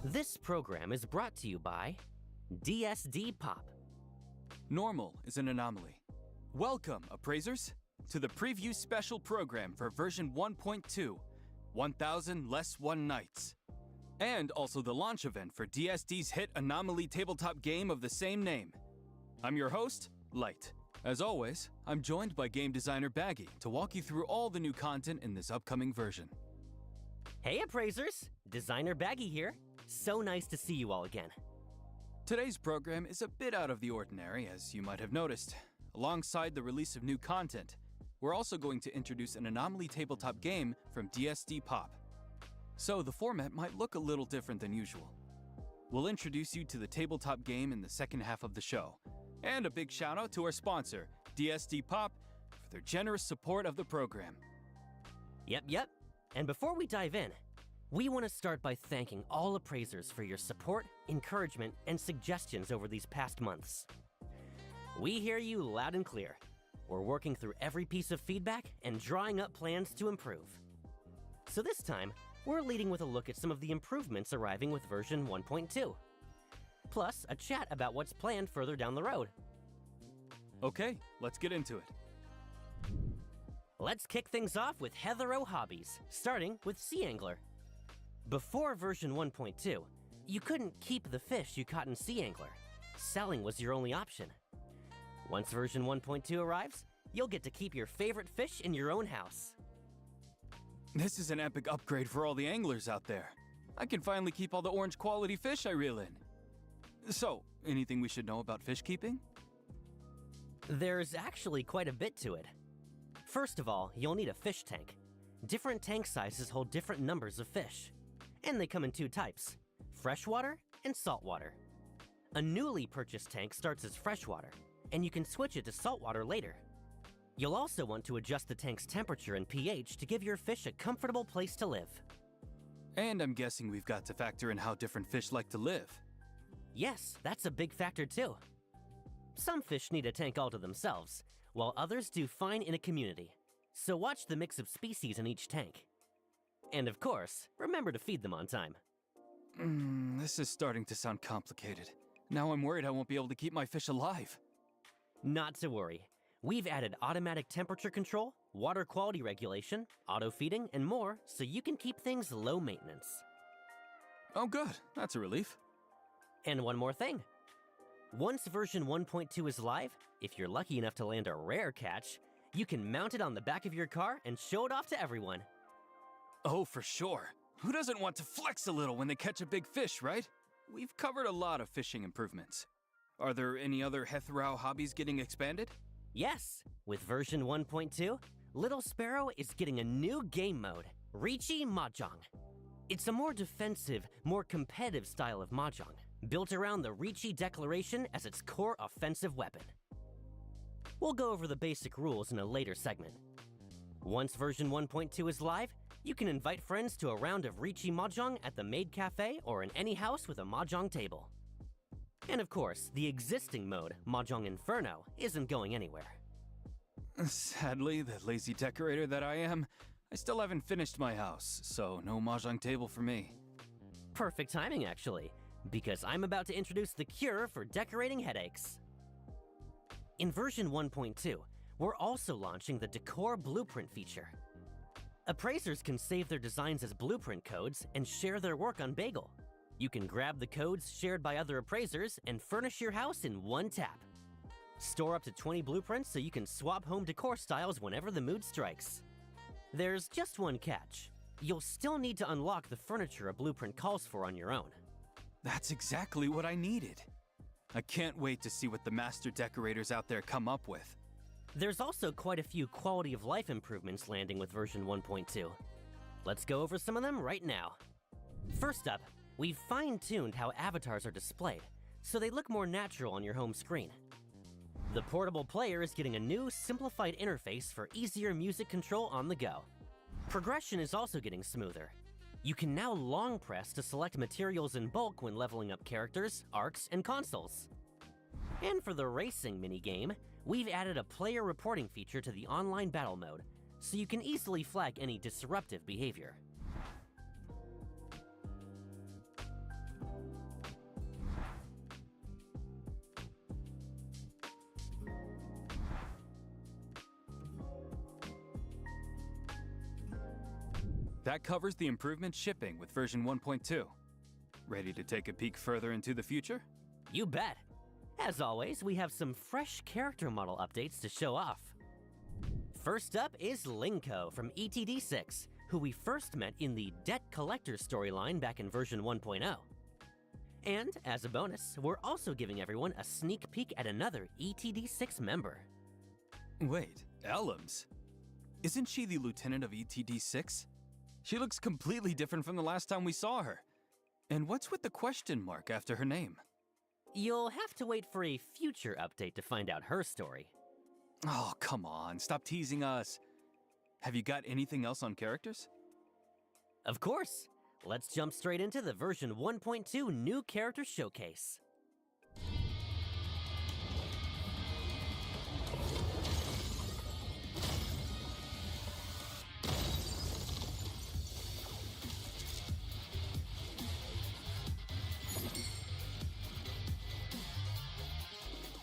This program is brought to you by DSD Pop. Normal is an anomaly. Welcome, Appraisers, to the preview special program for version 1.2, 1000 Less One Nights. And also the launch event for DSD's hit anomaly tabletop game of the same name. I'm your host, Light. As always, I'm joined by game designer Baggy to walk you through all the new content in this upcoming version. Hey Appraisers, Designer Baggy here. So nice to see you all again. Today's program is a bit out of the ordinary, as you might have noticed. Alongside the release of new content, we're also going to introduce an anomaly tabletop game from DSD Pop. So the format might look a little different than usual. We'll introduce you to the tabletop game in the second half of the show. And a big shout out to our sponsor, DSD Pop, for their generous support of the program. Yep. And before we dive in, we want to start by thanking all appraisers for your support, encouragement, and suggestions over these past months. We hear you loud and clear. We're working through every piece of feedback and drawing up plans to improve. So this time, we're leading with a look at some of the improvements arriving with version 1.2. Plus, a chat about what's planned further down the road. Okay, let's get into it. Let's kick things off with Hethereau hobbies, starting with Sea Angler. Before version 1.2, you couldn't keep the fish you caught in Sea Angler. Selling was your only option. Once version 1.2 arrives, you'll get to keep your favorite fish in your own house. This is an epic upgrade for all the anglers out there. I can finally keep all the orange quality fish I reel in. So, anything we should know about fish keeping? There's actually quite a bit to it. First of all, you'll need a fish tank. Different tank sizes hold different numbers of fish. And they come in two types, freshwater and saltwater. A newly purchased tank starts as freshwater, and you can switch it to saltwater later. You'll also want to adjust the tank's temperature and pH to give your fish a comfortable place to live. And I'm guessing we've got to factor in how different fish like to live. Yes, that's a big factor too. Some fish need a tank all to themselves, while others do fine in a community. So watch the mix of species in each tank. And of course, remember to feed them on time. This is starting to sound complicated. Now I'm worried I won't be able to keep my fish alive. Not to worry. We've added automatic temperature control, water quality regulation, auto feeding, and more so you can keep things low maintenance. Oh good, that's a relief. And one more thing. Once version 1.2 is live, if you're lucky enough to land a rare catch, you can mount it on the back of your car and show it off to everyone. Oh, for sure. Who doesn't want to flex a little when they catch a big fish, right? We've covered a lot of fishing improvements. Are there any other Hethereau hobbies getting expanded? Yes, with version 1.2, Little Sparrow is getting a new game mode, Riichi Mahjong. It's a more defensive, more competitive style of mahjong, built around the Riichi Declaration as its core offensive weapon. We'll go over the basic rules in a later segment. Once version 1.2 is live, you can invite friends to a round of Riichi Mahjong at the Maid Cafe or in any house with a mahjong table. And of course, the existing mode, Mahjong Inferno, isn't going anywhere. Sadly, the lazy decorator that I am, I still haven't finished my house, so no mahjong table for me. Perfect timing, actually, because I'm about to introduce the cure for decorating headaches. In version 1.2, we're also launching the Decor Blueprint feature. Appraisers can save their designs as blueprint codes and share their work on Bagel. You can grab the codes shared by other appraisers and furnish your house in one tap. Store up to 20 blueprints so you can swap home decor styles whenever the mood strikes. There's just one catch. You'll still need to unlock the furniture a blueprint calls for on your own. That's exactly what I needed. I can't wait to see what the master decorators out there come up with. There's also quite a few quality of life improvements landing with version 1.2. Let's go over some of them right now. First up, we've fine-tuned how avatars are displayed, so they look more natural on your home screen. The portable player is getting a new, simplified interface for easier music control on the go. Progression is also getting smoother. You can now long press to select materials in bulk when leveling up characters, arcs, and consoles. And for the racing minigame, we've added a player reporting feature to the online battle mode, so you can easily flag any disruptive behavior. That covers the improvement shipping with version 1.2. Ready to take a peek further into the future? You bet! As always, we have some fresh character model updates to show off. First up is Linko from ETD6, who we first met in the Debt Collector storyline back in version 1.0. And, as a bonus, we're also giving everyone a sneak peek at another ETD6 member. Wait, Elms? Isn't she the lieutenant of ETD6? She looks completely different from the last time we saw her. And what's with the question mark after her name? You'll have to wait for a future update to find out her story. Oh, come on, stop teasing us. Have you got anything else on characters? Of course! Let's jump straight into the version 1.2 new character showcase.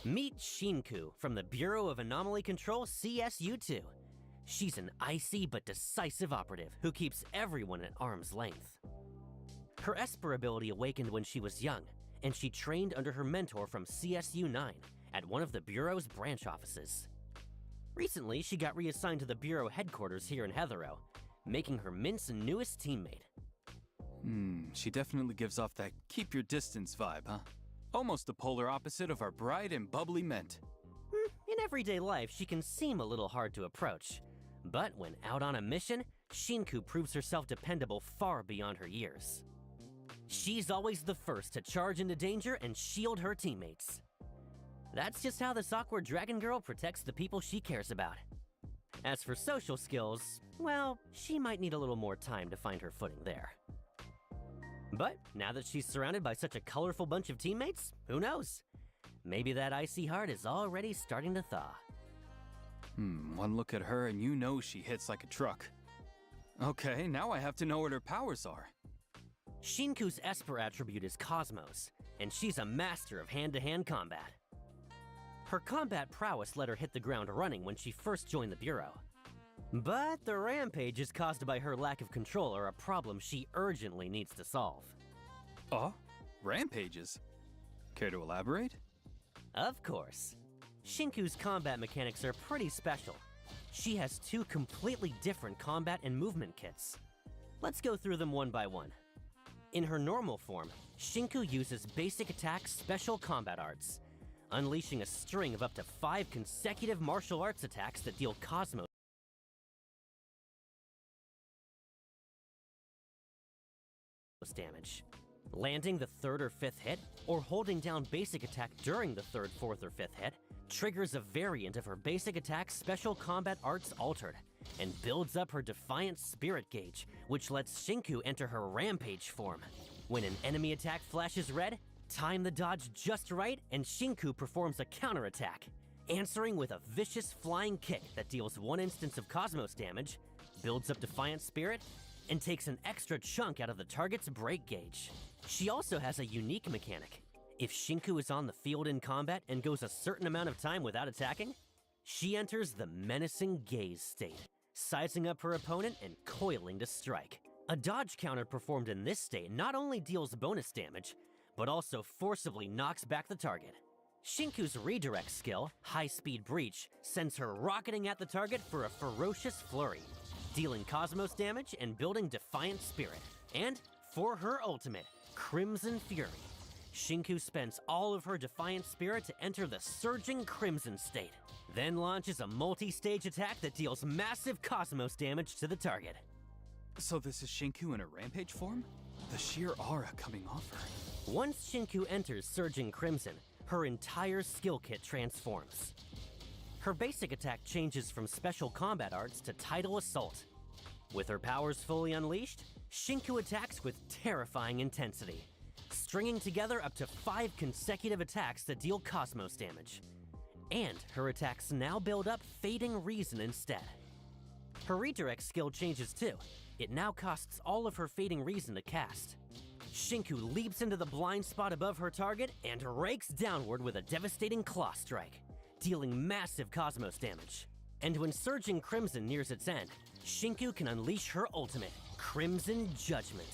Meet Shinku from the Bureau of Anomaly Control CSU-2. She's an icy but decisive operative who keeps everyone at arm's length. Her Esper ability awakened when she was young, and she trained under her mentor from CSU-9 at one of the Bureau's branch offices. Recently, she got reassigned to the Bureau headquarters here in Hethereau, making her Mint's newest teammate. She definitely gives off that keep your distance vibe, huh? Almost the polar opposite of our bright and bubbly Mint. In everyday life, she can seem a little hard to approach. But when out on a mission, Shinku proves herself dependable far beyond her years. She's always the first to charge into danger and shield her teammates. That's just how this awkward dragon girl protects the people she cares about. As for social skills, well, she might need a little more time to find her footing there. But now that she's surrounded by such a colorful bunch of teammates, who knows? Maybe that icy heart is already starting to thaw. One look at her and you know she hits like a truck. Okay, now I have to know what her powers are. Shinku's Esper attribute is Cosmos, and she's a master of hand-to-hand combat. Her combat prowess let her hit the ground running when she first joined the Bureau. But the rampages caused by her lack of control are a problem she urgently needs to solve. Oh? Rampages? Care to elaborate? Of course. Shinku's combat mechanics are pretty special. She has two completely different combat and movement kits. Let's go through them one by one. In her normal form, Shinku uses basic attack special combat arts, unleashing a string of up to 5 consecutive martial arts attacks that deal Cosmos damage. Landing the 3rd or 5th hit, or holding down basic attack during the 3rd, 4th, or 5th hit, triggers a variant of her basic attack's special combat arts altered, and builds up her Defiant Spirit gauge, which lets Shinku enter her Rampage form. When an enemy attack flashes red, time the dodge just right, and Shinku performs a counterattack, answering with a vicious flying kick that deals 1 instance of Cosmos damage, builds up Defiant Spirit, and takes an extra chunk out of the target's break gauge. She also has a unique mechanic. If Shinku is on the field in combat and goes a certain amount of time without attacking, she enters the menacing gaze state, sizing up her opponent and coiling to strike. A dodge counter performed in this state not only deals bonus damage, but also forcibly knocks back the target. Shinku's redirect skill, High Speed Breach, sends her rocketing at the target for a ferocious flurry, dealing Cosmos damage and building Defiant Spirit. And for her ultimate, Crimson Fury, Shinku spends all of her Defiant Spirit to enter the Surging Crimson state, then launches a multi-stage attack that deals massive Cosmos damage to the target. So this is Shinku in a Rampage form? The sheer aura coming off her. Once Shinku enters Surging Crimson, her entire skill kit transforms. Her basic attack changes from special combat arts to Tidal Assault. With her powers fully unleashed, Shinku attacks with terrifying intensity, stringing together up to 5 consecutive attacks that deal Cosmos damage. And her attacks now build up Fading Reason instead. Her redirect skill changes too. It now costs all of her Fading Reason to cast. Shinku leaps into the blind spot above her target and rakes downward with a devastating claw strike, dealing massive Cosmos damage. And when Surging Crimson nears its end, Shinku can unleash her ultimate, Crimson Judgment.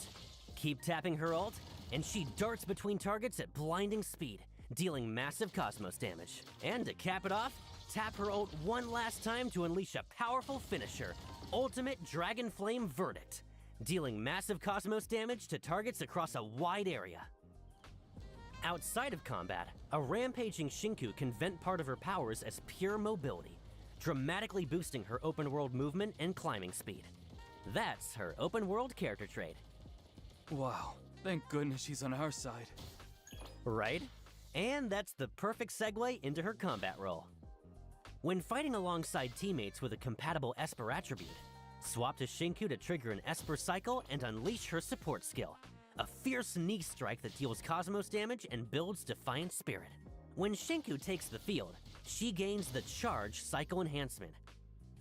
Keep tapping her ult, and she darts between targets at blinding speed, dealing massive Cosmos damage. And to cap it off, tap her ult one last time to unleash a powerful finisher, Ultimate Dragon Flame Verdict, dealing massive Cosmos damage to targets across a wide area. Outside of combat, a rampaging Shinku can vent part of her powers as pure mobility, dramatically boosting her open-world movement and climbing speed. That's her open-world character trait. Wow, thank goodness she's on our side. Right? And that's the perfect segue into her combat role. When fighting alongside teammates with a compatible Esper attribute, swap to Shinku to trigger an Esper cycle and unleash her support skill, a fierce knee strike that deals Cosmos damage and builds Defiant Spirit. When Shinku takes the field, she gains the Charge Cycle Enhancement.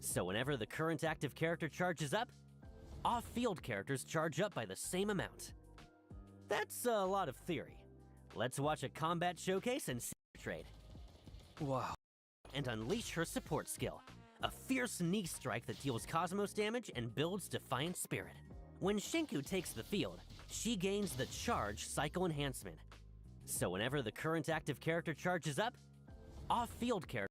So whenever the current active character charges up, off-field characters charge up by the same amount. That's a lot of theory. Let's watch a combat showcase and see her trade. Wow. And unleash her support skill, a fierce knee strike that deals Cosmos damage and builds Defiant Spirit. When Shinku takes the field, she gains the Charge Cycle Enhancement. So whenever the current active character charges up, off-field characters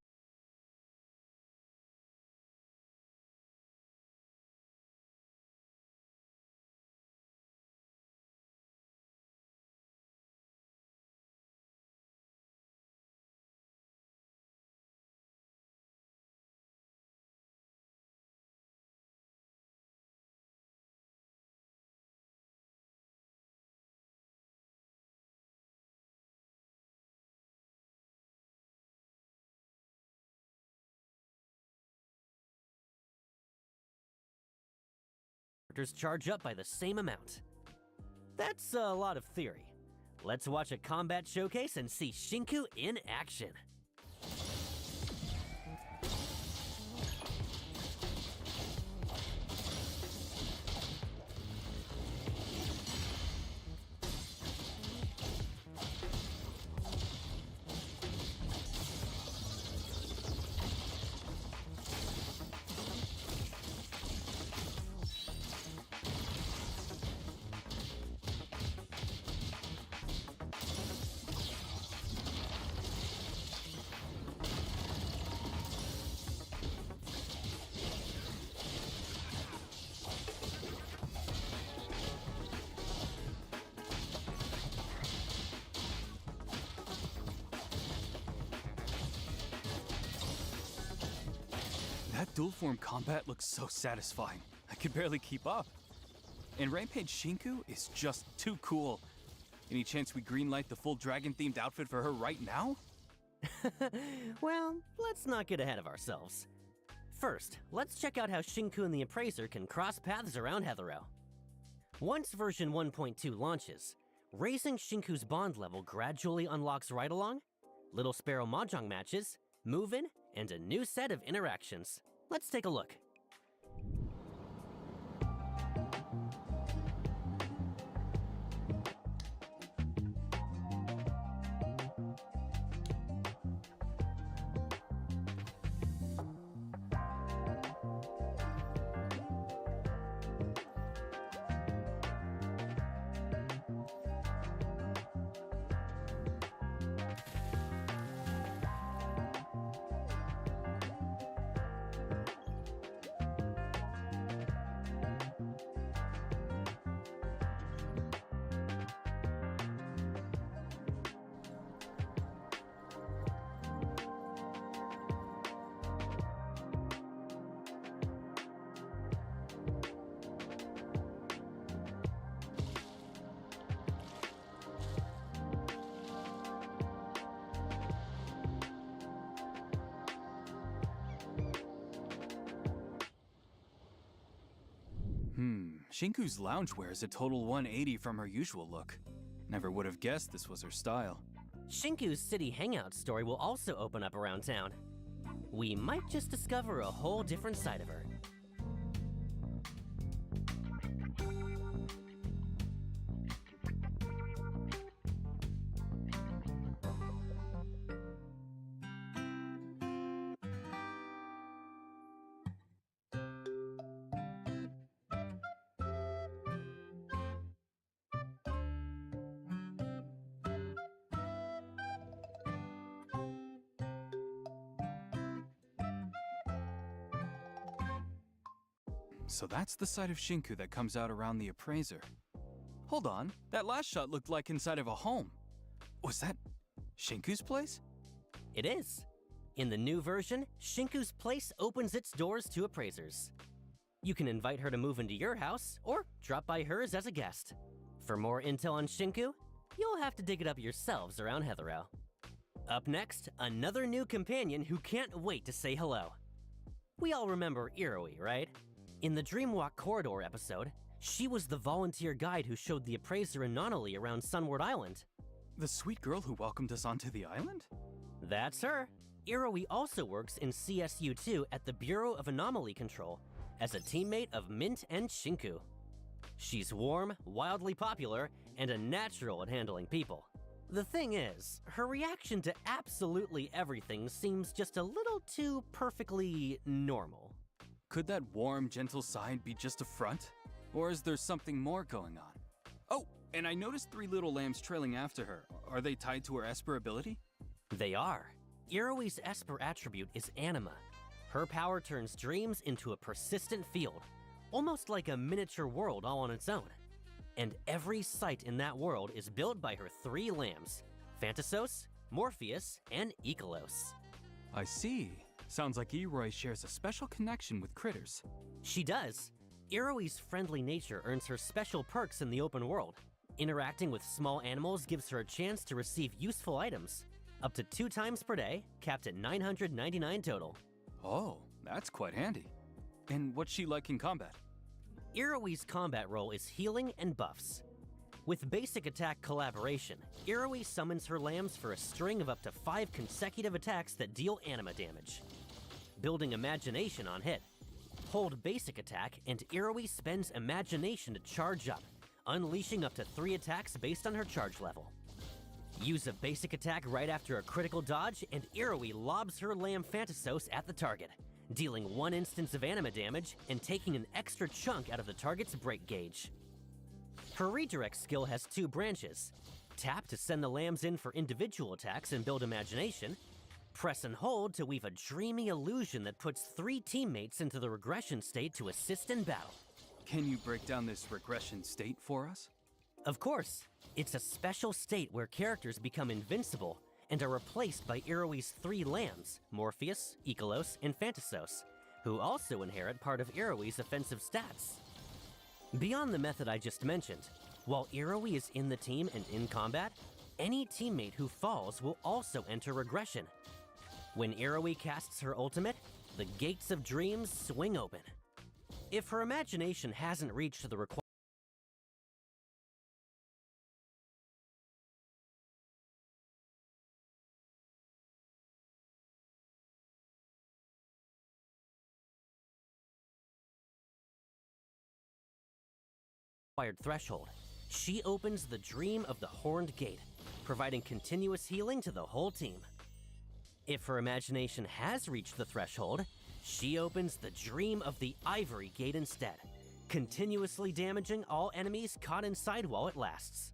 charge up by the same amount. That's a lot of theory. Let's watch a combat showcase and see Shinku in action. That dual form combat looks so satisfying. I could barely keep up. And Rampage Shinku is just too cool. Any chance we greenlight the full dragon-themed outfit for her right now? Well, let's not get ahead of ourselves. First, let's check out how Shinku and the Appraiser can cross paths around Hethereau. Once version 1.2 launches, raising Shinku's bond level gradually unlocks ride-along, Little Sparrow Mahjong matches, move-in, and a new set of interactions. Let's take a look. Shinku's loungewear is a total 180 from her usual look. Never would have guessed this was her style. Shinku's city hangout story will also open up around town. We might just discover a whole different side of her. So that's the side of Shinku that comes out around the Appraiser. Hold on, that last shot looked like inside of a home. Was that Shinku's place? It is. In the new version, Shinku's place opens its doors to appraisers. You can invite her to move into your house, or drop by hers as a guest. For more intel on Shinku, you'll have to dig it up yourselves around Hethereau. Up next, another new companion who can't wait to say hello. We all remember Iroi, right? In the Dreamwalk Corridor episode, she was the volunteer guide who showed the Appraiser and Nanally around Sunward Island. The sweet girl who welcomed us onto the island? That's her. Iroi also works in CSU2 at the Bureau of Anomaly Control as a teammate of Mint and Shinku. She's warm, wildly popular, and a natural at handling people. The thing is, her reaction to absolutely everything seems just a little too perfectly normal. Could that warm, gentle side be just a front? Or is there something more going on? Oh, and I noticed 3 little lambs trailing after her. Are they tied to her Esper ability? They are. Iroi's Esper attribute is Anima. Her power turns dreams into a persistent field, almost like a miniature world all on its own. And every site in that world is built by her 3 lambs, Phantasos, Morpheus, and Ikelos. I see. Sounds like Iroi shares a special connection with critters. She does. Iroi's friendly nature earns her special perks in the open world. Interacting with small animals gives her a chance to receive useful items, up to 2 times per day, capped at 999 total. Oh, that's quite handy. And what's she like in combat? Iroi's combat role is healing and buffs. With basic attack collaboration, Iroi summons her lambs for a string of up to 5 consecutive attacks that deal anima damage. Building imagination on hit. Hold basic attack and Iroi spends imagination to charge up, unleashing up to 3 attacks based on her charge level. Use a basic attack right after a critical dodge and Iroi lobs her lamb Phantasos at the target, dealing 1 instance of anima damage and taking an extra chunk out of the target's break gauge. Her redirect skill has 2 branches. Tap to send the lambs in for individual attacks and build imagination. Press and hold to weave a dreamy illusion that puts 3 teammates into the regression state to assist in battle. Can you break down this regression state for us? Of course. It's a special state where characters become invincible and are replaced by Iroi's 3 lambs, Morpheus, Ikelos, and Phantasos, who also inherit part of Iroi's offensive stats. Beyond the method I just mentioned, while Iroi is in the team and in combat, any teammate who falls will also enter regression. When Iroi casts her ultimate, the gates of dreams swing open. If her imagination hasn't reached the required threshold, she opens the dream of the Horned Gate, providing continuous healing to the whole team. If her imagination has reached the threshold, she opens the dream of the Ivory Gate instead, continuously damaging all enemies caught inside while it lasts.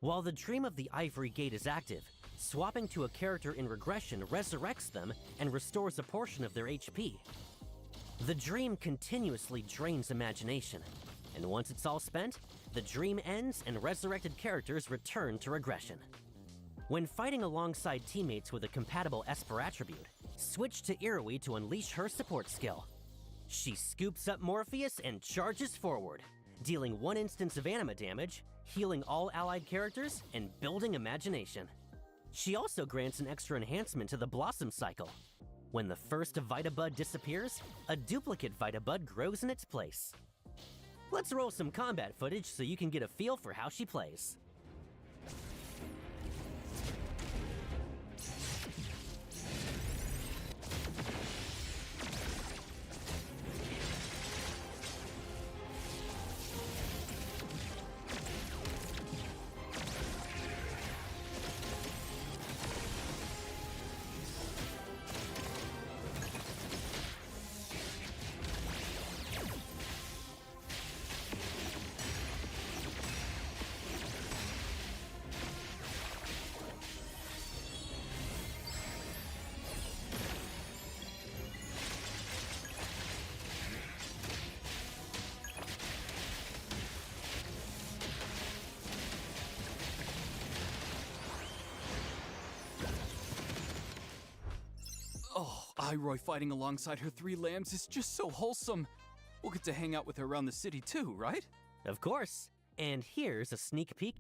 While the dream of the Ivory Gate is active, swapping to a character in regression resurrects them and restores a portion of their HP. The dream continuously drains imagination, and once it's all spent, the dream ends and resurrected characters return to regression. When fighting alongside teammates with a compatible Esper attribute, switch to Iroi to unleash her support skill. She scoops up Morpheus and charges forward, dealing 1 instance of anima damage, healing all allied characters, and building imagination. She also grants an extra enhancement to the Blossom cycle. When the first Vita Bud disappears, a duplicate Vita Bud grows in its place. Let's roll some combat footage so you can get a feel for how she plays. Oh, Iroi fighting alongside her 3 lambs is just so wholesome. We'll get to hang out with her around the city too, right? Of course. And here's a sneak peek.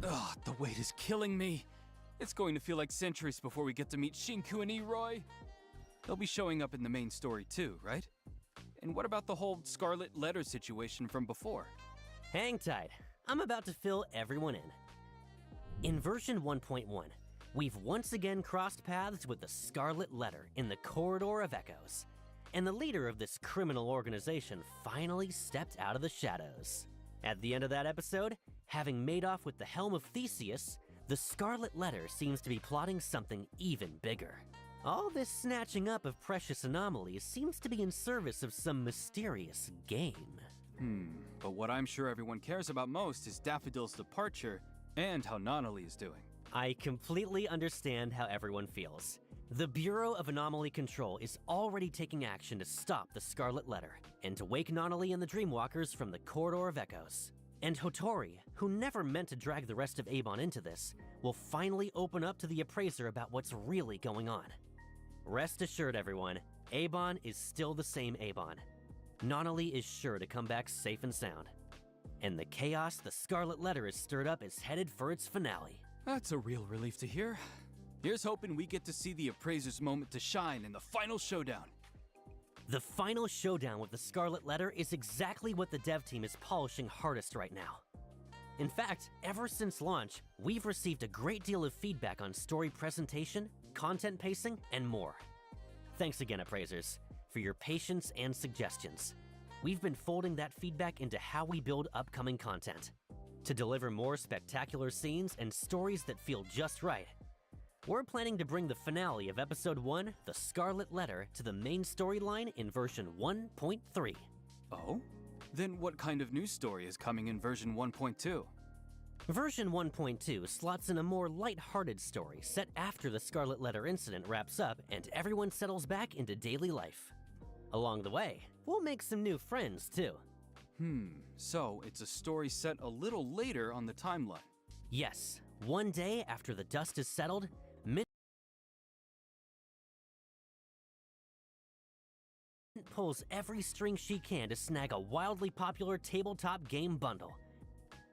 Ugh, the wait is killing me. It's going to feel like centuries before we get to meet Shinku and Iroi. They'll be showing up in the main story too, right? And what about the whole Scarlet Letter situation from before? Hang tight. I'm about to fill everyone in. In version 1.1, we've once again crossed paths with the Scarlet Letter in the Corridor of Echoes, and the leader of this criminal organization finally stepped out of the shadows. At the end of that episode, having made off with the Helm of Theseus, the Scarlet Letter seems to be plotting something even bigger. All this snatching up of precious anomalies seems to be in service of some mysterious game. But what I'm sure everyone cares about most is Daffodil's departure and how Nanally is doing. I completely understand how everyone feels. The Bureau of Anomaly Control is already taking action to stop the Scarlet Letter and to wake Nanally and the Dreamwalkers from the Corridor of Echoes. And Hotori, who never meant to drag the rest of Abon into this, will finally open up to the Appraiser about what's really going on. Rest assured, everyone, Abon is still the same Abon. Nanally is sure to come back safe and sound. And the chaos the Scarlet Letter has stirred up is headed for its finale. That's a real relief to hear. Here's hoping we get to see the Appraiser's moment to shine in the final showdown. The final showdown with the Scarlet Letter is exactly what the dev team is polishing hardest right now. In fact, ever since launch, we've received a great deal of feedback on story presentation, content pacing, and more. Thanks again, Appraisers, for your patience and suggestions. we've been folding that feedback into how we build upcoming content. To deliver more spectacular scenes and stories that feel just right, we're planning to bring the finale of Episode 1, The Scarlet Letter, to the main storyline in version 1.3. Oh? Then what kind of new story is coming in version 1.2? Version 1.2 slots in a more light-hearted story set after the Scarlet Letter incident wraps up and everyone settles back into daily life. Along the way, we'll make some new friends, too. So it's a story set a little later on the timeline. Yes, one day after the dust is settled, Mint pulls every string she can to snag a wildly popular tabletop game bundle.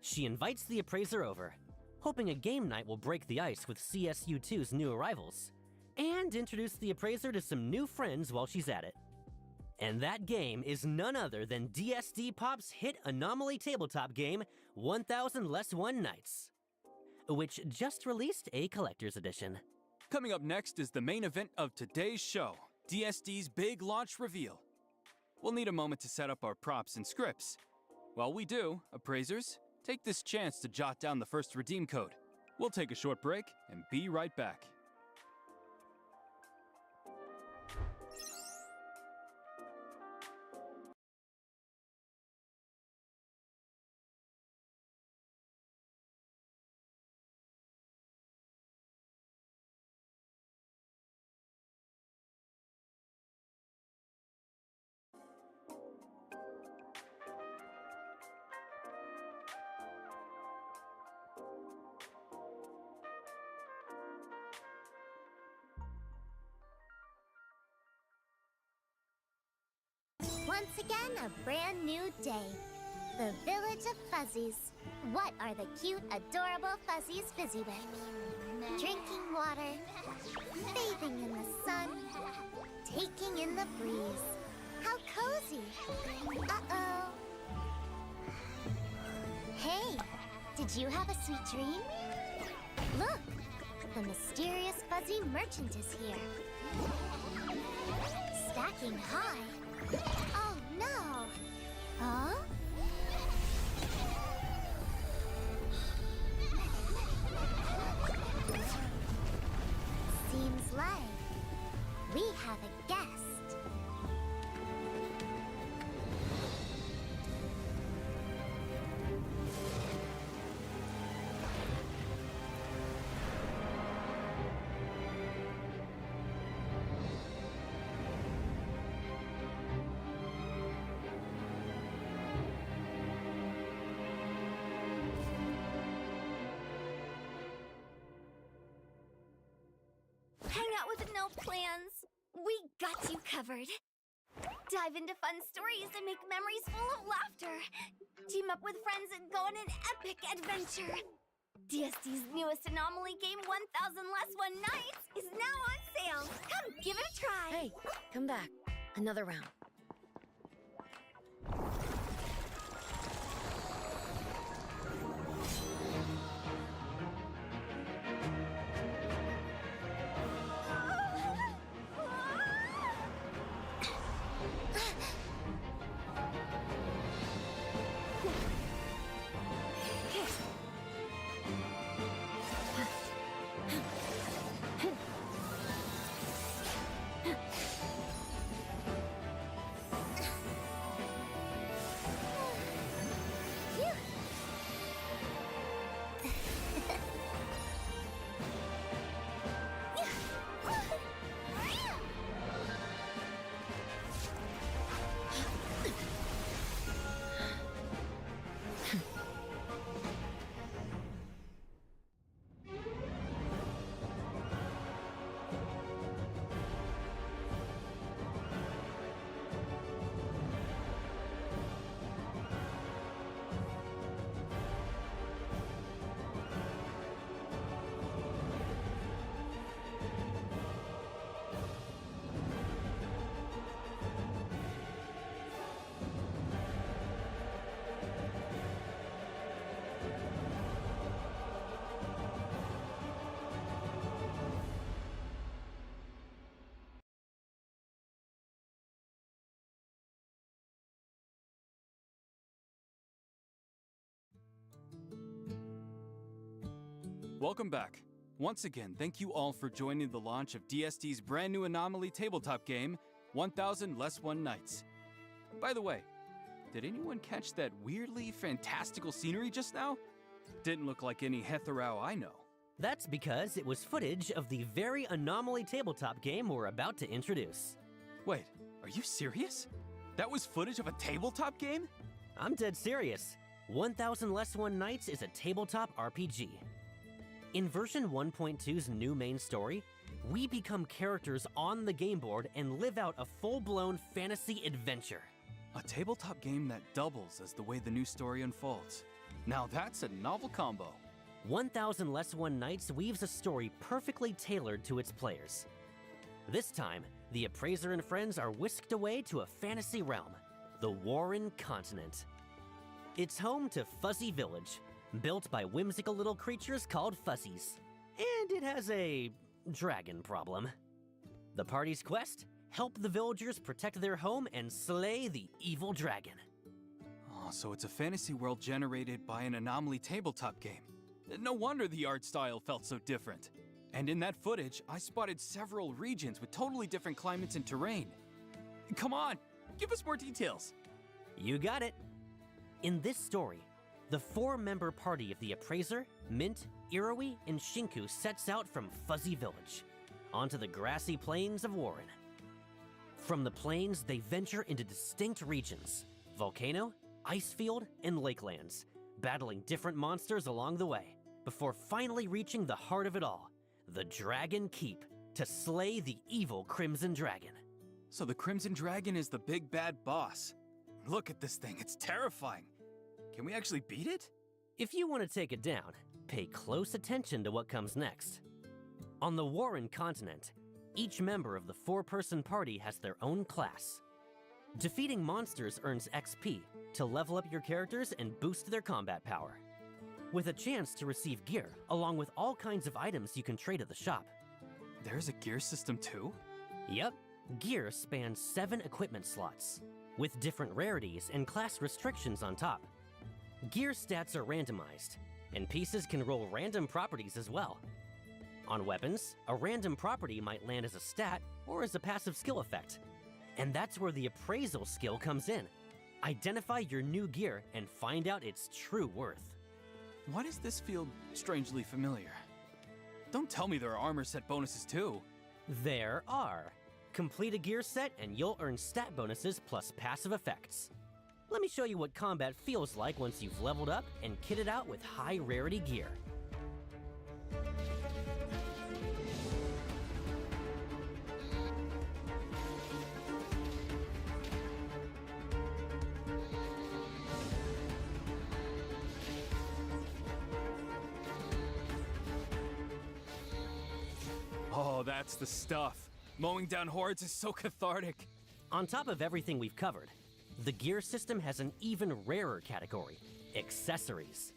She invites the Appraiser over, hoping a game night will break the ice with CSU2's new arrivals, and introduce the Appraiser to some new friends while she's at it. And that game is none other than DSD Pop's hit Anomaly tabletop game, 1000 Less One Nights, which just released a collector's edition. Coming up next is the main event of today's show, DSD's big launch reveal. We'll need a moment to set up our props and scripts. While we do, Appraisers, take this chance to jot down the first redeem code. We'll take a short break and be right back. Once again, a brand new day. The Village of Fuzzies. What are the cute, adorable fuzzies busy with? Drinking water, bathing in the sun, taking in the breeze. How cozy. Uh-oh. Hey, did you have a sweet dream? Look, the mysterious fuzzy merchant is here. Stacking high. Oh no! Huh? Seems like we have a guest. Hang out with no plans. We got you covered. Dive into fun stories and make memories full of laughter. Team up with friends and go on an epic adventure. DSD's newest Anomaly game, 1000 Less One Nights, is now on sale. Come give it a try. Hey, come back. Another round. Welcome back. Once again, thank you all for joining the launch of DSD's brand new Anomaly tabletop game, 1000 Less One Nights. By the way, did anyone catch that weirdly fantastical scenery just now? Didn't look like any Hethereau I know. That's because it was footage of the very Anomaly tabletop game we're about to introduce. Wait, are you serious? That was footage of a tabletop game? I'm dead serious. 1000 Less One Nights is a tabletop RPG. In version 1.2's new main story, we become characters on the game board and live out a full-blown fantasy adventure. A tabletop game that doubles as the way the new story unfolds. Now that's a novel combo. 1000 Less One Nights weaves a story perfectly tailored to its players. This time, the Appraiser and friends are whisked away to a fantasy realm, the Warren Continent. It's home to Fuzzy Village, built by whimsical little creatures called Fuzzies. And it has a dragon problem. The party's quest? Help the villagers protect their home and slay the evil dragon. Oh, so it's a fantasy world generated by an Anomaly tabletop game. No wonder the art style felt so different. And in that footage, I spotted several regions with totally different climates and terrain. Come on, give us more details. You got it. In this story, the 4-member party of the Appraiser, Mint, Iroi, and Shinku sets out from Fuzzy Village, onto the grassy plains of Warren. From the plains, they venture into distinct regions: volcano, icefield, and lakelands, battling different monsters along the way, before finally reaching the heart of it all, the Dragon Keep, to slay the evil Crimson Dragon. So the Crimson Dragon is the big bad boss. Look at this thing, it's terrifying. Can we actually beat it? If you want to take it down, pay close attention to what comes next. On the Warren Continent, each member of the 4-person party has their own class. Defeating monsters earns XP to level up your characters and boost their combat power, with a chance to receive gear, along with all kinds of items you can trade at the shop. There's a gear system too? Yep, gear spans 7 equipment slots, with different rarities and class restrictions on top. Gear stats are randomized, and pieces can roll random properties as well. On weapons, a random property might land as a stat or as a passive skill effect. And that's where the appraisal skill comes in. Identify your new gear and find out its true worth. Why does this feel strangely familiar? Don't tell me there are armor set bonuses too. There are. Complete a gear set and you'll earn stat bonuses plus passive effects. Let me show you what combat feels like once you've leveled up and kitted out with high rarity gear. Oh, that's the stuff. Mowing down hordes is so cathartic. On top of everything we've covered, the gear system has an even rarer category: accessories.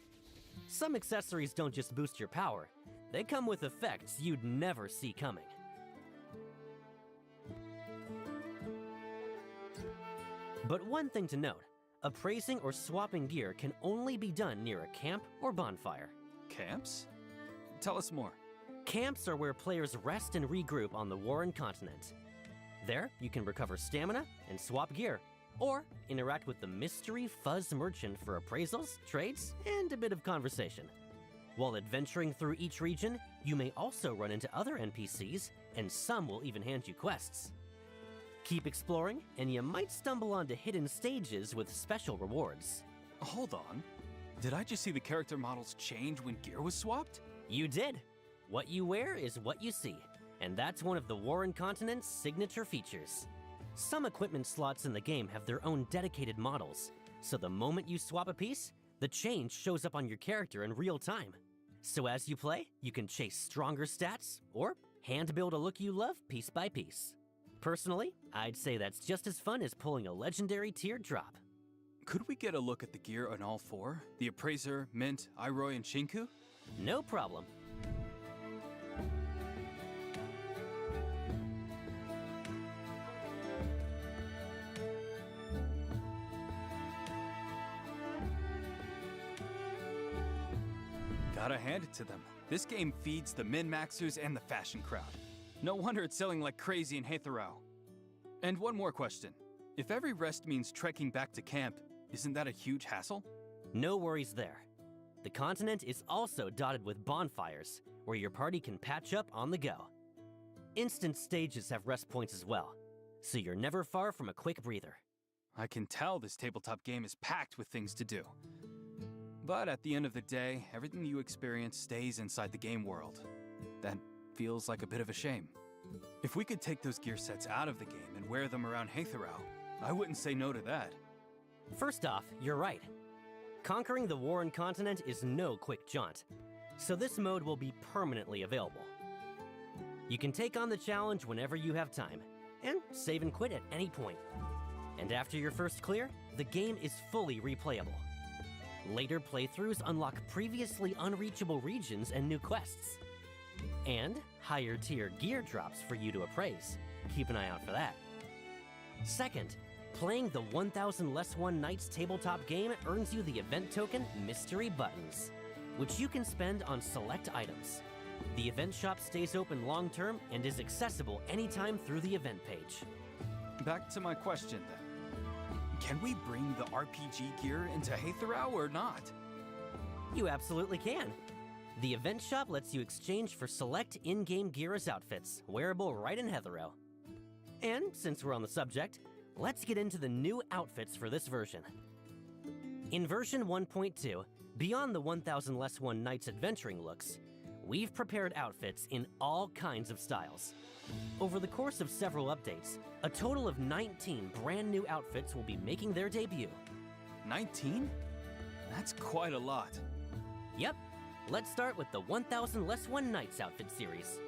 Some accessories don't just boost your power, they come with effects you'd never see coming. But one thing to note, appraising or swapping gear can only be done near a camp or bonfire. Camps? Tell us more. Camps are where players rest and regroup on the Warren Continent. There, you can recover stamina and swap gear, or interact with the mystery Fuzz merchant for appraisals, trades, and a bit of conversation. While adventuring through each region, you may also run into other NPCs, and some will even hand you quests. Keep exploring, and you might stumble onto hidden stages with special rewards. Hold on. Did I just see the character models change when gear was swapped? You did. What you wear is what you see, and that's one of the Warren Continent's signature features. Some equipment slots in the game have their own dedicated models, so the moment you swap a piece, the change shows up on your character in real time. So as you play, you can chase stronger stats, or hand build a look you love piece by piece. Personally, I'd say that's just as fun as pulling a legendary tiered drop. Could we get a look at the gear on all 4? The Appraiser, Mint, Iroi, and Shinku? No problem. Gotta hand it to them. This game feeds the min-maxers and the fashion crowd. No wonder it's selling like crazy in Hethereau. And one more question. If every rest means trekking back to camp, isn't that a huge hassle? No worries there. The continent is also dotted with bonfires, where your party can patch up on the go. Instant stages have rest points as well, so you're never far from a quick breather. I can tell this tabletop game is packed with things to do. But at the end of the day, everything you experience stays inside the game world. That feels like a bit of a shame. If we could take those gear sets out of the game and wear them around Hethereau, I wouldn't say no to that. First off, you're right. Conquering the Warren continent is no quick jaunt, so this mode will be permanently available. You can take on the challenge whenever you have time, and save and quit at any point. And after your first clear, the game is fully replayable. Later playthroughs unlock previously unreachable regions and new quests. And higher tier gear drops for you to appraise. Keep an eye out for that. Second, playing the 1000 Less One Nights tabletop game earns you the event token Mystery Buttons, which you can spend on select items. The event shop stays open long term and is accessible anytime through the event page. Back to my question then. Can we bring the RPG gear into Hethereau or not? You absolutely can. The event shop lets you exchange for select in-game gear as outfits, wearable right in Hethereau. And since we're on the subject, let's get into the new outfits for this version. In version 1.2, beyond the 1000 Less One Nights adventuring looks, we've prepared outfits in all kinds of styles. Over the course of several updates, a total of 19 brand new outfits will be making their debut. 19? That's quite a lot. Yep, let's start with the 1000 Less One Nights outfit series.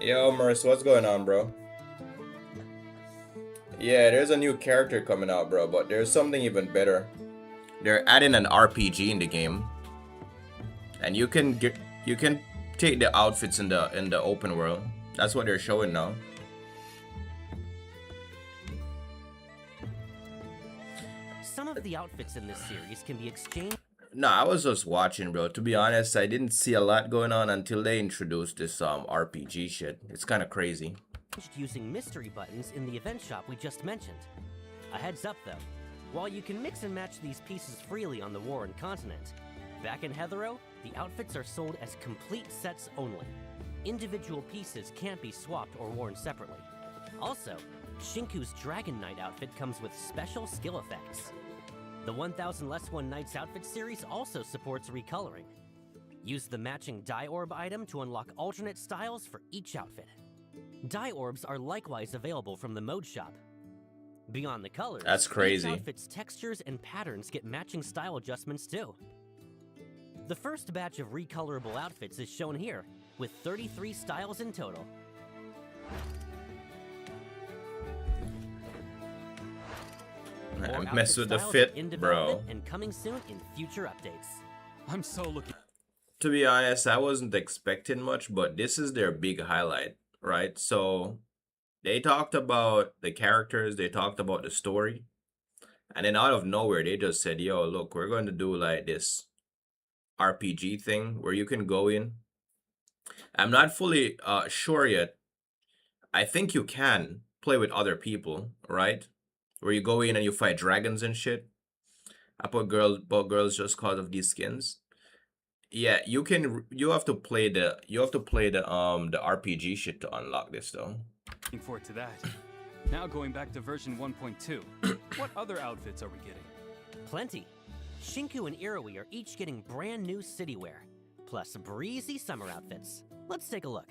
Yo, Merce, what's going on, bro? Yeah, there's a new character coming out, bro, but there's something even better. They're adding an RPG in the game, and you can take the outfits in the open world. That's what they're showing now. Some of the outfits in this series can be exchanged. No, I was just watching, bro. To be honest, I didn't see a lot going on until they introduced this RPG shit. It's kind of crazy. Using mystery buttons in the event shop we just mentioned. A heads up though, while you can mix and match these pieces freely on the Warren continent, back in Hethereau, the outfits are sold as complete sets only. Individual pieces can't be swapped or worn separately. Also, Shinku's Dragon Knight outfit comes with special skill effects. The 1000 Less One Nights outfit series also supports recoloring. Use the matching dye orb item to unlock alternate styles for each outfit. Dye orbs are likewise available from the mode shop. Beyond the colors, that's crazy. Each outfit's textures and patterns get matching style adjustments too. The first batch of recolorable outfits is shown here, with 33 styles in total. I mess with the fit, bro. And coming soon in future updates. I'm so looking. To be honest, I wasn't expecting much, but this is their big highlight, right? So they talked about the characters, they talked about the story, and then out of nowhere, they just said, yo, look, we're going to do like this RPG thing where you can go in. I'm not fully sure yet. I think you can play with other people, right? Where you go in and you fight dragons and shit. I put girls just cause of these skins. Yeah, you can. You have to play the RPG shit to unlock this though. Looking forward to that. Now going back to version 1.2, what other outfits are we getting? Plenty. Shinku and Iroi are each getting brand new city wear, plus breezy summer outfits. Let's take a look.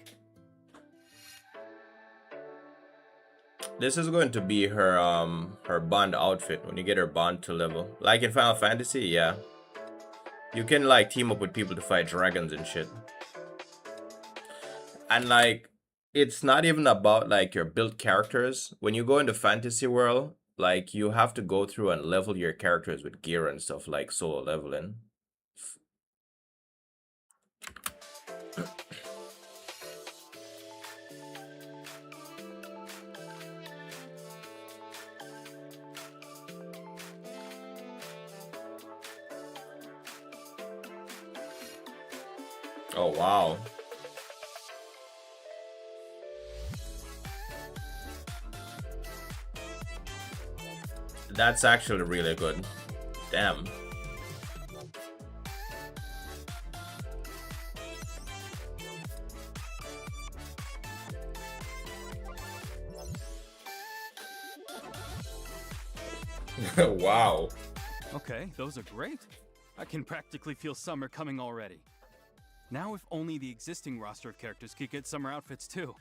This is going to be her bond outfit when you get her bond to level. Like in Final Fantasy, yeah. You can like team up with people to fight dragons and shit. And like, it's not even about like your built characters. When you go into fantasy world, like you have to go through and level your characters with gear and stuff like solo leveling. Oh wow. That's actually really good. Damn. Wow. Okay, those are great. I can practically feel summer coming already. Now if only the existing roster of characters could get summer outfits too.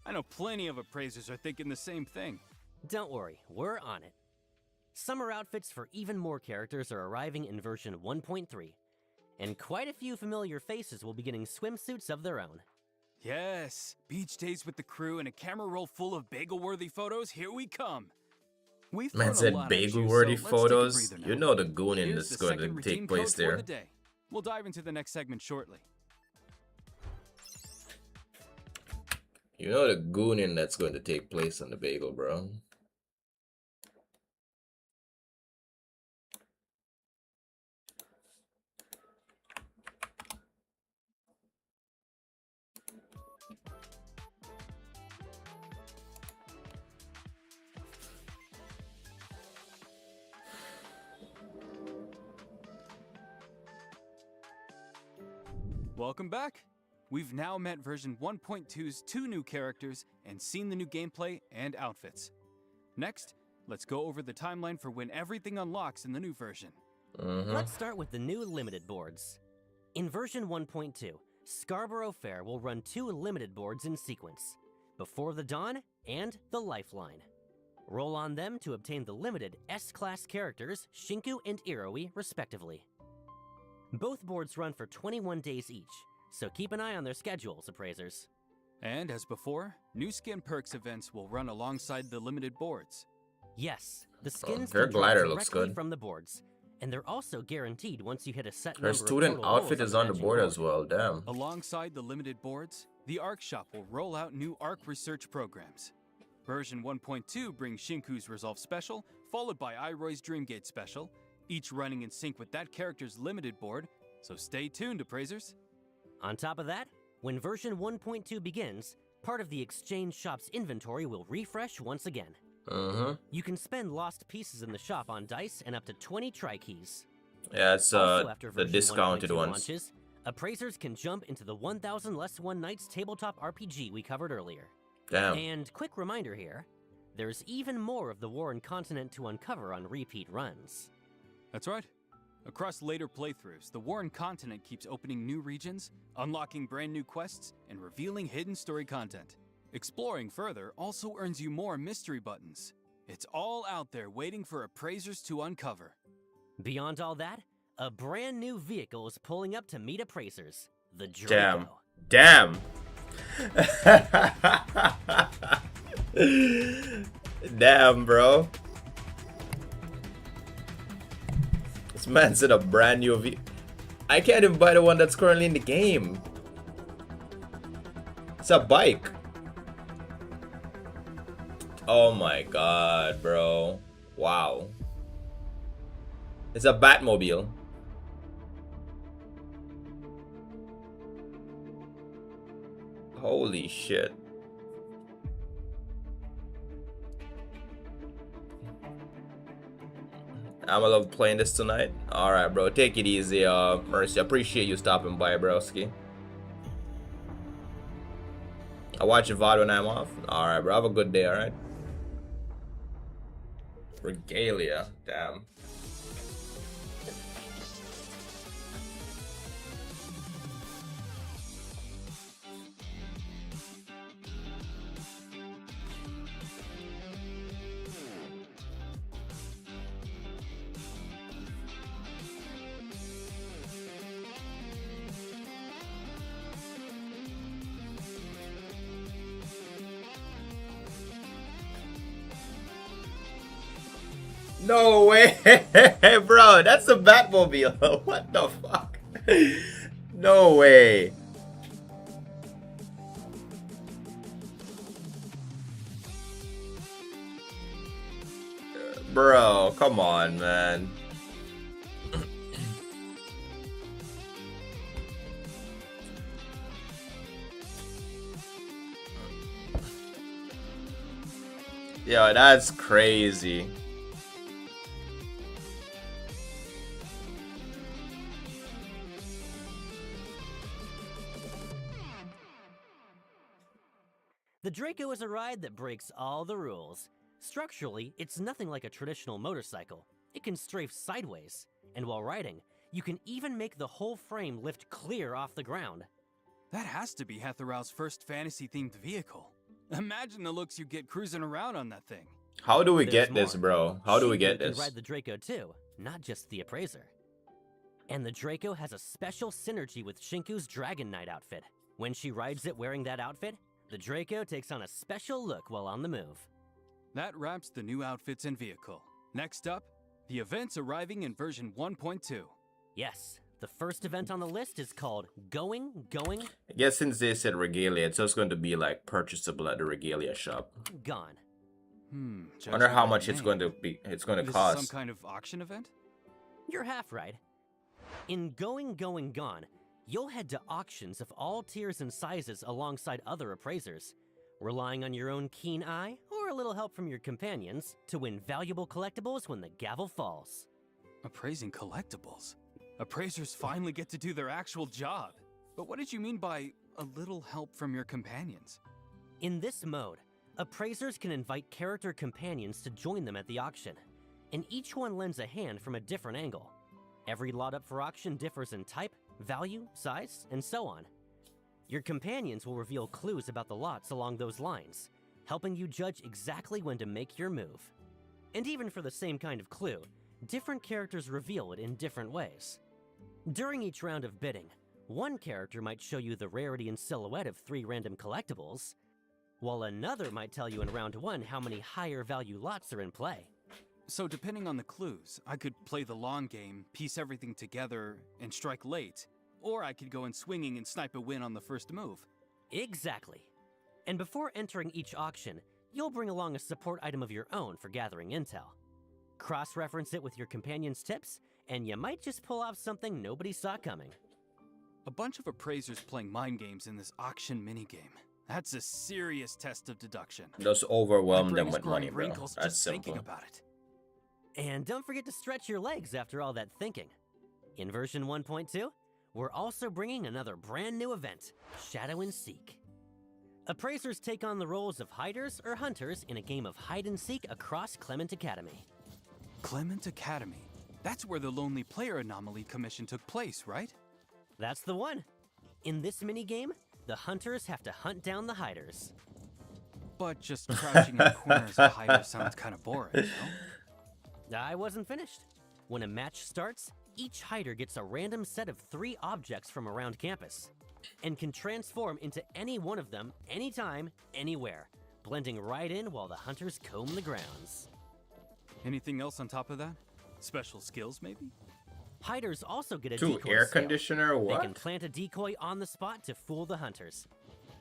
I know plenty of appraisers are thinking the same thing. Don't worry, we're on it. Summer outfits for even more characters are arriving in version 1.3, and quite a few familiar faces will be getting swimsuits of their own. Yes, beach days with the crew and a camera roll full of bagel-worthy photos, here we come. We've Man thrown a said lot at you, bagel-worthy so let's take a photos. breather now. You know the gooning Here's that's the going second to redeem take place code for there. the day. We'll dive into the next segment shortly. You know the gooning that's going to take place on the bagel, bro. Welcome back. We've now met version 1.2's 2 new characters and seen the new gameplay and outfits. Next, let's go over the timeline for when everything unlocks in the new version. Let's start with the new limited boards. In version 1.2, Scarborough Fair will run 2 limited boards in sequence, Before the Dawn and the Lifeline. Roll on them to obtain the limited S-Class characters Shinku and Iroi, respectively. Both boards run for 21 days each, so keep an eye on their schedules, appraisers. And as before, new skin perks events will run alongside the limited boards. Yes, the skins their can drop glider looks directly good. from the boards, and they're also guaranteed once you hit a set Her number of student total rolls outfit on is the on the matching board board. as well. Damn. Alongside the limited boards, the ARC shop will roll out new ARC research programs. Version 1.2 brings Shinku's Resolve Special, followed by Iroy's Dreamgate Special, each running in sync with that character's limited board, so stay tuned, appraisers. On top of that, when version 1.2 begins, part of the exchange shop's inventory will refresh once again. You can spend lost pieces in the shop on dice and up to 20 tri-keys. Yeah, it's Also, after the version discounted 1.2 ones. launches, appraisers can jump into the 1000 Less One Nights tabletop RPG we covered earlier. Damn. And quick reminder here, there's even more of the Warren continent to uncover on repeat runs. That's right. Across later playthroughs, the Warren continent keeps opening new regions, unlocking brand new quests, and revealing hidden story content. Exploring further also earns you more mystery buttons. It's all out there waiting for appraisers to uncover. Beyond all that, a brand new vehicle is pulling up to meet appraisers, the Draco. Damn. Damn, bro. This man said a brand new I can't even buy the one that's currently in the game. It's a bike. Oh my god, bro. Wow. It's a Batmobile. Holy shit. I'ma love playing this tonight. Alright, bro. Take it easy, Mercy. Appreciate you stopping by, broski. I watch your VOD when I'm off. Alright, bro. Have a good day, alright? Regalia. Damn. No way, bro. That's a Batmobile. What the fuck? No way. Bro, come on, man. Yo, that's crazy. The Draco is a ride that breaks all the rules. Structurally, it's nothing like a traditional motorcycle. It can strafe sideways, and while riding, you can even make the whole frame lift clear off the ground. That has to be Hethereau's first fantasy-themed vehicle. Imagine the looks you get cruising around on that thing. How do we There's get this, more. bro? How do we Shinku get can this? ride the Draco too, not just the Appraiser. And the Draco has a special synergy with Shinku's Dragon Knight outfit. When she rides it wearing that outfit, the Draco takes on a special look while on the move. That wraps the new outfits and vehicle. Next up, the events arriving in version 1.2. Yes, the first event on the list is called Going. I guess since they said regalia, it's just going to be like purchasable at the regalia shop. Gone. Wonder how much it's going to be. It's going to This cost. is some kind of auction event? You're half right. In Going, Gone, you'll head to auctions of all tiers and sizes alongside other appraisers, relying on your own keen eye or a little help from your companions to win valuable collectibles when the gavel falls. Appraising collectibles? Appraisers finally get to do their actual job. But what did you mean by a little help from your companions? In this mode, appraisers can invite character companions to join them at the auction, and each one lends a hand from a different angle. Every lot up for auction differs in type, value, size, and so on. Your companions will reveal clues about the lots along those lines, helping you judge exactly when to make your move. And even for the same kind of clue, different characters reveal it in different ways. During each round of bidding, one character might show you the rarity and silhouette of 3 random collectibles, while another might tell you in round 1 how many higher value lots are in play. So depending on the clues, I could play the long game, piece everything together, and strike late. Or I could go in swinging and snipe a win on the first move. Exactly. And before entering each auction, you'll bring along a support item of your own for gathering intel. Cross-reference it with your companion's tips, and you might just pull off something nobody saw coming. A bunch of appraisers playing mind games in this auction minigame. That's a serious test of deduction. Just overwhelm My them brain's with growing money, bro. wrinkles That's just simple. thinking about it. And don't forget to stretch your legs after all that thinking. In version 1.2, we're also bringing another brand new event, Shadow and Seek. Appraisers take on the roles of hiders or hunters in a game of hide and seek across Clement Academy. Clement Academy. That's where the Lonely Player Anomaly Commission took place, right? That's the one. In this minigame, the hunters have to hunt down the hiders. But just crouching in corners of hiders sounds kind of boring, no? I wasn't finished. When a match starts, each hider gets a random set of 3 objects from around campus, and can transform into any one of them, anytime, anywhere, blending right in while the hunters comb the grounds. Anything else on top of that? Special skills, maybe? Hiders also get a 2 decoy air skill. conditioner, They can what? plant a decoy on the spot to fool the hunters,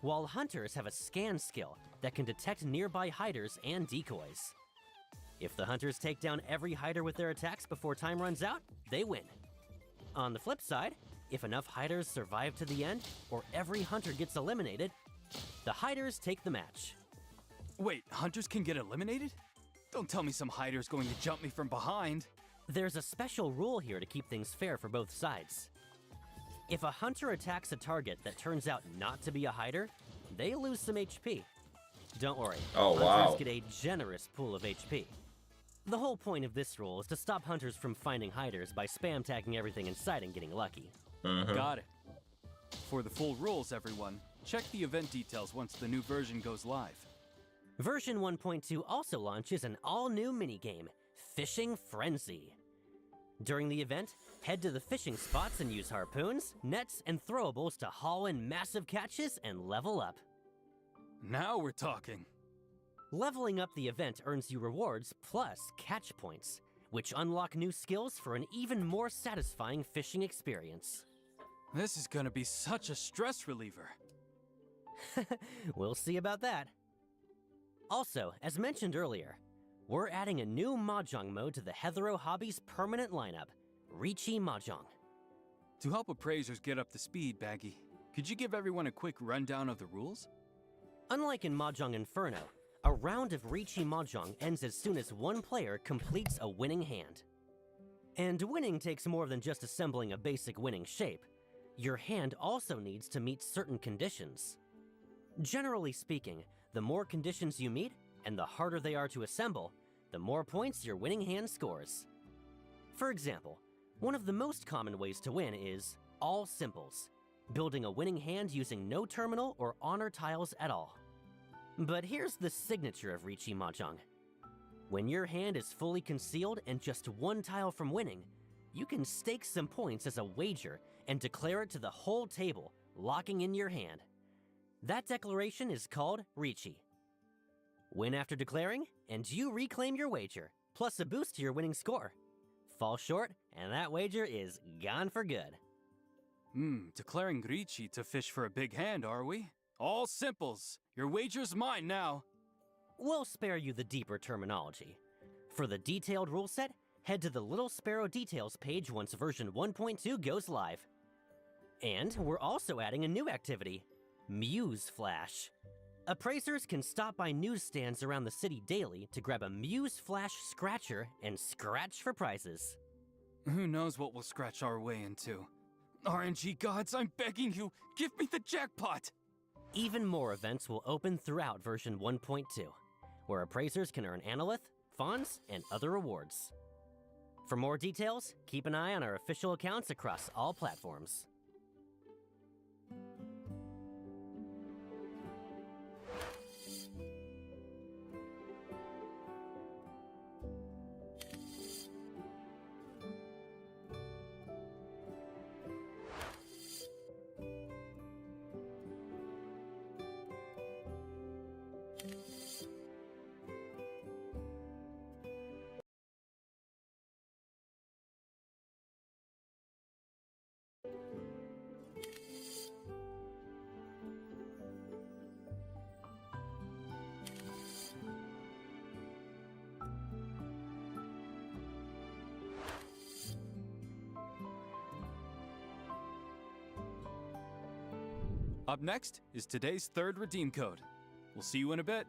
while hunters have a scan skill that can detect nearby hiders and decoys. If the hunters take down every hider with their attacks before time runs out, they win. On the flip side, if enough hiders survive to the end, or every hunter gets eliminated, the hiders take the match. Wait, hunters can get eliminated? Don't tell me some hider's going to jump me from behind. There's a special rule here to keep things fair for both sides. If a hunter attacks a target that turns out not to be a hider, they lose some HP. Don't worry, Oh, hunters wow. get a generous pool of HP. The whole point of this rule is to stop hunters from finding hiders by spam tagging everything in sight and getting lucky. Got it. For the full rules, everyone, check the event details once the new version goes live. Version 1.2 also launches an all-new minigame, Fishing Frenzy. During the event, head to the fishing spots and use harpoons, nets, and throwables to haul in massive catches and level up. Now we're talking. Leveling up the event earns you rewards plus catch points, which unlock new skills for an even more satisfying fishing experience. This is gonna be such a stress reliever. We'll see about that. Also, as mentioned earlier, we're adding a new Mahjong mode to the Hethereau Hobbies permanent lineup, Riichi Mahjong. To help appraisers get up to speed, Baggy, could you give everyone a quick rundown of the rules? Unlike in Mahjong Inferno, a round of Riichi Mahjong ends as soon as one player completes a winning hand. And winning takes more than just assembling a basic winning shape. Your hand also needs to meet certain conditions. Generally speaking, the more conditions you meet, and the harder they are to assemble, the more points your winning hand scores. For example, one of the most common ways to win is all simples, building a winning hand using no terminal or honor tiles at all. But here's the signature of Riichi Mahjong. When your hand is fully concealed and just one tile from winning, you can stake some points as a wager and declare it to the whole table, locking in your hand. That declaration is called Riichi. Win after declaring, and you reclaim your wager, plus a boost to your winning score. Fall short, and that wager is gone for good. Declaring Riichi to fish for a big hand, are we? All simples. Your wager's mine now. We'll spare you the deeper terminology. For the detailed rule set, head to the Little Sparrow Details page once version 1.2 goes live. And we're also adding a new activity, Muse Flash. Appraisers can stop by newsstands around the city daily to grab a Muse Flash scratcher and scratch for prizes. Who knows what we'll scratch our way into? RNG gods, I'm begging you, give me the jackpot! Even more events will open throughout version 1.2, where appraisers can earn Analyth, Fawns, and other rewards. For more details, keep an eye on our official accounts across all platforms. Up next is today's third redeem code. We'll see you in a bit.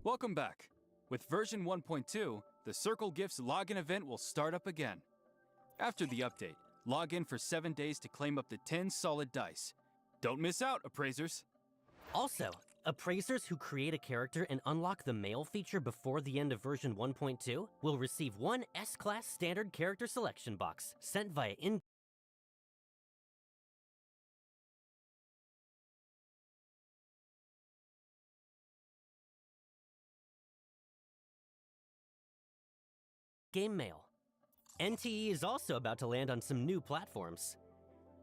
Welcome back. With version 1.2, the Circle Gifts login event will start up again. After the update, log in for 7 days to claim up to 10 solid dice. Don't miss out, appraisers! Also, appraisers who create a character and unlock the mail feature before the end of version 1.2 will receive one S-Class standard character selection box sent via in game mail. NTE is also about to land on some new platforms.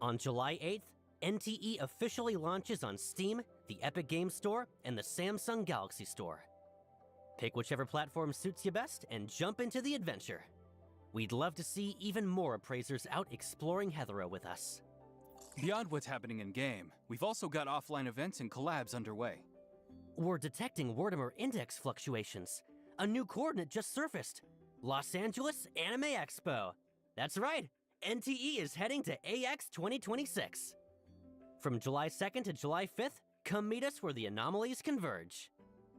On July 8th, NTE officially launches on Steam, the Epic Games Store, and the Samsung Galaxy Store. Pick whichever platform suits you best and jump into the adventure. We'd love to see even more appraisers out exploring Hethereau with us. Beyond what's happening in-game, we've also got offline events and collabs underway. We're detecting Wartimer index fluctuations. A new coordinate just surfaced. Los Angeles Anime Expo. That's right, NTE is heading to AX 2026. From July 2nd to July 5th, come meet us where the anomalies converge.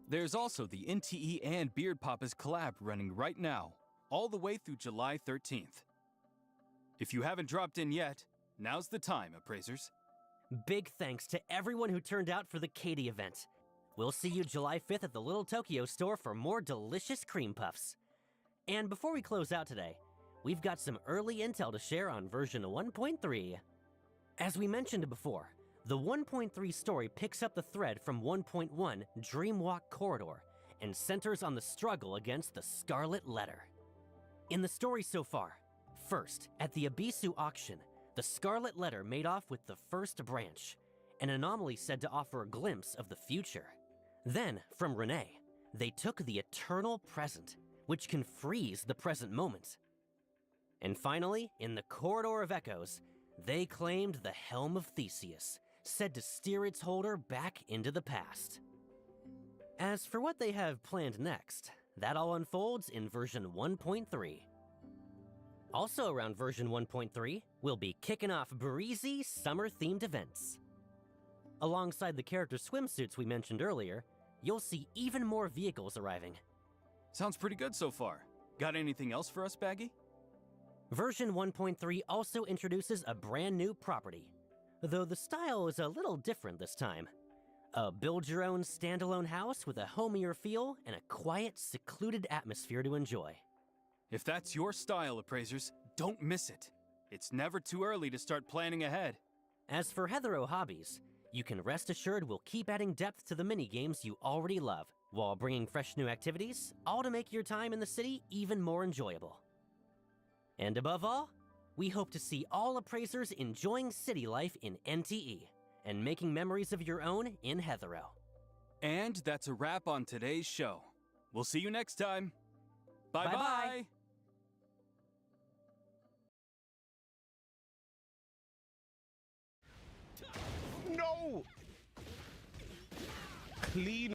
There's also the NTE and Beard Papa's collab running right now, all the way through July 13th. If you haven't dropped in yet, now's the time, appraisers. Big thanks to everyone who turned out for the Katie event. We'll see you July 5th at the Little Tokyo store for more delicious cream puffs. And before we close out today, we've got some early intel to share on version 1.3. As we mentioned before, the 1.3 story picks up the thread from 1.1 Dreamwalk Corridor and centers on the struggle against the Scarlet Letter. In the story so far, first, at the Abisu auction, the Scarlet Letter made off with the first branch, an anomaly said to offer a glimpse of the future. Then, from Renee, they took the eternal present, which can freeze the present moment. And finally, in the Corridor of Echoes, they claimed the Helm of Theseus, said to steer its holder back into the past. As for what they have planned next, that all unfolds in version 1.3. Also around version 1.3, we'll be kicking off breezy, summer-themed events. Alongside the character swimsuits we mentioned earlier, you'll see even more vehicles arriving. Sounds pretty good so far. Got anything else for us, Baggy? Version 1.3 also introduces a brand new property, though the style is a little different this time. A build-your-own standalone house with a homier feel and a quiet, secluded atmosphere to enjoy. If that's your style, Appraisers, don't miss it. It's never too early to start planning ahead. As for Hethereau hobbies, you can rest assured we'll keep adding depth to the mini-games you already love, while bringing fresh new activities, all to make your time in the city even more enjoyable. And above all, we hope to see all Appraisers enjoying city life in NTE, and making memories of your own in Hethereau. And that's a wrap on today's show. We'll see you next time. Bye-bye! Bye-bye. No! Clean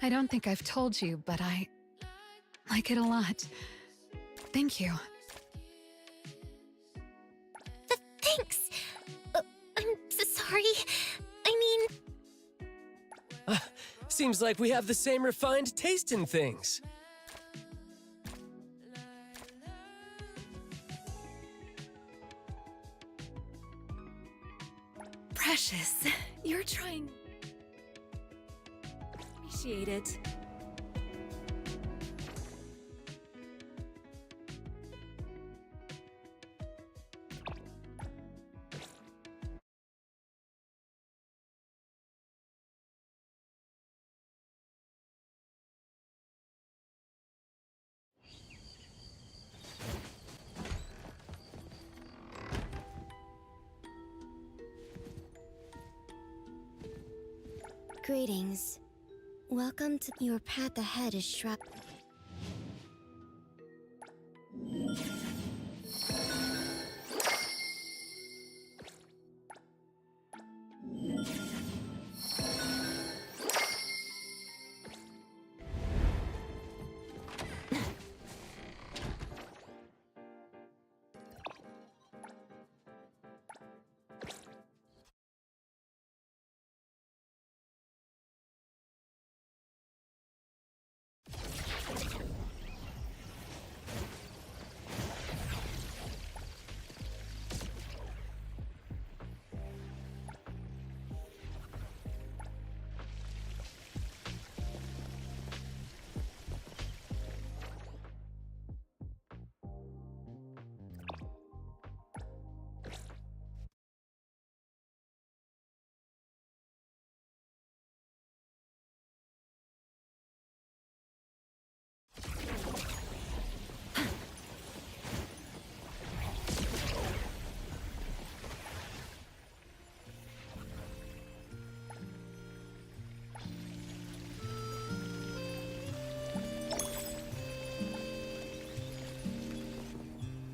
I don't think I've told you, but I like it a lot. Thank you. Thanks. I'm so sorry. I mean, Seems like we have the same refined taste in things. Precious, you're trying. Appreciate it. greetings. Welcome to your path ahead is shrub.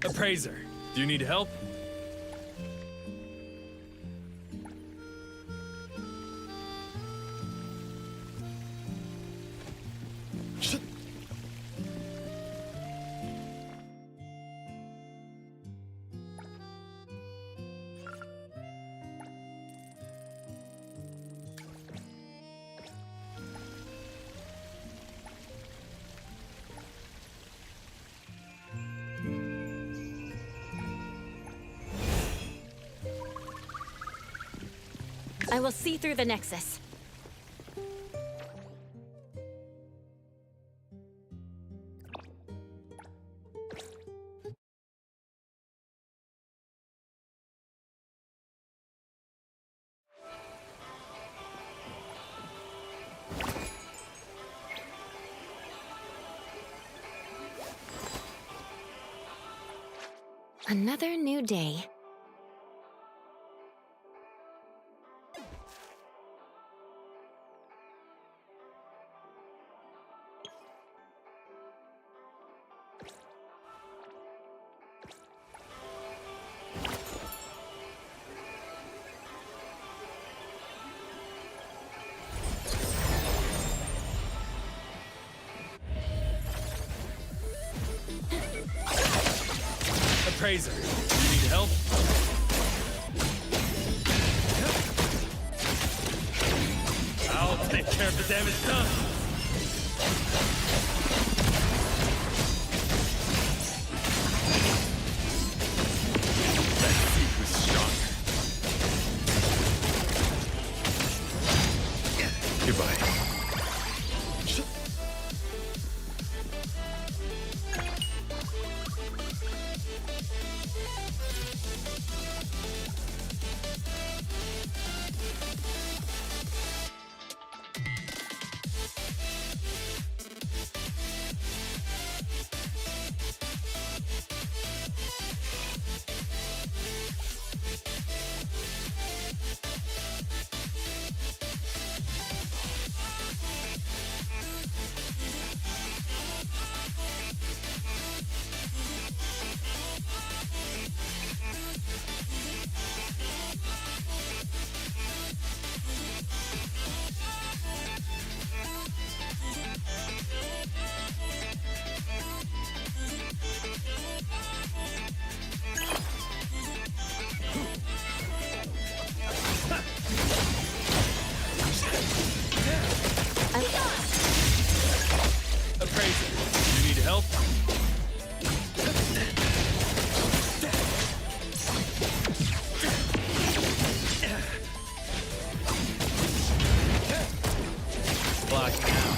Appraiser, do you need help? I will see through the Nexus. Another new day. Appraiser, do you need help? I'll take care of the damage done. That seed was stronger. Goodbye. Appraiser. You need help? Blocking out.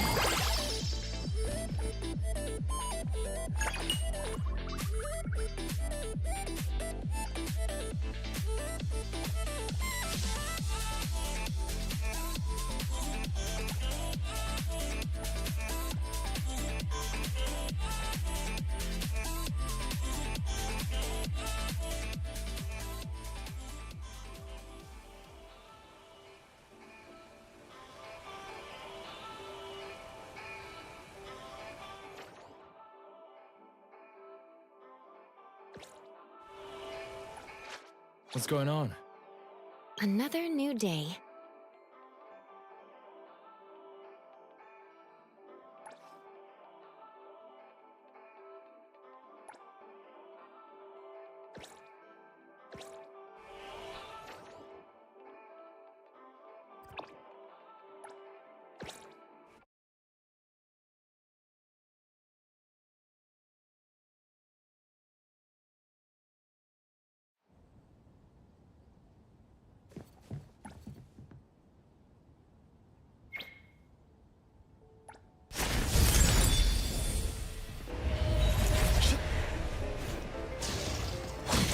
What's going on? Another new day.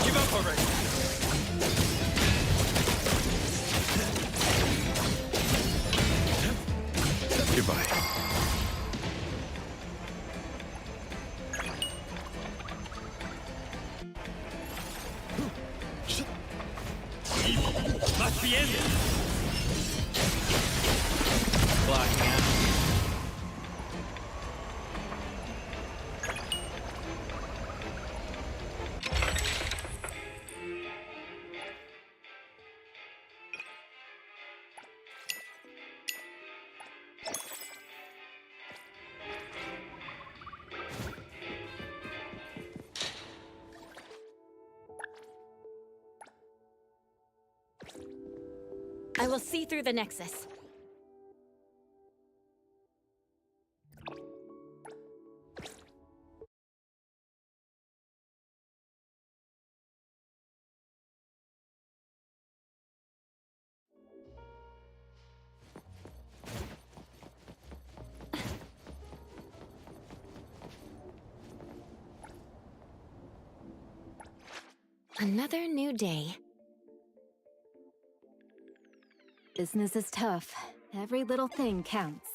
Give up already. Goodbye. Must be ended. Blocking out. I will see through the Nexus. Another new day. Business is tough. Every little thing counts.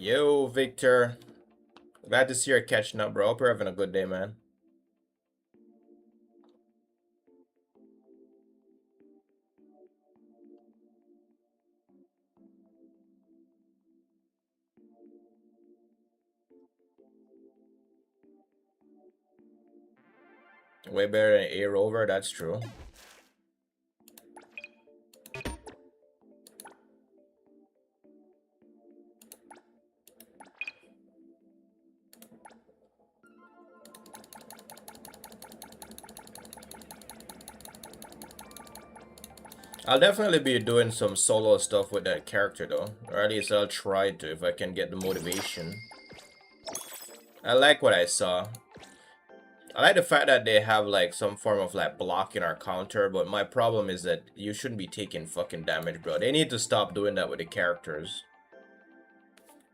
Yo, Victor. Glad to see you're catching up, bro. Hope you're having a good day, man. Way better than A Rover, that's true. I'll definitely be doing some solo stuff with that character though. Or at least I'll try to if I can get the motivation. I like what I saw. I like the fact that they have like some form of like blocking or counter, but my problem is that you shouldn't be taking fucking damage, bro. They need to stop doing that with the characters.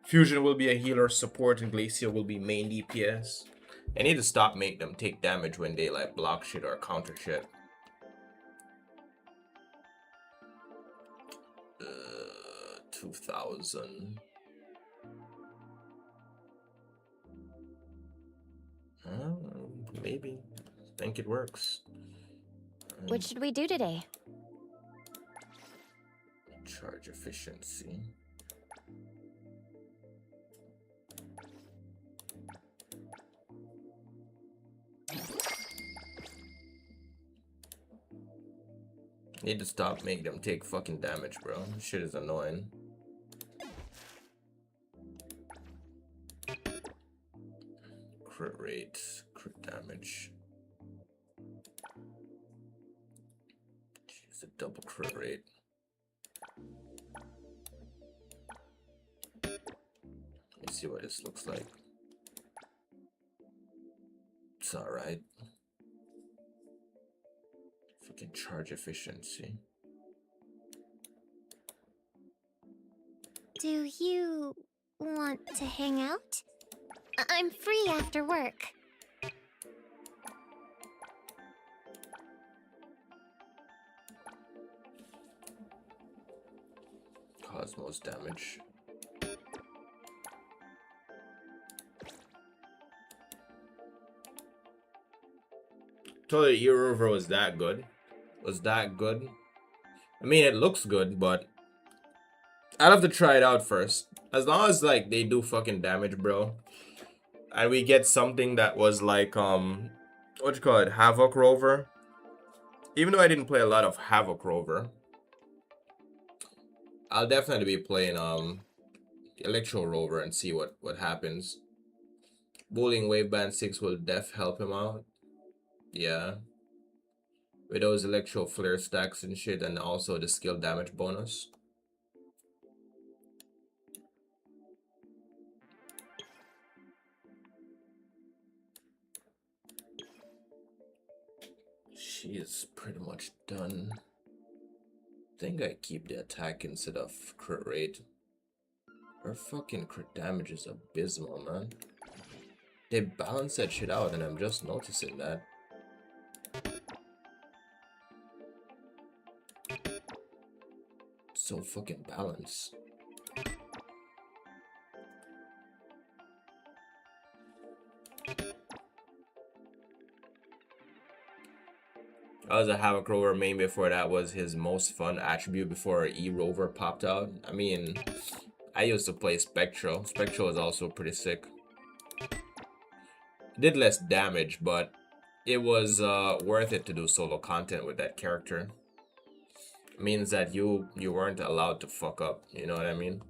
Fusion will be a healer, support, and Glacier will be main DPS. They need to stop making them take damage when they like block shit or counter shit. 2000. Maybe. Think it works. What should we do today? Charge efficiency. Need to stop making them take fucking damage, bro. This shit is annoying. Crit rate, crit damage. Jeez, a double crit rate. Let me see what this looks like. It's alright. Fucking charge efficiency. Do you want to hang out? I'm free after work. Cause most damage. Totally, Ear Rover was that good. Was that good? I mean, it looks good, but I'll have to try it out first. As long as like they do fucking damage, bro, and we get something that was like what you call it, Havoc Rover. Even though I didn't play a lot of Havoc Rover, I'll definitely be playing Electro Rover and see what happens. Bowling Wave Band 6 will def help him out. Yeah. With those Electro Flare stacks and shit, and also the skill damage bonus. She is pretty much done. I think I keep the attack instead of crit rate. Her fucking crit damage is abysmal, man. They balance that shit out, and I'm just noticing that. So fucking balanced. I was a Havoc Rover main before. That was his most fun attribute before E Rover popped out. I mean, I used to play Spectral. Spectral was also pretty sick. It did less damage, but it was worth it to do solo content with that character. It means that you weren't allowed to fuck up, you know what I mean?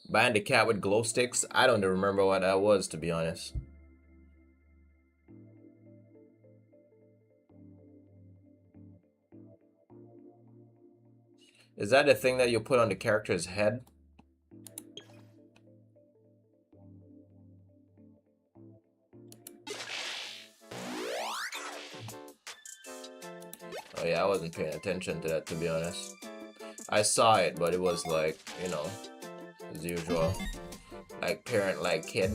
Buying the cat with glow sticks? I don't remember what that was, to be honest. Is that the thing that you put on the character's head? Oh yeah, I wasn't paying attention to that, to be honest. I saw it, but it was like, you know, as usual, like parent like kid.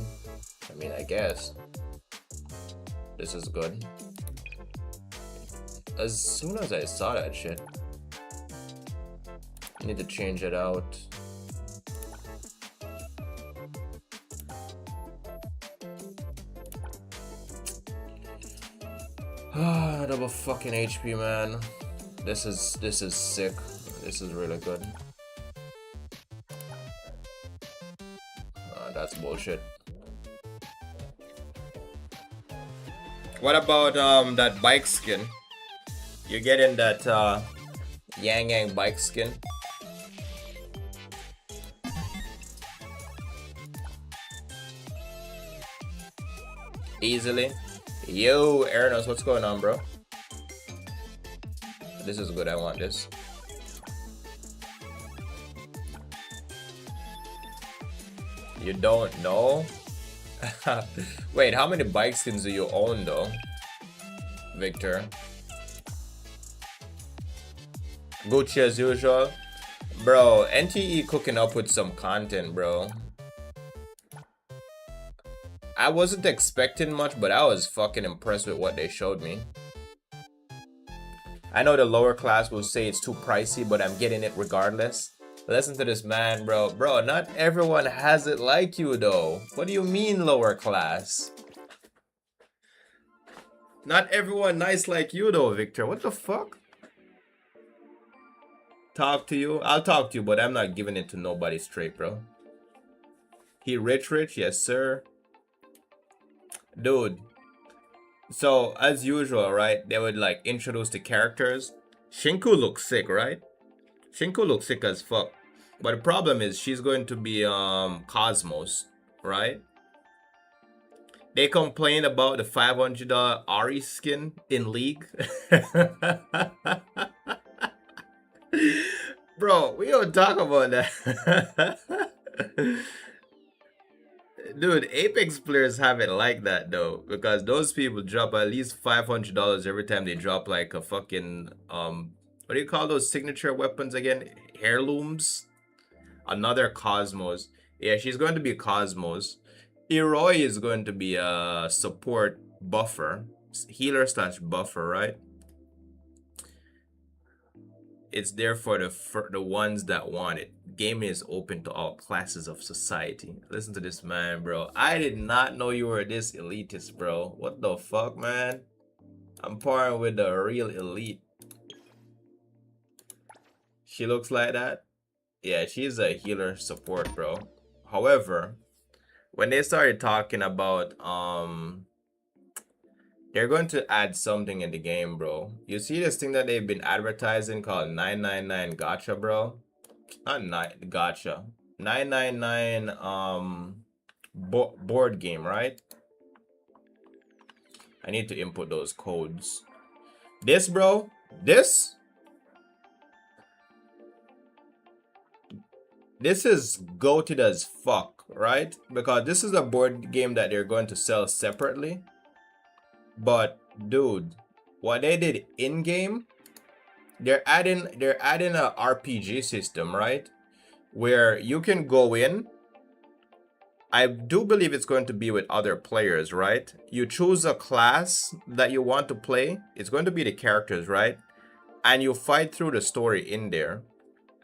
I mean, I guess this is good. As soon as I saw that shit, Need to change it out. Double fucking HP, man. This is sick. This is really good. That's bullshit. What about that bike skin? You're getting that Yang Yang bike skin. Easily. Yo, Everness, what's going on, bro? This is good. I want this. You don't know? Wait, how many bike skins do you own though, Victor? Gucci as usual. Bro, NTE cooking up with some content, bro. I wasn't expecting much, but I was fucking impressed with what they showed me. I know the lower class will say it's too pricey, but I'm getting it regardless. Listen to this man, bro. Bro, not everyone has it like you, though. What do you mean lower class? Not everyone nice like you, though, Victor. What the fuck? Talk to you? I'll talk to you, but I'm not giving it to nobody straight, bro. He rich? Yes, sir. Dude. So, as usual, right? They would, like, introduce the characters. Shinku looks sick, right? Shinku looks sick as fuck. But the problem is she's going to be Cosmos, right? They complained about the $500 Ari skin in League. Bro, we don't talk about that. Dude, Apex players have it like that though, because those people drop at least $500 every time they drop like a fucking what do you call those signature weapons again? Heirlooms. Another Cosmos. Yeah, she's going to be Cosmos. Eroi is going to be a support buffer, healer slash buffer, right? It's there for the ones that want it. Gaming is open to all classes of society. Listen to this man, bro. I did not know you were this elitist, bro. What the fuck, man? I'm partying with the real elite. She looks like that. Yeah, she's a healer support, bro. However, when they started talking about they're going to add something in the game, bro. You see this thing that they've been advertising called 999 Gacha, bro? Not Gacha. 999 board game, right? I need to input those codes. This, bro. This is goated as fuck, right? Because this is a board game that they're going to sell separately. But dude, what they did in game, they're adding a RPG system, right? Where you can go in. I do believe it's going to be with other players, right? You choose a class that you want to play. It's going to be the characters, right? And you fight through the story in there.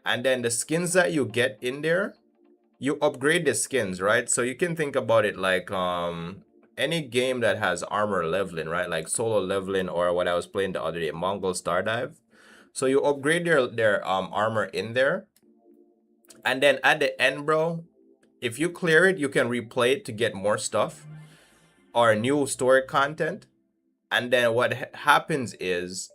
And then the skins that you get in there, you upgrade the skins, right? So you can think about it like any game that has armor leveling, right? Like solo leveling, or what I was playing the other day, Mongol Stardive. So you upgrade their armor in there. And then at the end, bro, if you clear it, you can replay it to get more stuff or new story content. And then what happens is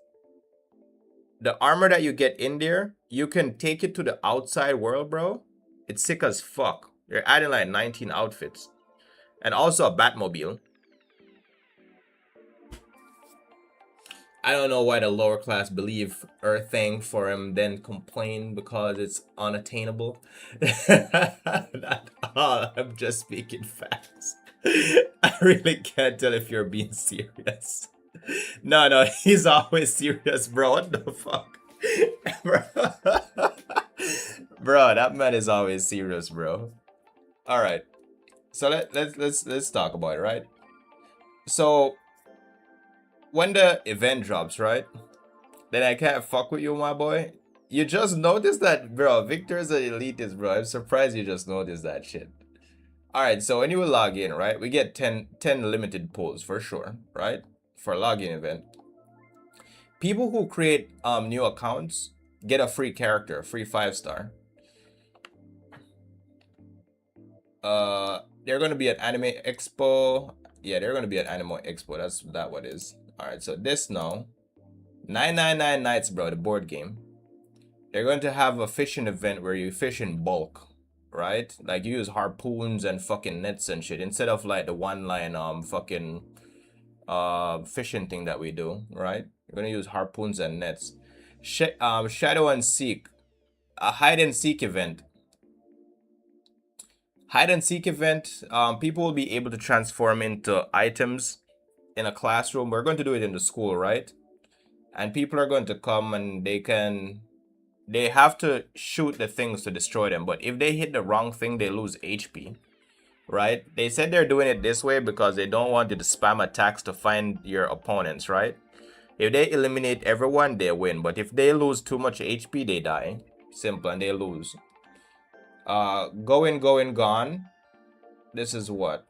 the armor that you get in there, you can take it to the outside world, bro. It's sick as fuck. They're adding like 19 outfits. And also a Batmobile. I don't know why the lower class believe thing for him, then complain because it's unattainable. Not all. I'm just speaking facts. I really can't tell if you're being serious. No, he's always serious, bro. What the fuck? Bro, that man is always serious, bro. All right. So let's talk about it, right? So when the event drops, right? Then I can't fuck with you, my boy. You just noticed that, bro. Victor's an elitist, bro. I'm surprised you just noticed that shit. Alright, so when you log in, right, we get 10 limited pulls for sure, right? For a login event. People who create new accounts get a free character, a free 5-star. They're gonna be at Anime Expo. Yeah, they're gonna be at Anime Expo. That's what it is. Alright, so this now. 999 Nights, bro, the board game. They're going to have a fishing event where you fish in bulk, right? Like you use harpoons and fucking nets and shit instead of like the one-line fucking fishing thing that we do, right? You're gonna use harpoons and nets. Shadow and Seek, a hide and seek event. Hide and seek event. People will be able to transform into items in a classroom. We're going to do it in the school, right? And people are going to come and they have to shoot the things to destroy them. But if they hit the wrong thing, they lose HP, right? They said they're doing it this way because they don't want you to spam attacks to find your opponents, right? If they eliminate everyone, they win. But if they lose too much HP, they die. Simple, and they lose. Going, gone. This is what?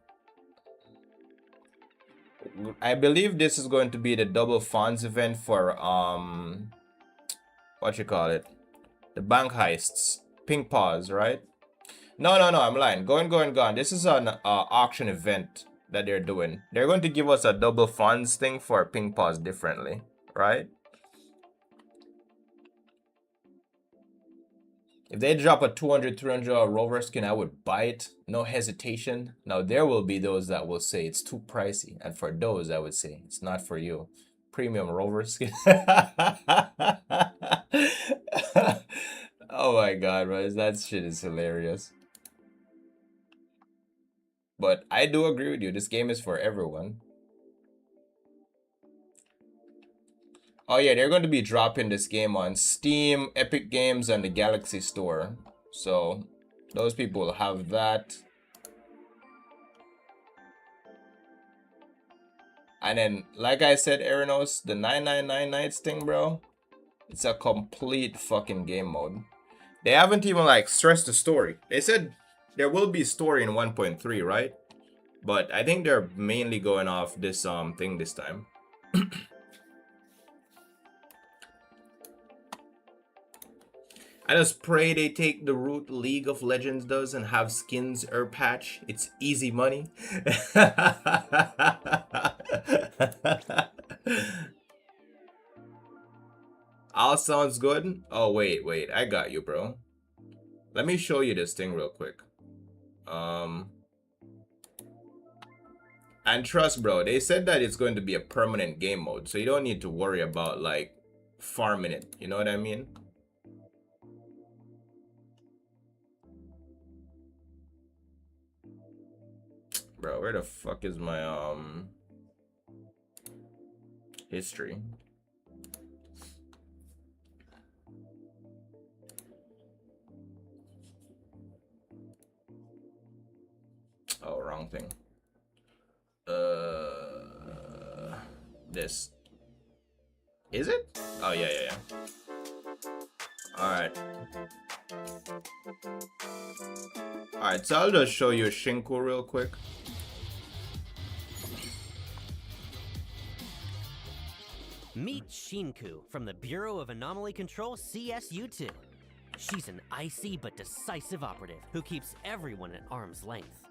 I believe this is going to be the double funds event for what you call it, the bank heists, pink paws, right? No, I'm lying. Going, gone. This is an auction event that they're doing. They're going to give us a double funds thing for pink paws differently, right? If they drop a 200, 300 rover skin, I would buy it. No hesitation. Now, there will be those that will say it's too pricey. And for those, I would say it's not for you. Premium rover skin. Oh my god, bro. That shit is hilarious. But I do agree with you. This game is for everyone. Oh yeah, they're going to be dropping this game on Steam, Epic Games, and the Galaxy Store. So those people will have that. And then, like I said, Everness, the 999 Nights thing, bro, it's a complete fucking game mode. They haven't even like stressed the story. They said there will be story in 1.3, right? But I think they're mainly going off this thing this time. I just pray they take the route League of Legends does and have skins or patch. It's easy money. All sounds good. Oh, wait. I got you, bro. Let me show you this thing real quick. And trust, bro, they said that it's going to be a permanent game mode. So you don't need to worry about, like, farming it. You know what I mean? Bro, where the fuck is my history? Oh, wrong thing. This. Is it? Oh, yeah. Alright. Alright, so I'll just show you Shinku real quick. Meet Shinku from the Bureau of Anomaly Control CSU2. She's an icy but decisive operative who keeps everyone at arm's length.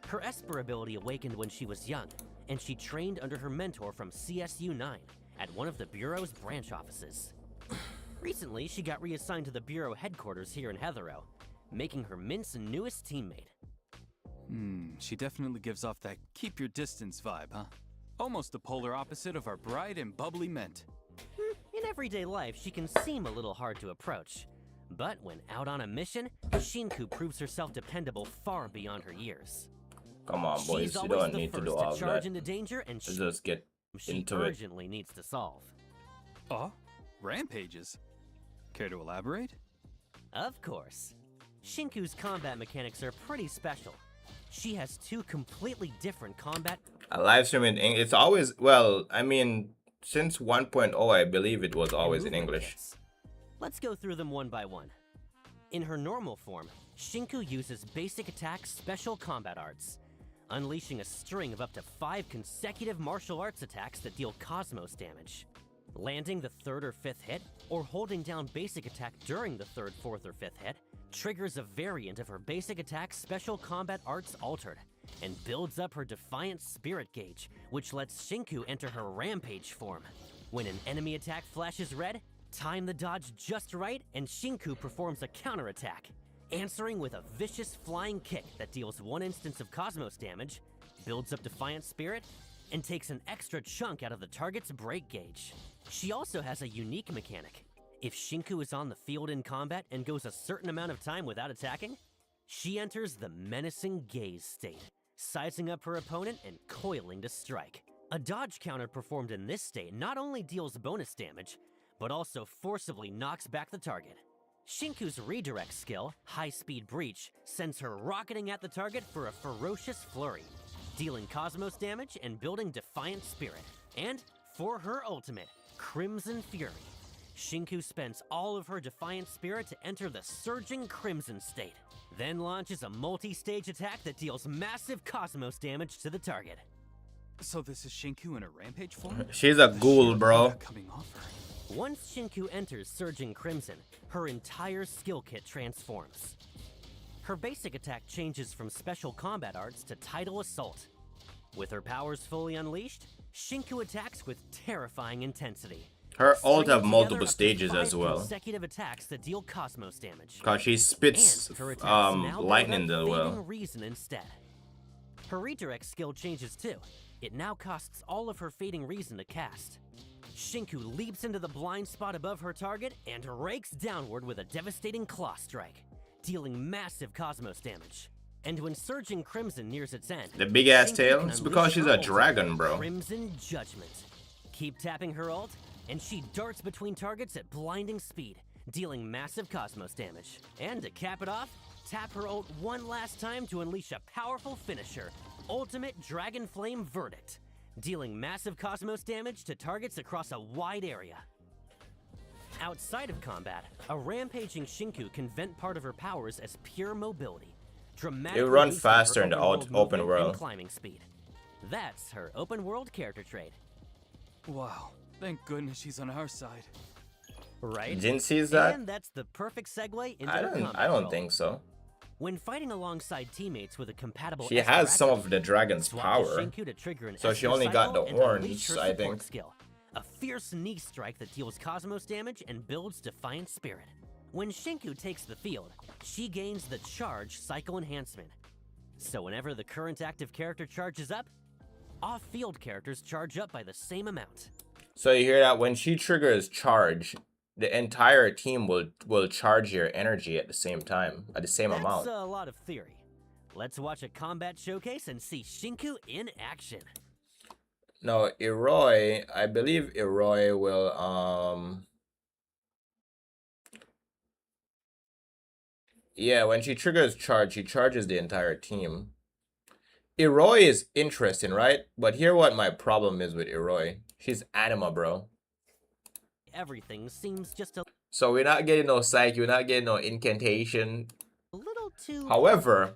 Her Esper ability awakened when she was young, and she trained under her mentor from CSU9 at one of the Bureau's branch offices. Recently, she got reassigned to the Bureau headquarters here in Hethereau, making her Mint's newest teammate. She definitely gives off that keep your distance vibe, huh? Almost the polar opposite of our bright and bubbly Mint. In everyday life, she can seem a little hard to approach. But when out on a mission, Shinku proves herself dependable far beyond her years. Come on, boys, She's you always don't the need to first do all charge that. into danger, and Let's just get she into it. urgently needs to solve. Oh, rampages. Care to elaborate? Of course. Shinku's combat mechanics are pretty special. She has two completely different combat. A live stream in English. It's always, well, I mean, since 1.0, I believe it was always in English. Kits. Let's go through them one by one. In her normal form, Shinku uses basic attack special combat arts, unleashing a string of up to 5 consecutive martial arts attacks that deal cosmos damage. Landing the 3rd or 5th hit, or holding down basic attack during the 3rd, 4th, or 5th hit, triggers a variant of her basic attack special combat arts altered, and builds up her Defiant Spirit gauge, which lets Shinku enter her Rampage form. When an enemy attack flashes red, time the dodge just right, and Shinku performs a counterattack, answering with a vicious flying kick that deals 1 instance of cosmos damage, builds up Defiant Spirit, and takes an extra chunk out of the target's break gauge. She also has a unique mechanic. If Shinku is on the field in combat and goes a certain amount of time without attacking, she enters the menacing gaze state, sizing up her opponent and coiling to strike. A dodge counter performed in this state not only deals bonus damage, but also forcibly knocks back the target. Shinku's redirect skill, High Speed Breach, sends her rocketing at the target for a ferocious flurry, dealing cosmos damage and building Defiant Spirit. And for her ultimate, Crimson Fury, Shinku spends all of her Defiant Spirit to enter the Surging Crimson state, then launches a multi-stage attack that deals massive cosmos damage to the target. So this is Shinku in a rampage form? She's a ghoul, bro. Coming off her. Once Shinku enters Surging Crimson, her entire skill kit transforms. Her basic attack changes from special combat arts to Tidal Assault. With her powers fully unleashed, Shinku attacks with terrifying intensity. Her ult have Stringing multiple together up to stages 5 as well. consecutive attacks that deal cosmos damage. Cause she spits And her attacks now build lightning up as well. Fading Reason instead. Her redirect skill changes too. It now costs all of her Fading Reason to cast. Shinku leaps into the blind spot above her target and rakes downward with a devastating claw strike, dealing massive cosmos damage. And when Surging Crimson nears its end, The big ass Shinku tail? can It's unleash because she's her a ult, dragon, bro. Crimson Judgment. Keep tapping her ult, and she darts between targets at blinding speed, dealing massive cosmos damage. And to cap it off, tap her ult one last time to unleash a powerful finisher, Ultimate Dragon Flame Verdict, dealing massive cosmos damage to targets across a wide area. Outside of combat, a rampaging Shinku can vent part of her powers as pure mobility, dramatically run boosting faster her in the open open movement world. and climbing speed. That's her open world character trait. Wow. Thank goodness she's on our side. Right? Jin sees that? And that's the perfect segue into I the don't combat role. think so. When fighting alongside teammates with a compatible She Esper has some Ability, of the dragon's swap power. to Shinku to trigger an So she Esper only got cycle the and unleash horns, her I support think. skill, a fierce knee strike that deals cosmos damage and builds Defiant Spirit. When Shinku takes the field, she gains the Charge Cycle Enhancement. So whenever the current active character charges up, off-field characters charge up by the same amount. So you hear that when she triggers charge, the entire team will charge your energy at the same time, at the same amount. That's a lot of theory. Let's watch a combat showcase and see Shinku in action. No, Eroi, I believe Eroi will yeah, when she triggers charge, she charges the entire team. Eroi is interesting, right? But here what my problem is with Eroi. She's anima, bro. Everything seems just a So we're not getting no psyche, we're not getting no incantation. little too... However,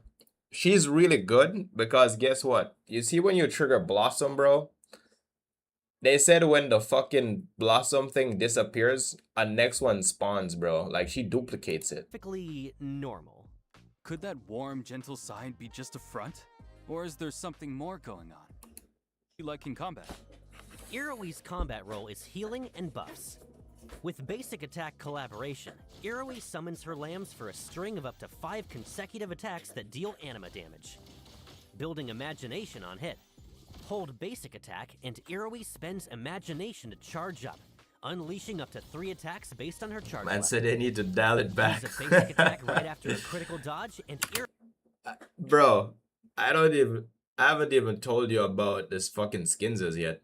she's really good because guess what? You see when you trigger Blossom, bro? They said when the fucking Blossom thing disappears, a next one spawns, bro. Like she duplicates it. perfectly normal. Could that warm, gentle side be just a front? Or is there something more going on? You like in combat? Iroi's combat role is healing and buffs. With basic attack collaboration, Iroi summons her lambs for a string of up to 5 consecutive attacks that deal anima damage. Building Imagination on hit. Hold basic attack and Iroi spends Imagination to charge up, unleashing up to 3 attacks based on her charge Man level. said they need to dial it back. Use a basic attack right after a critical dodge and Bro, I haven't even told you about this fucking skins yet.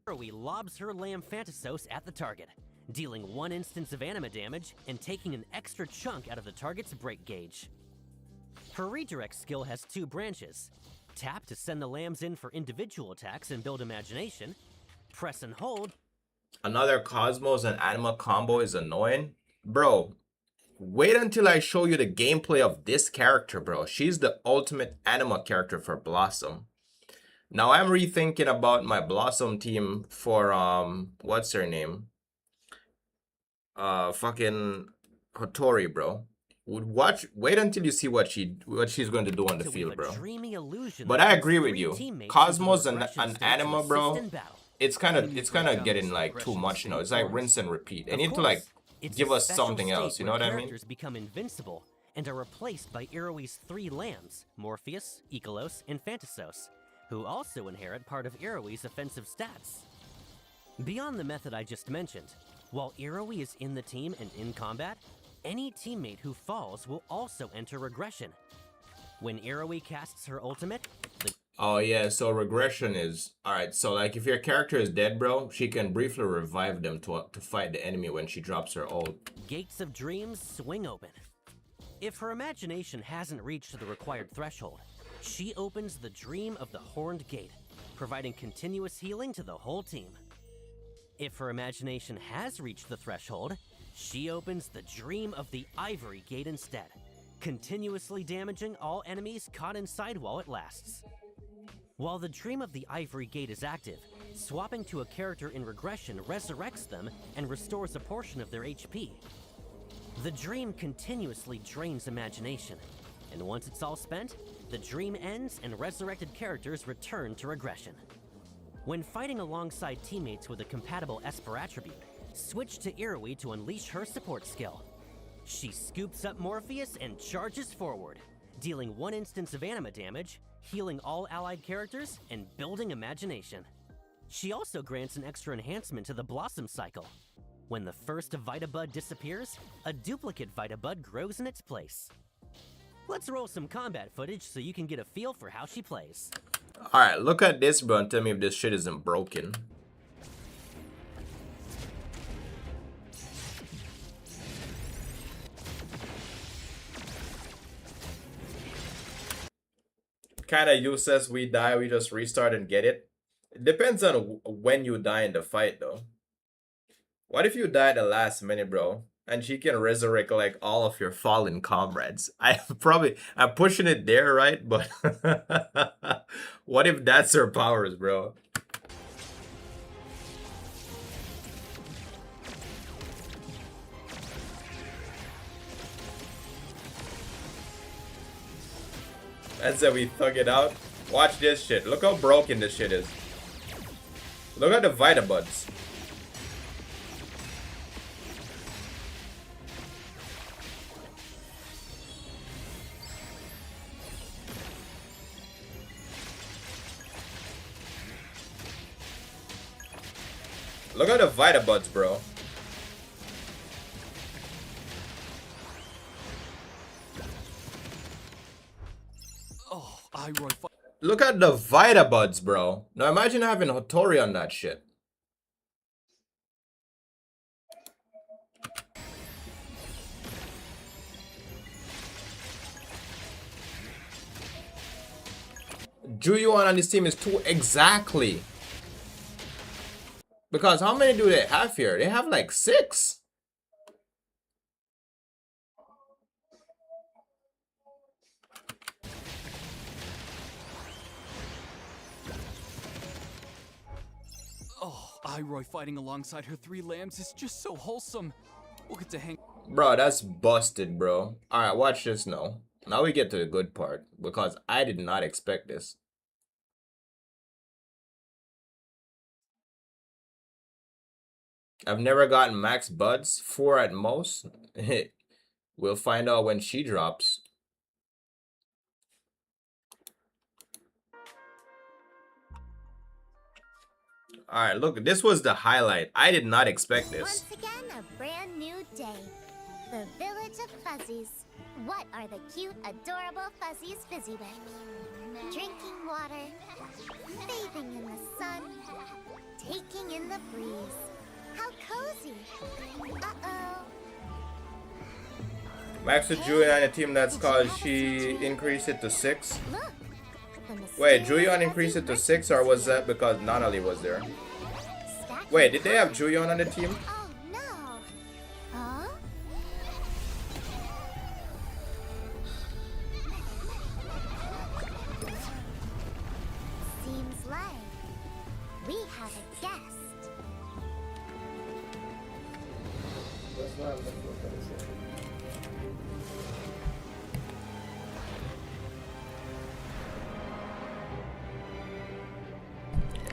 Iroi lobs her Lamb Phantasos at the target, dealing 1 instance of anima damage and taking an extra chunk out of the target's break gauge. Her redirect skill has 2 branches. Tap to send the lambs in for individual attacks and build Imagination. Press and hold Another Cosmos and Anima combo is annoying. Bro, wait until I show you the gameplay of this character, bro. She's the ultimate Anima character for Blossom. Now I'm rethinking about my Blossom team for what's her name? Fucking Hotori, bro. Wait until you see what she's going to do on the field, bro. But I agree with you. Cosmos and Anima, bro. It's kind of getting like too much now. It's like rinse and repeat. They need to like give us something else, you know what I mean? Characters become invincible and are replaced by Iroi's 3 lambs, Morpheus, Ikelos, and Phantasos, who also inherit part of Iroi's offensive stats. Beyond the method I just mentioned, while Iroi is in the team and in combat, any teammate who falls will also enter regression. When Iroi casts her ultimate, oh yeah, so regression is alright. So like if your character is dead, bro, she can briefly revive them to fight the enemy when she drops her ult. Gates of dreams swing open. If her imagination hasn't reached the required threshold, she opens the dream of the Horned Gate, providing continuous healing to the whole team. If her imagination has reached the threshold, she opens the dream of the Ivory Gate instead, continuously damaging all enemies caught inside while it lasts. While the dream of the Ivory Gate is active, swapping to a character in regression resurrects them and restores a portion of their HP. The dream continuously drains imagination, and once it's all spent, the dream ends and resurrected characters return to regression. When fighting alongside teammates with a compatible Esper attribute, switch to Iroi to unleash her support skill. She scoops up Morpheus and charges forward, dealing 1 instance of anima damage, healing all allied characters, and building imagination. She also grants an extra enhancement to the Blossom cycle. When the first Vita Bud disappears, a duplicate Vita Bud grows in its place. Let's roll some combat footage so you can get a feel for how she plays. Alright, look at this, bro, and tell me if this shit isn't broken. Kinda useless. We die, we just restart and get it. It depends on when you die in the fight, though. What if you die at the last minute, bro? And she can resurrect like all of your fallen comrades. I'm pushing it there, right? But what if that's her powers, bro? That's how we thug it out. Watch this shit. Look how broken this shit is. Look at the Vita Buds. Look at the Vita Buds, bro. Oh, Look at the Vita Buds, bro. Now imagine having Hotori on that shit. Juyuan on this team is 2 exactly. Because how many do they have here? They have like 6. Oh, Iroy fighting alongside her 3 lambs is just so wholesome. We'll get to hang. Bro, that's busted, bro. Alright, watch this now. Now we get to the good part. Because I did not expect this. I've never gotten max buds, 4 at most. We'll find out when she drops. Alright, look, this was the highlight. I did not expect this. Once again, a brand new day. The village of fuzzies. What are the cute, adorable fuzzies busy with? Drinking water, bathing in the sun, taking in the breeze. How cozy. Uh-oh. Max with Julian on a team that's called she increased it to 6. Look. Wait, Julian increased it to 6 or was that because Nanally was there? Stack Wait, did they have Juyon on the team? Oh no! Huh? Seems like we have a guest.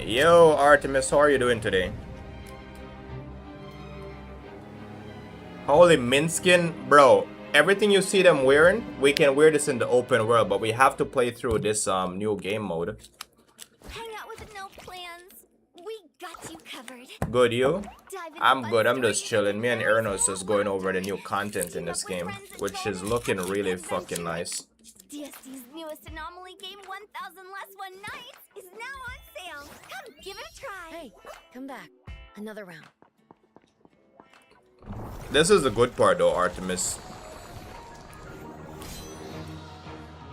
Yo, Artemis, how are you doing today? Holy Minskin, bro. Everything you see them wearing, we can wear this in the open world, but we have to play through this new game mode. Hang out with no plans. We got you covered. Good, you? Dive into I'm fun good, I'm just stories chilling. Me and Neverness Everness full is of going over the laughter. new content in this Team up game, with friends and which go is on an looking epic really adventure. fucking nice. DSD's newest anomaly game, 1000 Less One Nights, is now on sale. Come give it a try. Hey, come back. Another round. This is the good part though, Artemis.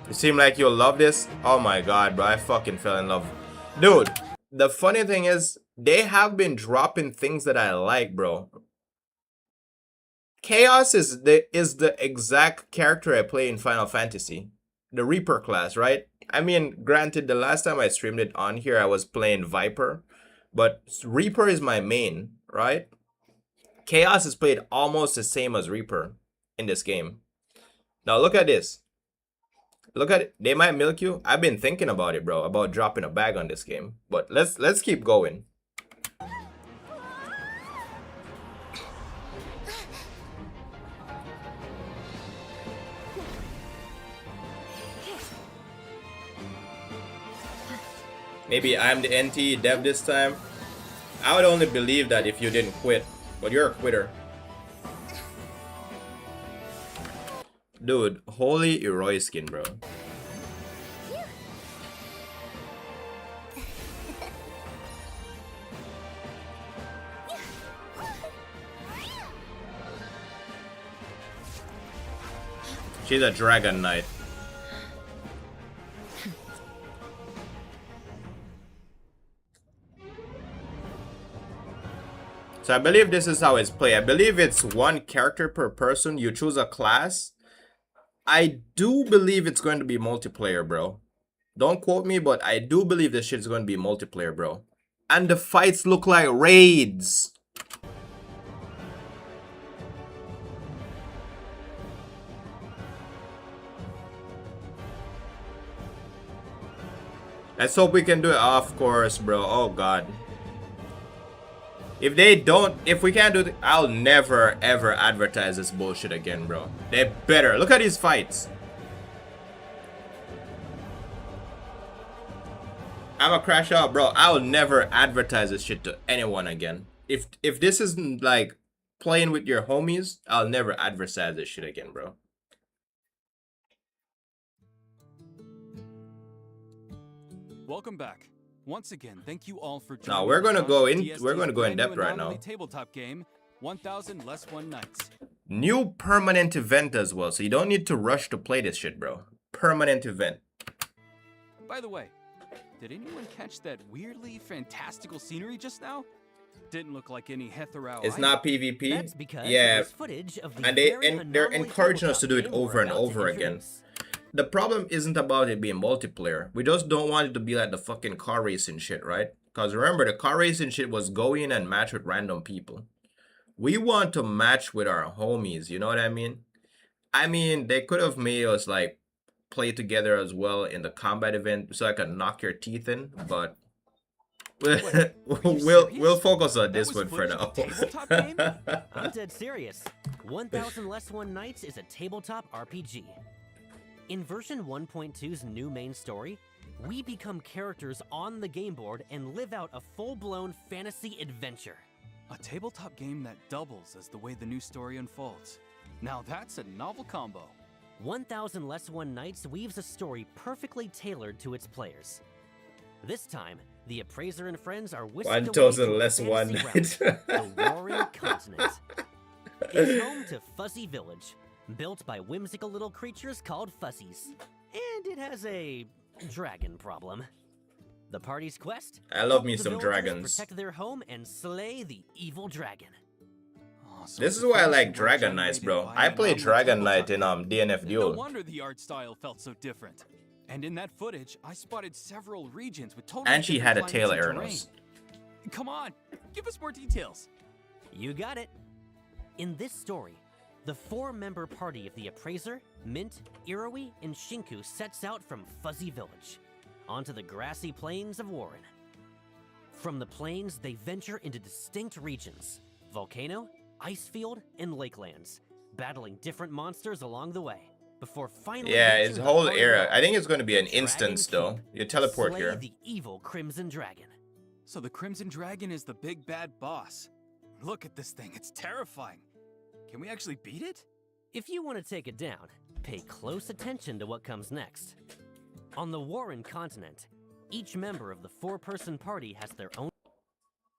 You seem like you'll love this. Oh my god, bro, I fucking fell in love. Dude, the funny thing is, they have been dropping things that I like, bro. Chaos is the exact character I play in Final Fantasy. The Reaper class, right? I mean, granted, the last time I streamed it on here, I was playing Viper. But Reaper is my main, right? Chaos is played almost the same as Reaper in this game. Now look at this. Look at it. They might milk you. I've been thinking about it, bro, about dropping a bag on this game. But let's keep going. Maybe I'm the NT dev this time. I would only believe that if you didn't quit. But you're a quitter. Dude, holy Eroi skin, bro. She's a dragon knight. So I believe this is how it's played. I believe it's one character per person. You choose a class. I do believe it's going to be multiplayer, bro. Don't quote me, but I do believe this shit is going to be multiplayer, bro. And the fights look like raids. Let's hope we can do it. Of course, bro. Oh, God. If they don't, if we can't do it, I'll never ever advertise this bullshit again, bro. They better. Look at these fights. I'ma crash out, bro. I'll never advertise this shit to anyone again. If this isn't like playing with your homies, I'll never advertise this shit again, bro. Welcome back. Once again, thank you all for joining. Now we're gonna go in. DSD's We're gonna go in brand new depth right anomaly now. Tabletop game, 1000 Less One Nights. New permanent event as well, so you don't need to rush to play this shit, bro. Permanent event. By the way, did anyone catch that weirdly fantastical scenery just now? Didn't look like any Hethereau. It's either. not PvP. That's because Yeah, there's footage of the and very they're anomaly encouraging us to do it tabletop game over we're and about to over again. introduce. The problem isn't about it being multiplayer. We just don't want it to be like the fucking car racing shit, right? Because remember, the car racing shit was go in and match with random people. We want to match with our homies, you know what I mean? I mean, they could have made us like play together as well in the combat event so I could knock your teeth in, but we'll focus on this one for now. I'm dead serious. 1000 Less One Nights is a tabletop RPG. In version 1.2's new main story, we become characters on the game board and live out a full-blown fantasy adventure. A tabletop game that doubles as the way the new story unfolds. Now that's a novel combo. 1000 Less One Nights weaves a story perfectly tailored to its players. This time, the Appraiser and friends are whisked away 1000 to a Less One fantasy Night. realm, the Warring Continent. It's home to Fuzzy Village, built by whimsical little creatures called Fuzzies. And it has a dragon problem. The party's quest? I love Help me the some villagers dragons. Protect their home and slay the evil dragon. Oh, so This it's is a why I fantasy like world Dragon Knights, generated bro. by I an played anomaly Dragon Knight tabletop in game. DNF No Duel. wonder the art style felt so different. And in that footage, I spotted several regions with totally And she different had a tail, climates and Everness. terrain. Come on, give us more details. You got it. In this story, the 4-member party of the Appraiser, Mint, Iroi, and Shinku sets out from Fuzzy Village onto the grassy plains of Warren. From the plains, they venture into distinct regions: volcano, icefield, and lakelands, battling different monsters along the way, before finally Yeah, reaching it's the whole heart of area. it all, I think it's going to be an the Dragon instance, though. Keep. You teleport Slay here. the evil Crimson Dragon. So the Crimson Dragon is the big bad boss. Look at this thing, it's terrifying. Can we actually beat it? If you want to take it down, pay close attention to what comes next. On the Warren continent, each member of the 4-person party has their own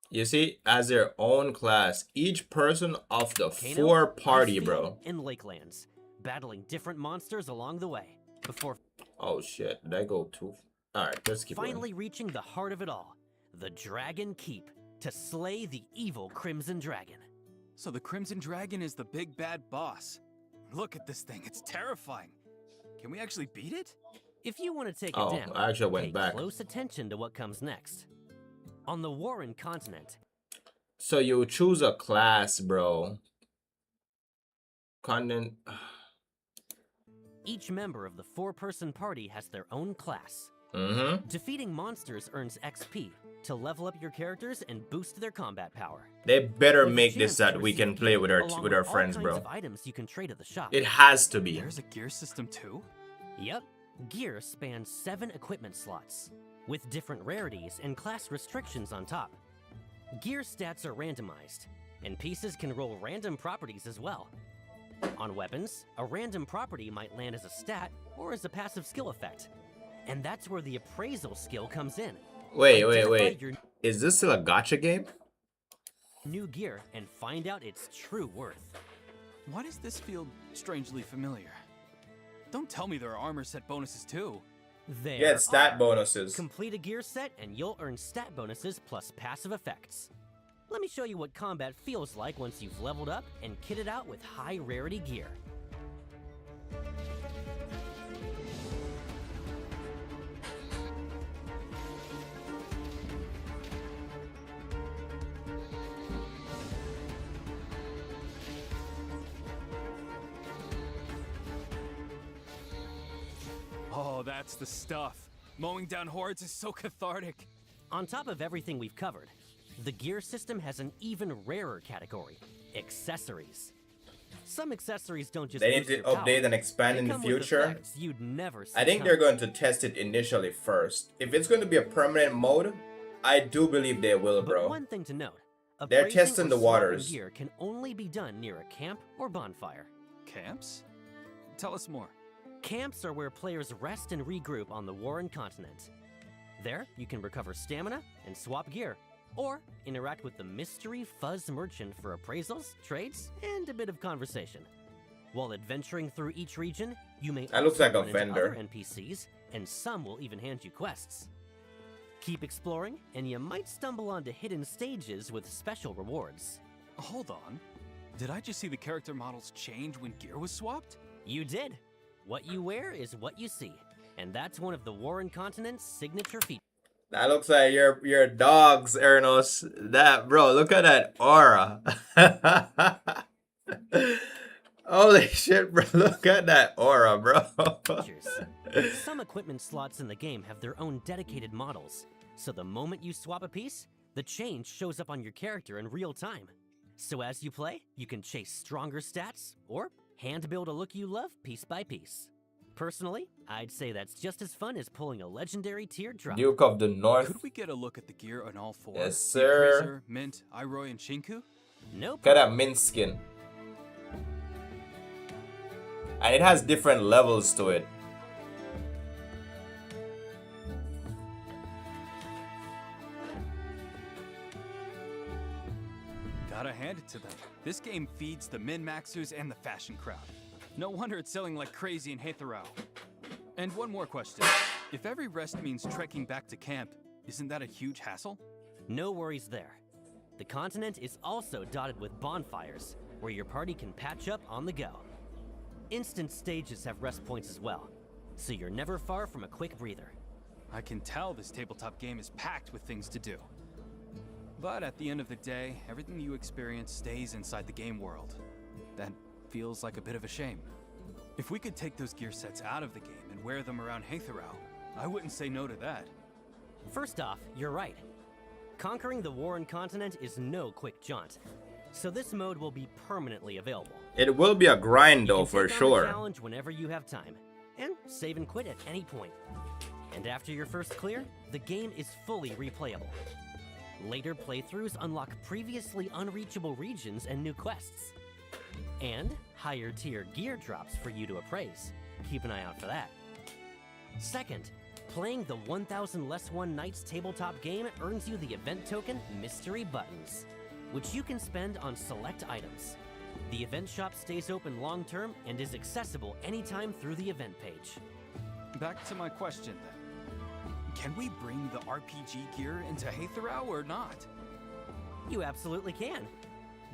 You see, as their own class, each person of the volcano, 4 party, icefield, bro. and lakelands, battling different monsters along the way, before Oh shit, did I go too? Alright, let's keep finally going. reaching the heart of it all, the Dragon Keep, to slay the evil Crimson Dragon. So the Crimson Dragon is the big bad boss. Look at this thing, it's terrifying. Can we actually beat it? If you want to take Oh, it down, I actually went pay back. close attention to what comes next. On the Warren continent, So you choose a class, bro. Continent. each member of the 4-person party has their own class. Mm-hmm. Defeating monsters earns XP to level up your characters and boost their combat power. They better With a make chance this to that we receive can play gear, with our along with our all friends, kinds bro. of items you can trade at the shop. It has to be. There's a gear system too? Yep, gear spans 7 equipment slots, with different rarities and class restrictions on top. Gear stats are randomized, and pieces can roll random properties as well. On weapons, a random property might land as a stat or as a passive skill effect, and that's where the appraisal skill comes in. Wait. Identify your Is this still a gacha game? new gear and find out its true worth. Why does this feel strangely familiar? Don't tell me there are armor set bonuses too. There Get stat are. bonuses. Complete a gear set and you'll earn stat bonuses plus passive effects. Let me show you what combat feels like once you've leveled up and kitted out with high rarity gear. Oh, that's the stuff. Mowing down hordes is so cathartic. On top of everything we've covered, the gear system has an even rarer category: accessories. Some accessories don't just They need boost to your power, update and expand they in the come with future. effects you'd never see I think they're coming. going to test it initially first. If it's going to be a permanent mode, I do believe they will, But bro. one thing to note, They're appraising testing or the swapping waters. gear can only be done near a camp or bonfire. Camps? Tell us more. Camps are where players rest and regroup on the Warren continent. There, you can recover stamina and swap gear, or interact with the mystery Fuzz merchant for appraisals, trades, and a bit of conversation. While adventuring through each region, you may That looks also like a run into vendor. other NPCs, and some will even hand you quests. Keep exploring, and you might stumble onto hidden stages with special rewards. Hold on. Did I just see the character models change when gear was swapped? You did. What you wear is what you see, and that's one of the Warren continent's signature features. That looks like your dogs, Ernos. That, bro, look at that aura. Holy shit, bro. Look at that aura, bro. Some equipment slots in the game have their own dedicated models, so the moment you swap a piece, the change shows up on your character in real time. So as you play, you can chase stronger stats, or hand build a look you love piece by piece. Personally, I'd say that's just as fun as pulling a legendary teardrop. Duke of the North. Could we get a look at the gear on all 4? Yes, The sir. Appraiser, Mint, Iroi, and Shinku? Nope. Look at that mint skin. And it has different levels to it. Gotta hand it to them. This game feeds the min-maxers and the fashion crowd. No wonder it's selling like crazy in Hethereau. And one more question. If every rest means trekking back to camp, Isn't that a huge hassle? No worries there. The continent is also dotted with bonfires, where your party can patch up on the go. Instant stages have rest points as well, so you're never far from a quick breather. I can tell this tabletop game is packed with things to do. But at the end of the day, everything you experience stays inside the game world. That feels like a bit of a shame. If we could take those gear sets out of the game and wear them around Hethereau, I wouldn't say no to that. First off, you're right. Conquering the Warren continent is no quick jaunt, so this mode will be permanently available. It will be a grind though, You can for take on the sure. challenge whenever you have time, and save and quit at any point. And after your first clear, the game is fully replayable. Later playthroughs unlock previously unreachable regions and new quests. And higher tier gear drops for you to appraise. Keep an eye out for that. Second, playing the 1000 Less One Nights tabletop game earns you the event token Mystery Buttons, which you can spend on select items. The event shop stays open long term and is accessible anytime through the event page. Back to my question then. Can we bring the RPG gear into Hethereau or not? You absolutely can.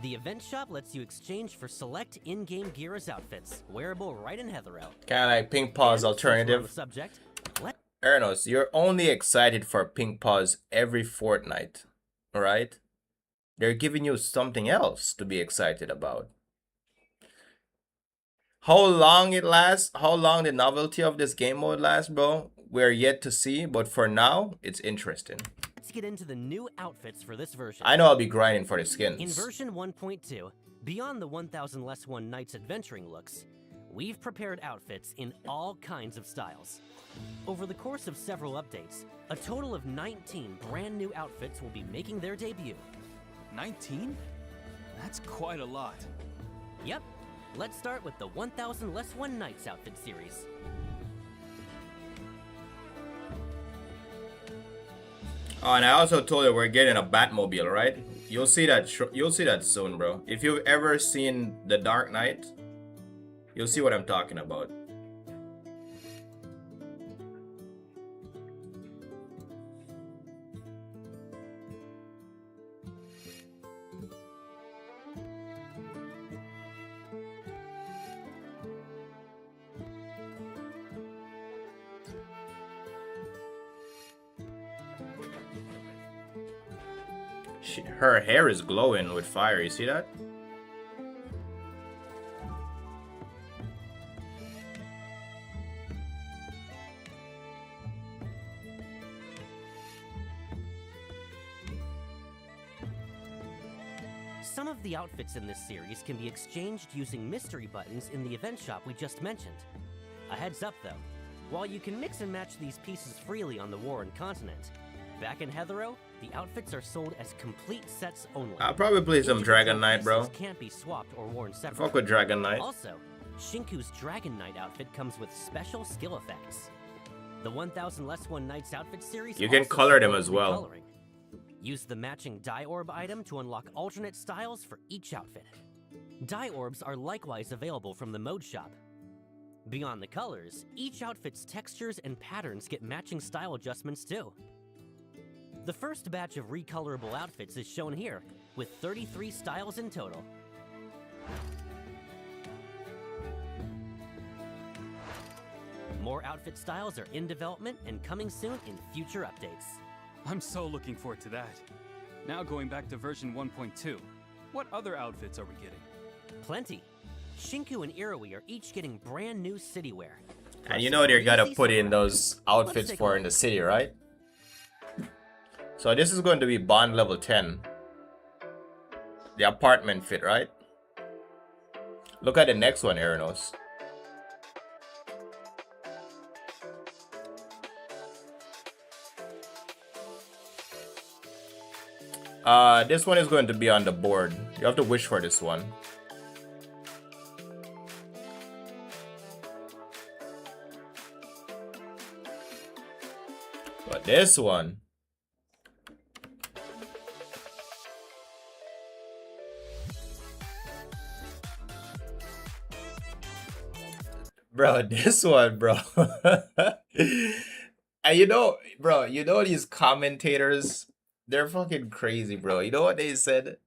The event shop lets you exchange for select in-game gear as outfits, wearable right in Hethereau. Kind of like Pink Paw's And since we're on the alternative. subject, let Everness, you're only excited for Pink Paws every fortnight, alright? They're giving you something else to be excited about. How long it lasts, how long the novelty of this game mode lasts, bro, we're yet to see, but for now, it's interesting. Let's get into the new outfits for this version. I know I'll be grinding for the skins. In version 1.2, beyond the 1000 Less One Nights adventuring looks, we've prepared outfits in all kinds of styles. Over the course of several updates, a total of 19 brand new outfits will be making their debut. 19? That's quite a lot. Yep, let's start with the 1000 Less One Nights outfit series. Oh, and I also told you we're getting a Batmobile, right? You'll see that. You'll see that soon, bro. If you've ever seen The Dark Knight, you'll see what I'm talking about. Her hair is glowing with fire. You see that? Some of the outfits in this series can be exchanged using mystery buttons in the event shop we just mentioned. A heads up though, while you can mix and match these pieces freely on the Warren continent, back in Hethereau, the outfits are sold as complete sets only. I'll probably play some Dragon Knight, bro. Pieces can't be swapped or worn separately. Fuck with Dragon Knight. Also, Shinku's Dragon Knight outfit comes with special skill effects. The 1000 Less One Nights outfit series You can also color them supports as well. recoloring. Use the matching dye orb item to unlock alternate styles for each outfit. Dye orbs are likewise available from the mode shop. Beyond the colors, each outfit's textures and patterns get matching style adjustments too. The first batch of recolorable outfits is shown here, with 33 styles in total. More outfit styles are in development and coming soon in future updates. I'm so looking forward to that. Now going back to version 1.2, what other outfits are we getting? Plenty. Shinku and Iroi are each getting brand new city wear. And you know they're gonna Easy put in summer. those outfits take a for look. in the city, right? So this is going to be bond level 10. The apartment fit, right? Look at the next one, Everness. This one is going to be on the board. You have to wish for this one. But this one, bro, this one, bro. And you know, bro, you know these commentators, they're fucking crazy, bro. You know what they said?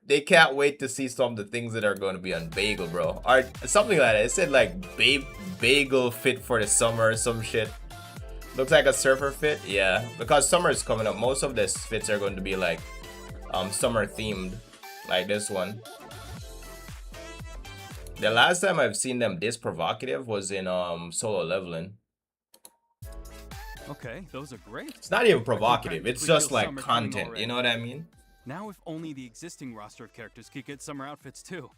They can't wait to see some of the things that are going to be on Bagel, bro. Or something like that. It said like Bagel fit for the summer or some shit. Looks like a surfer fit. Yeah, because summer is coming up. Most of the fits are going to be like summer themed, like this one. The last time I've seen them this provocative was in solo leveling. Okay, those are great. It's not even provocative. It's just like content. You know what I mean? Now if only the existing roster of characters could get summer outfits too.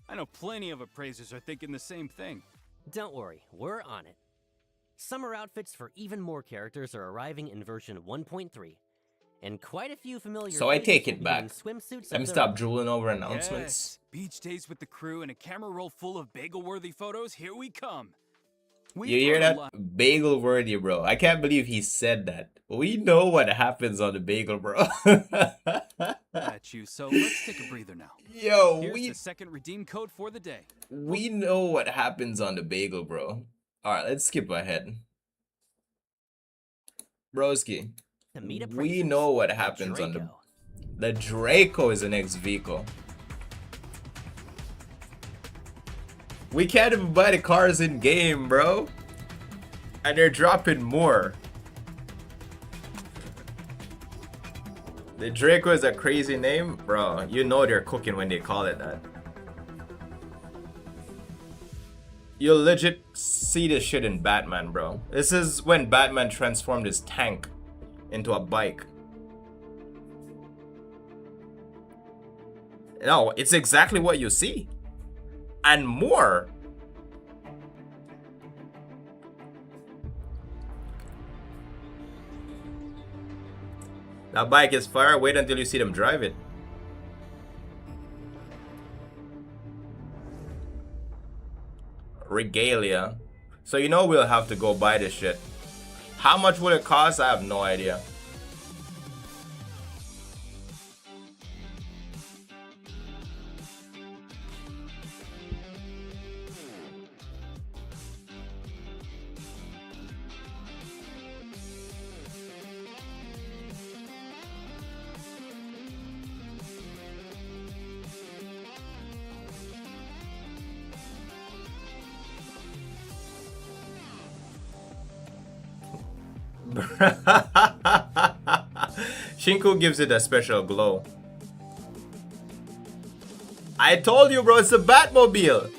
I know plenty of appraisers are thinking the same thing. Don't worry, we're on it. Summer outfits for even more characters are arriving in version 1.3. And quite a few familiar So I take faces it will be back. in swimsuits Let me of their stop own. drooling over announcements. Yes, beach days with the crew and a camera roll full of bagel-worthy photos. Here we come. You hear that? Bagel worthy, bro. I can't believe he said that. We know what happens on the bagel, bro. At you, so let's take a breather now. Yo, Here's the second redeem code for the day. we know what happens on the bagel, bro. Alright, let's skip ahead. Broski, To meet we appraisers, know what happens on Draco. the Draco is the next vehicle. We can't even buy the cars in game, bro. And they're dropping more. The Draco is a crazy name, bro. You know they're cooking when they call it that. You'll legit see this shit in Batman, bro. This is when Batman transformed his tank into a bike. No, it's exactly what you see. And more. That bike is fire. Wait until you see them drive it. Regalia. So you know we'll have to go buy this shit. How much will it cost? I have no idea. Shinku gives it a special glow. I told you, bro, it's a Batmobile.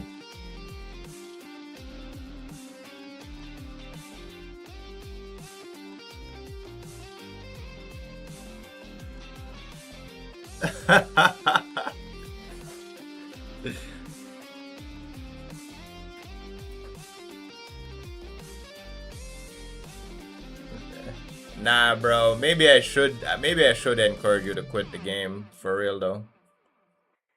Nah, bro. Maybe I should encourage you to quit the game for real though.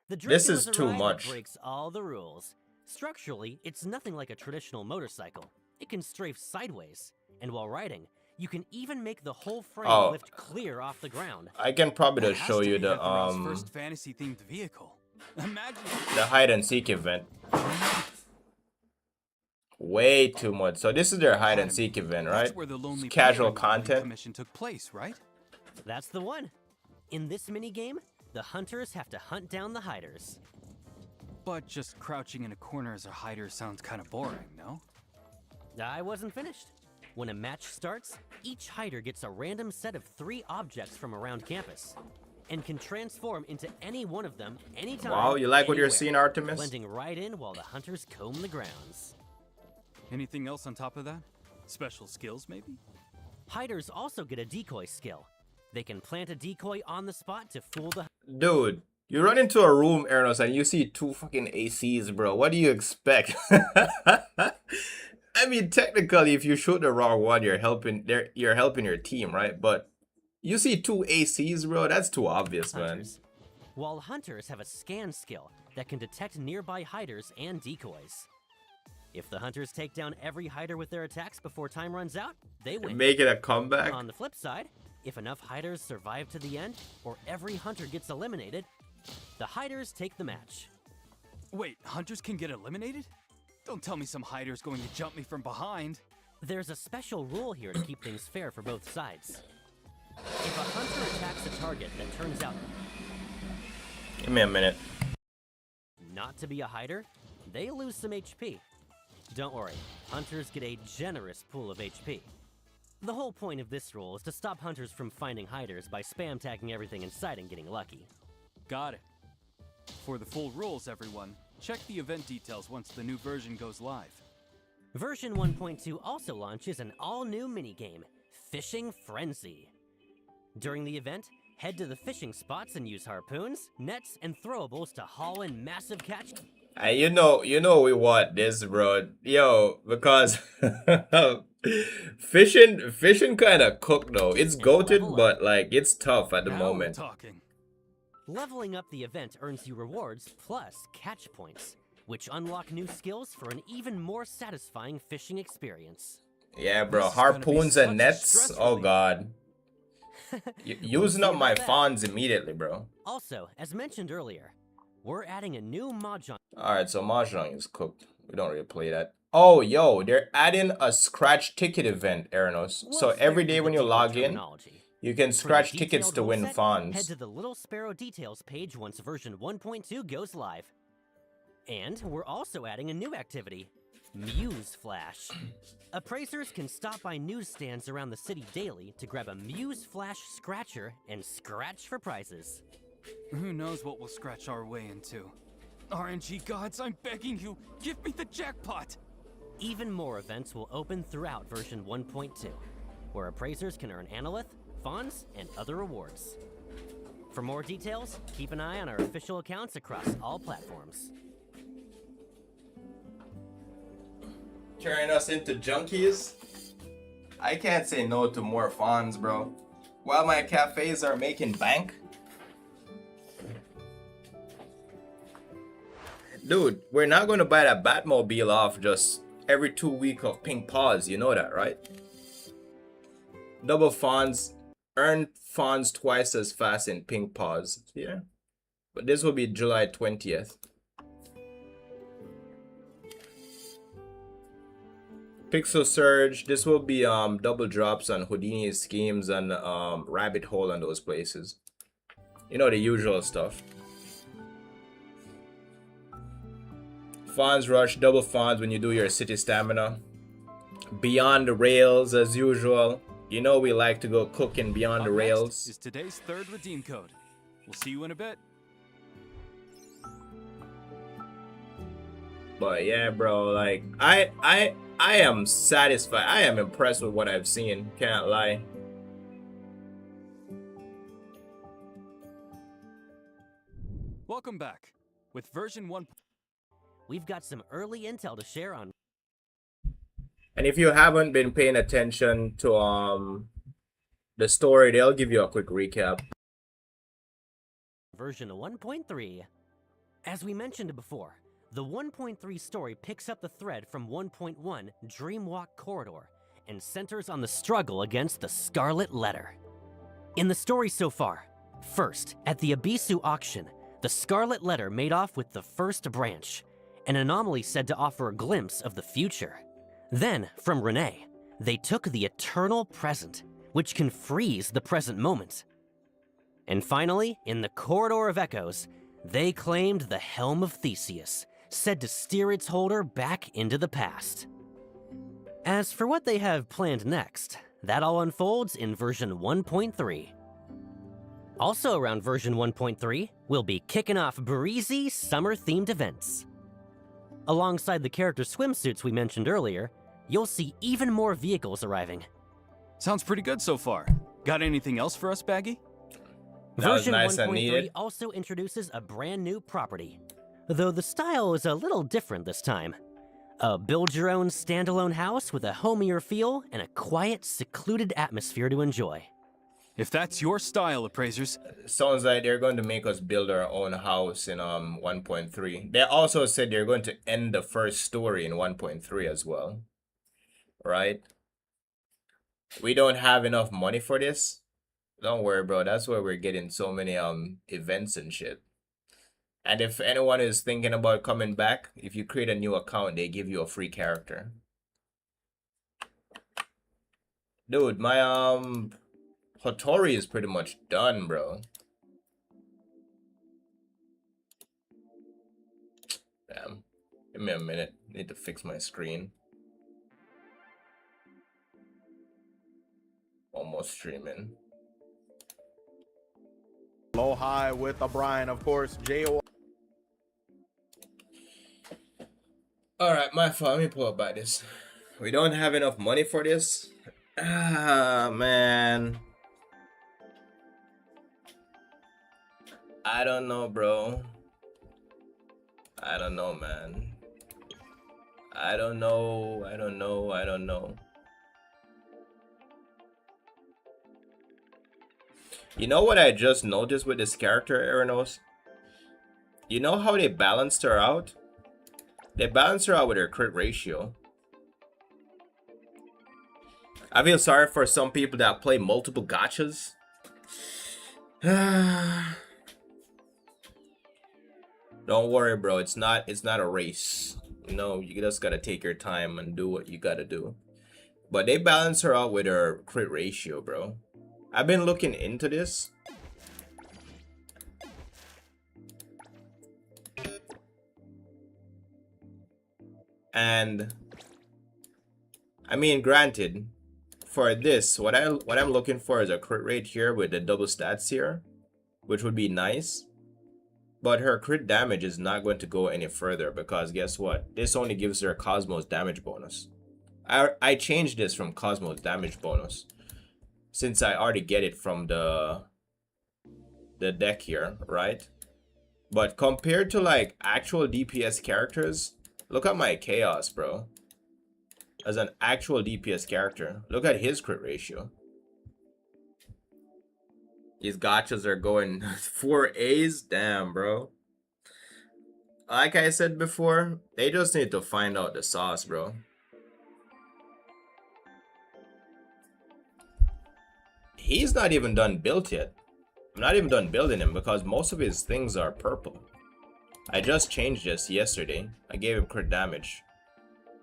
The This Draco is a too ride that much. breaks all the rules. Structurally, it's nothing like a traditional motorcycle. It can strafe sideways, and while riding, you can even make the whole frame Oh. lift clear off the ground. I can probably That just has show to you be the Hethereau's first fantasy-themed vehicle. Imagine. the hide and seek event. Way too much. So this is their hide and seek event, right? That's where the lonely It's casual player content. commission took place, right? That's the one. In this minigame, the hunters have to hunt down the hiders. But just crouching in a corner as a hider sounds kind of boring, no? I wasn't finished. When a match starts, each hider gets a random set of 3 objects from around campus and can transform into any one of them anytime. Wow, you like what you're anywhere, seeing, Artemis? blending right in while the hunters comb the grounds. Anything else on top of that? Special skills, maybe? Hiders also get a decoy skill. They can plant a decoy on the spot to fool the Dude, you run into a room, Ernos, and you see 2 fucking ACs, bro. What do you expect? I mean, technically, if you shoot the wrong one, you're helping your team, right? But you see 2 ACs, bro. That's too obvious, man. hunters. While hunters have a scan skill that can detect nearby hiders and decoys. If the hunters take down every hider with their attacks before time runs out, they win. Make it a comeback. On the flip side, if enough hiders survive to the end, or every hunter gets eliminated, the hiders take the match. Wait, hunters can get eliminated? Don't tell me some hider's going to jump me from behind. There's a special rule here to keep things fair for both sides. If a hunter attacks a target that turns out Give me a minute. not to be a hider, they lose some HP. Don't worry, hunters get a generous pool of HP. The whole point of this rule is to stop hunters from finding hiders by spam tagging everything in sight and getting lucky. Got it. For the full rules, everyone, check the event details once the new version goes live. Version 1.2 also launches an all-new minigame, Fishing Frenzy. During the event, head to the fishing spots and use harpoons, nets, and throwables to haul in massive catch. You know we want this, bro. Yo, because fishing kind of cooked though. It's goated, but like it's tough at the Now moment. we're talking. Leveling up the event earns you rewards plus catch points, which unlock new skills for an even more satisfying fishing experience. Yeah, bro. This is gonna be Harpoons such and a nets. stress Oh relief. god. Using see up my about that. fawns immediately, bro. Also, as mentioned earlier, we're adding a new mahjong. Alright, so Mahjong is cooked. We don't really play that. Oh, yo, they're adding a scratch ticket event, Everness. So We'll every spare day you when the you detailed log in, terminology. you can For the scratch tickets detailed to rule win set, Head fawns. to the Little Sparrow Details page once version 1.2 goes live. And we're also adding a new activity, Muse Flash. Appraisers can stop by newsstands around the city daily to grab a Muse Flash scratcher and scratch for prizes. Who knows what we'll scratch our way into? RNG gods, I'm begging you, give me the jackpot! Even more events will open throughout version 1.2, where appraisers can earn Analyth, Fawns, and other rewards. For more details, keep an eye on our official accounts across all platforms. Turning us into junkies? I can't say no to more fawns, bro. While my cafes are making bank. Dude, we're not gonna buy that Batmobile off just every 2 weeks of pink paws, you know that, right? Double fawns, earn fawns twice as fast in pink paws. Yeah. But this will be July 20th. Pixel Surge, this will be double drops on Houdini schemes and Rabbit Hole and those places. You know, the usual stuff. Fawns Rush, double fawns when you do your city stamina. Beyond the Rails as usual. You know we like to go cooking beyond the Up next rails. is today's third redeem code. We'll see you in a bit. But yeah, bro, like I am satisfied. I am impressed with what I've seen. Can't lie. Welcome back. With version 1. We've got some early intel to share on And if you haven't been paying attention to the story, they'll give you a quick recap. version 1.3. As we mentioned before, the 1.3 story picks up the thread from 1.1 Dreamwalk Corridor and centers on the struggle against the Scarlet Letter. In the story so far, first, at the Abisu auction, the Scarlet Letter made off with the first branch, an anomaly said to offer a glimpse of the future. Then, from Renee, they took the eternal present, which can freeze the present moment. And finally, in the Corridor of Echoes, they claimed the Helm of Theseus, said to steer its holder back into the past. As for what they have planned next, that all unfolds in version 1.3. Also around version 1.3, we'll be kicking off breezy summer-themed events. Alongside the character swimsuits we mentioned earlier, you'll see even more vehicles arriving. Sounds pretty good so far. Got anything else for us, Baggy? That was Version nice and 1.3 needed. also introduces a brand new property, though the style is a little different this time. A build-your-own standalone house with a homier feel and a quiet, secluded atmosphere to enjoy. If that's your style, appraisers, Sounds like they're going to make us build our own house in 1.3. They also said they're going to end the first story in 1.3 as well. Right? We don't have enough money for this. Don't worry, bro. That's why we're getting so many events and shit. And if anyone is thinking about coming back, if you create a new account, they give you a free character. Dude, my Hotori is pretty much done, bro. Damn. Give me a minute. Need to fix my screen. Almost streaming. Low high with a Brian, of course. J.O. Alright, my fault. Let me pull up by this. We don't have enough money for this. Ah, man. I don't know, bro. I don't know, man. I don't know. I don't know. You know what I just noticed with this character, Everness? You know how they balanced her out? They balanced her out with her crit ratio. I feel sorry for some people that play multiple gachas. Don't worry, bro. It's not a race. You know, you just gotta take your time and do what you gotta do. But they balance her out with her crit ratio, bro. I've been looking into this. And I mean, granted, for this, what I'm looking for is a crit rate here with the double stats here, which would be nice. But her crit damage is not going to go any further because guess what? This only gives her a Cosmos damage bonus. I changed this from Cosmos damage bonus since I already get it from the deck here, right? But compared to like actual DPS characters, look at my Chaos, bro. As an actual DPS character, look at his crit ratio. These gachas are going 4 A's. Damn, bro. Like I said before, they just need to find out the sauce, bro. He's not even done built yet. I'm not even done building him because most of his things are purple. I just changed this yesterday. I gave him crit damage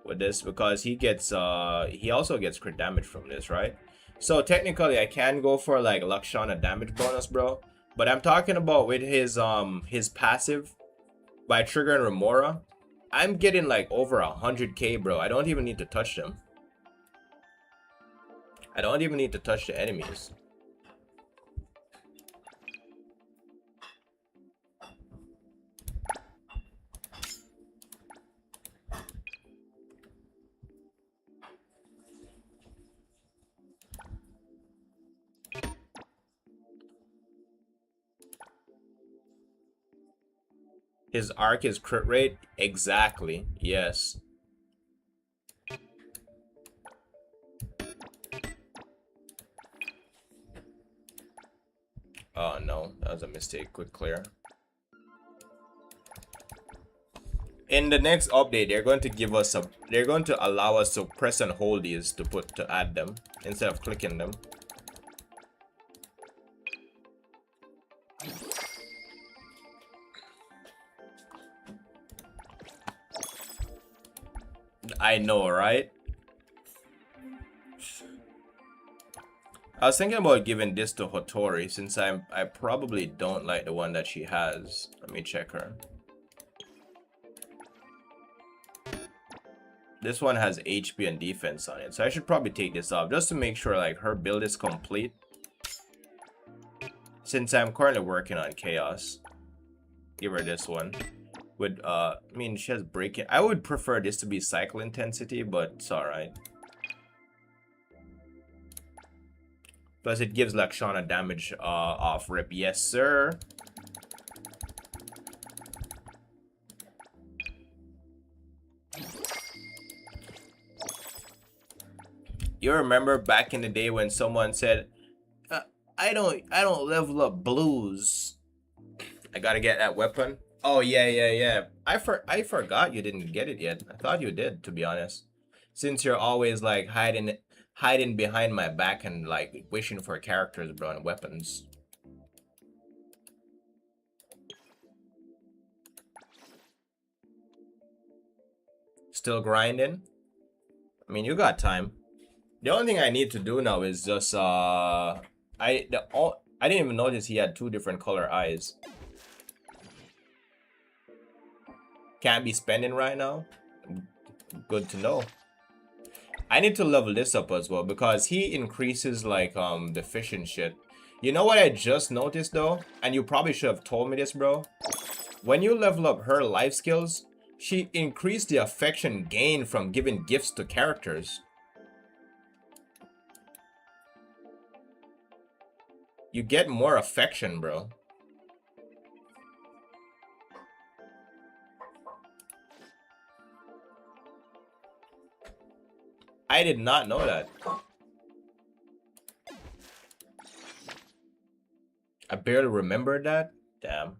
with this because he gets he also gets crit damage from this, right? So technically I can go for like Lakshana damage bonus, bro. But I'm talking about with his passive by triggering Remora. I'm getting like over 100k, bro. I don't even need to touch them. I don't even need to touch the enemies. His arc is crit rate? Exactly. Yes. Oh no, that was a mistake. Quick clear. In the next update, they're going to give us a they're going to allow us to press and hold these to add them instead of clicking them. I know, right? I was thinking about giving this to Hotori since I probably don't like the one that she has. Let me check her. This one has HP and defense on it, so I should probably take this off just to make sure like her build is complete. Since I'm currently working on Chaos, give her this one. With I mean, she has breaking. I would prefer this to be cycle intensity, but it's alright. Plus it gives Lakshana damage off rip. Yes, sir. You remember back in the day when someone said, I don't level up blues. I gotta get that weapon. Oh yeah. I forgot you didn't get it yet. I thought you did, to be honest. Since you're always like hiding behind my back and like wishing for characters, bro, and weapons. Still grinding? I mean, you got time. The only thing I need to do now is just I didn't even notice he had 2 different color eyes. Can't be spending right now. Good to know. I need to level this up as well because he increases like the fish and shit. You know what I just noticed though? And you probably should have told me this, bro. When you level up her life skills, she increased the affection gained from giving gifts to characters. You get more affection, bro. I did not know that. I barely remembered that. Damn.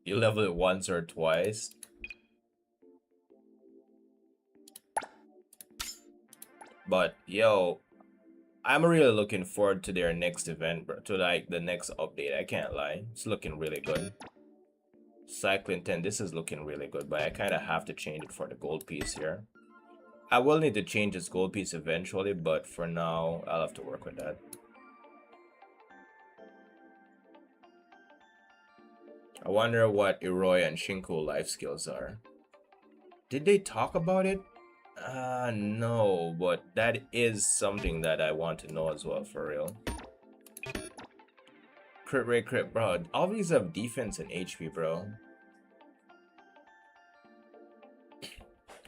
You level it once or twice. But yo, I'm really looking forward to their next event, bro. To like the next update. I can't lie. It's looking really good. Cycling 10, this is looking really good, but I kind of have to change it for the gold piece here. I will need to change this gold piece eventually, but for now, I'll have to work with that. I wonder what Iroi and Shinku life skills are. Did they talk about it? No, but that is something that I want to know as well, for real. Crit rate, crit, bro. All these have defense and HP, bro.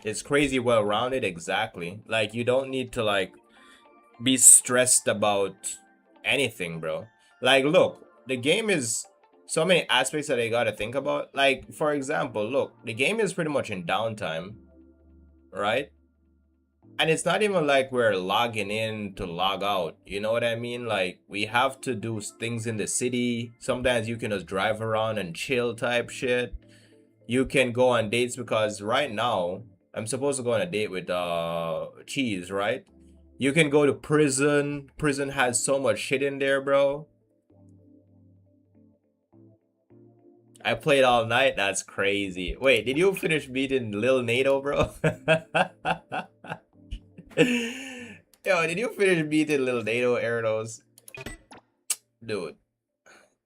It's crazy well rounded, exactly. Like, you don't need to, like, be stressed about anything, bro. Like, look, the game is so many aspects that I gotta think about. Like, for example, look, the game is pretty much in downtime, right? And it's not even like we're logging in to log out. You know what I mean? Like, we have to do things in the city. Sometimes you can just drive around and chill type shit. You can go on dates because right now, I'm supposed to go on a date with Cheese, right? You can go to prison. Prison has so much shit in there, bro. I played all night. That's crazy. Wait, did you finish beating Lil NATO, bro? Yo, did you finish beating Lil NATO, Eranos? Dude,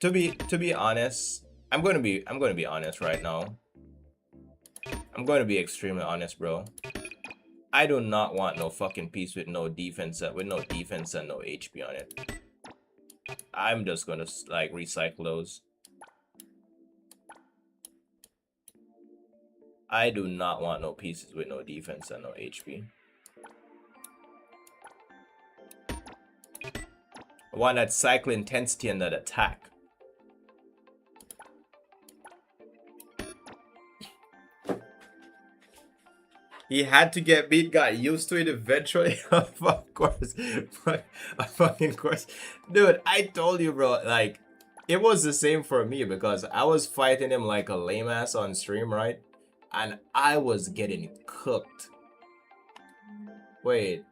to be honest, I'm gonna be honest right now. I'm going to be extremely honest, bro. I do not want no fucking piece with no defense and no HP on it. I'm just gonna like recycle those. I do not want no pieces with no defense and no HP. I want that cycle intensity and that attack. He had to get beat, got used to it eventually. Of course. Fucking course. Dude, I told you, bro, like, it was the same for me because I was fighting him like a lame ass on stream, right? And I was getting cooked. Wait.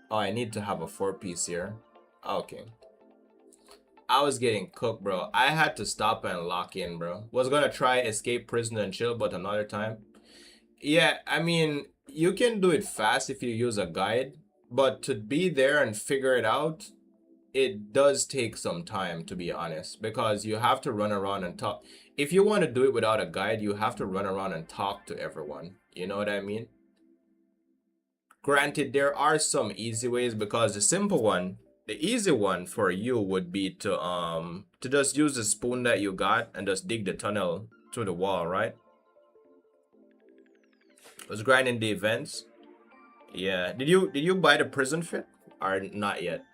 Oh, I need to have a 4-piece here. Okay. I was getting cooked, bro. I had to stop and lock in, bro. Was gonna try escape prison and chill, but another time. Yeah, I mean, you can do it fast if you use a guide, but to be there and figure it out, it does take some time, to be honest, because you have to run around and talk. If you want to do it without a guide, you have to run around and talk to everyone. You know what I mean? Granted, there are some easy ways because the easy one for you would be to just use the spoon that you got and just dig the tunnel through the wall, right? Was grinding the events. Yeah. Did you buy the prison fit or not yet?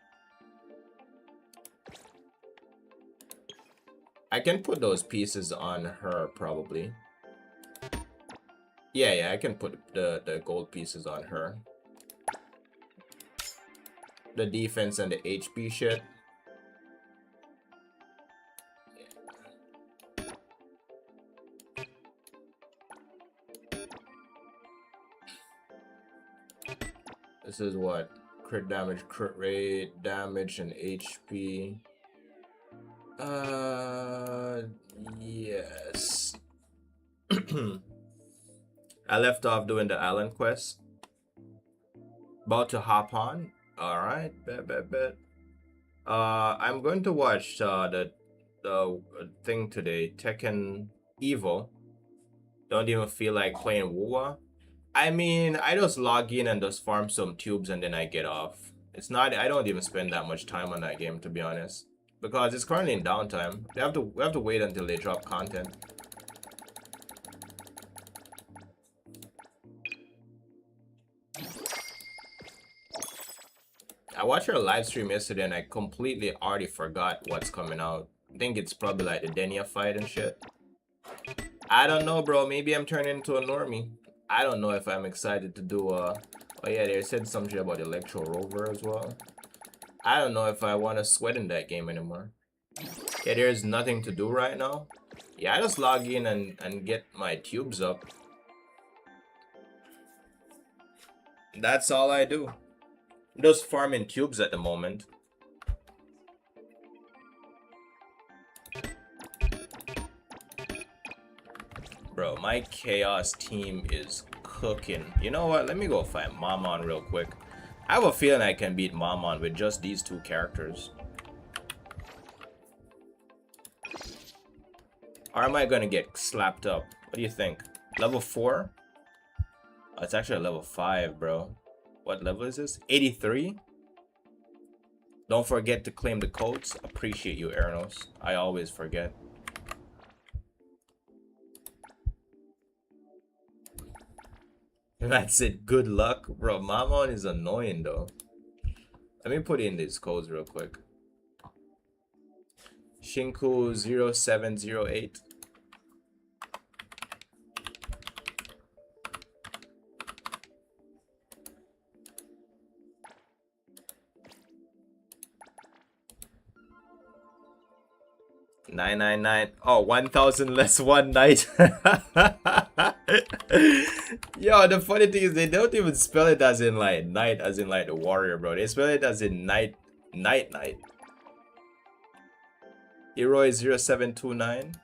I can put those pieces on her probably. Yeah, I can put the gold pieces on her. The defense and the HP shit. This is what? Crit damage, crit rate, damage, and HP. Yes. I left off doing the island quest. About to hop on. Alright, bet. I'm going to watch the thing today, Tekken Evo. Don't even feel like playing WoWa. I mean, I just log in and just farm some tubes and then I get off. It's not, I don't even spend that much time on that game, to be honest. Because it's currently in downtime. We have to wait until they drop content. I watched your live stream yesterday and I completely already forgot what's coming out. I think it's probably like the Denia fight and shit. I don't know, bro. Maybe I'm turning into a normie. I don't know if I'm excited to do oh yeah, they said something about Electro Rover as well. I don't know if I want to sweat in that game anymore. Yeah, there's nothing to do right now. Yeah, I just log in and get my tubes up. That's all I do. I'm just farming tubes at the moment. Bro, my chaos team is cooking. You know what? Let me go find Mamon real quick. I have a feeling I can beat Mamon with just these two characters. Or am I gonna get slapped up? What do you think? Level 4? Oh, it's actually a level 5, bro. What level is this? 83? Don't forget to claim the codes. Appreciate you, Everness. I always forget. That's it. Good luck. Bro, Mamon is annoying though. Let me put in these codes real quick. Shinku 0708. $999. Oh, 1,000 less one night. Yo, the funny thing is they don't even spell it as in like night, as in like the warrior, bro. They spell it as in night. Hero 0729.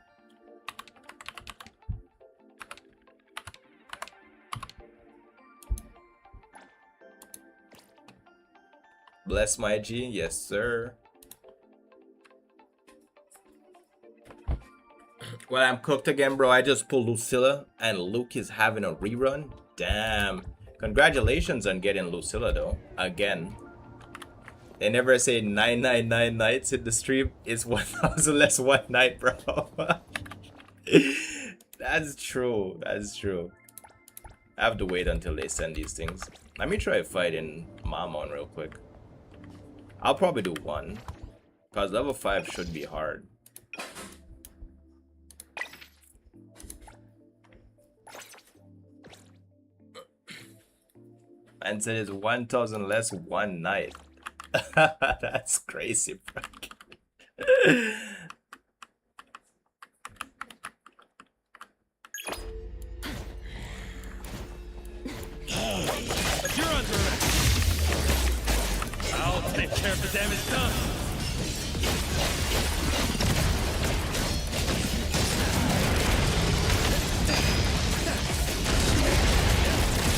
Bless my G, yes sir. Well, I'm cooked again, bro. I just pulled Lucilla and Luke is having a rerun. Damn. Congratulations on getting Lucilla though. Again. They never say 999 nights in the stream. It's 1,000 less one night, bro. That's true. That's true. I have to wait until they send these things. Let me try fighting Mamon real quick. I'll probably do one. Because level 5 should be hard. And said it's 1,000 less one night. That's crazy, bro. But you're under it. I'll take care of the damage done.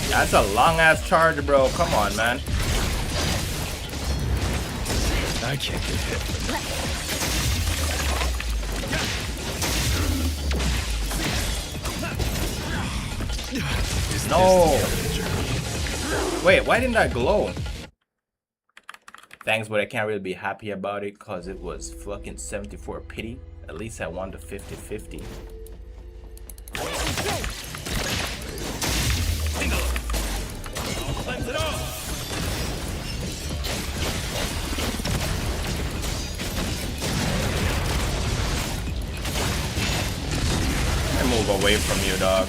That's a long ass charge, bro. Come on, man. I can't get hit. No. Wait, why didn't I glow? Thanks, but I can't really be happy about it because it was fucking 74 pity. At least I won the 50-50. Cleanse it off. I move away from you, dog.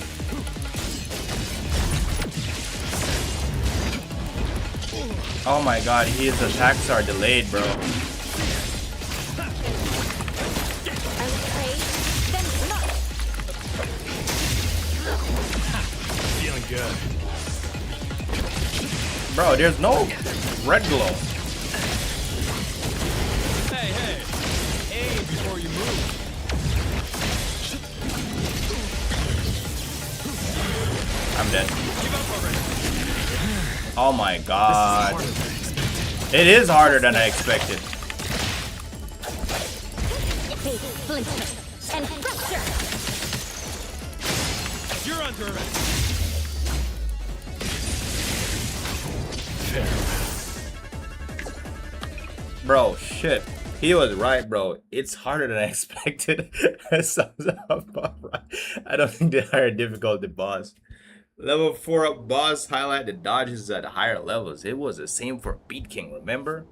Oh my god, his attacks are delayed, bro. Feeling good. Bro, there's no red glow. Hey, hey. Aim before you move. I'm dead. Oh my god. It is harder than I expected. You're under arrest. Bro, shit. He was right, bro. It's harder than I expected. Sums up, right. I don't think the higher difficulty boss. Level 4 up boss highlight the dodges at higher levels. It was the same for Beat King, remember?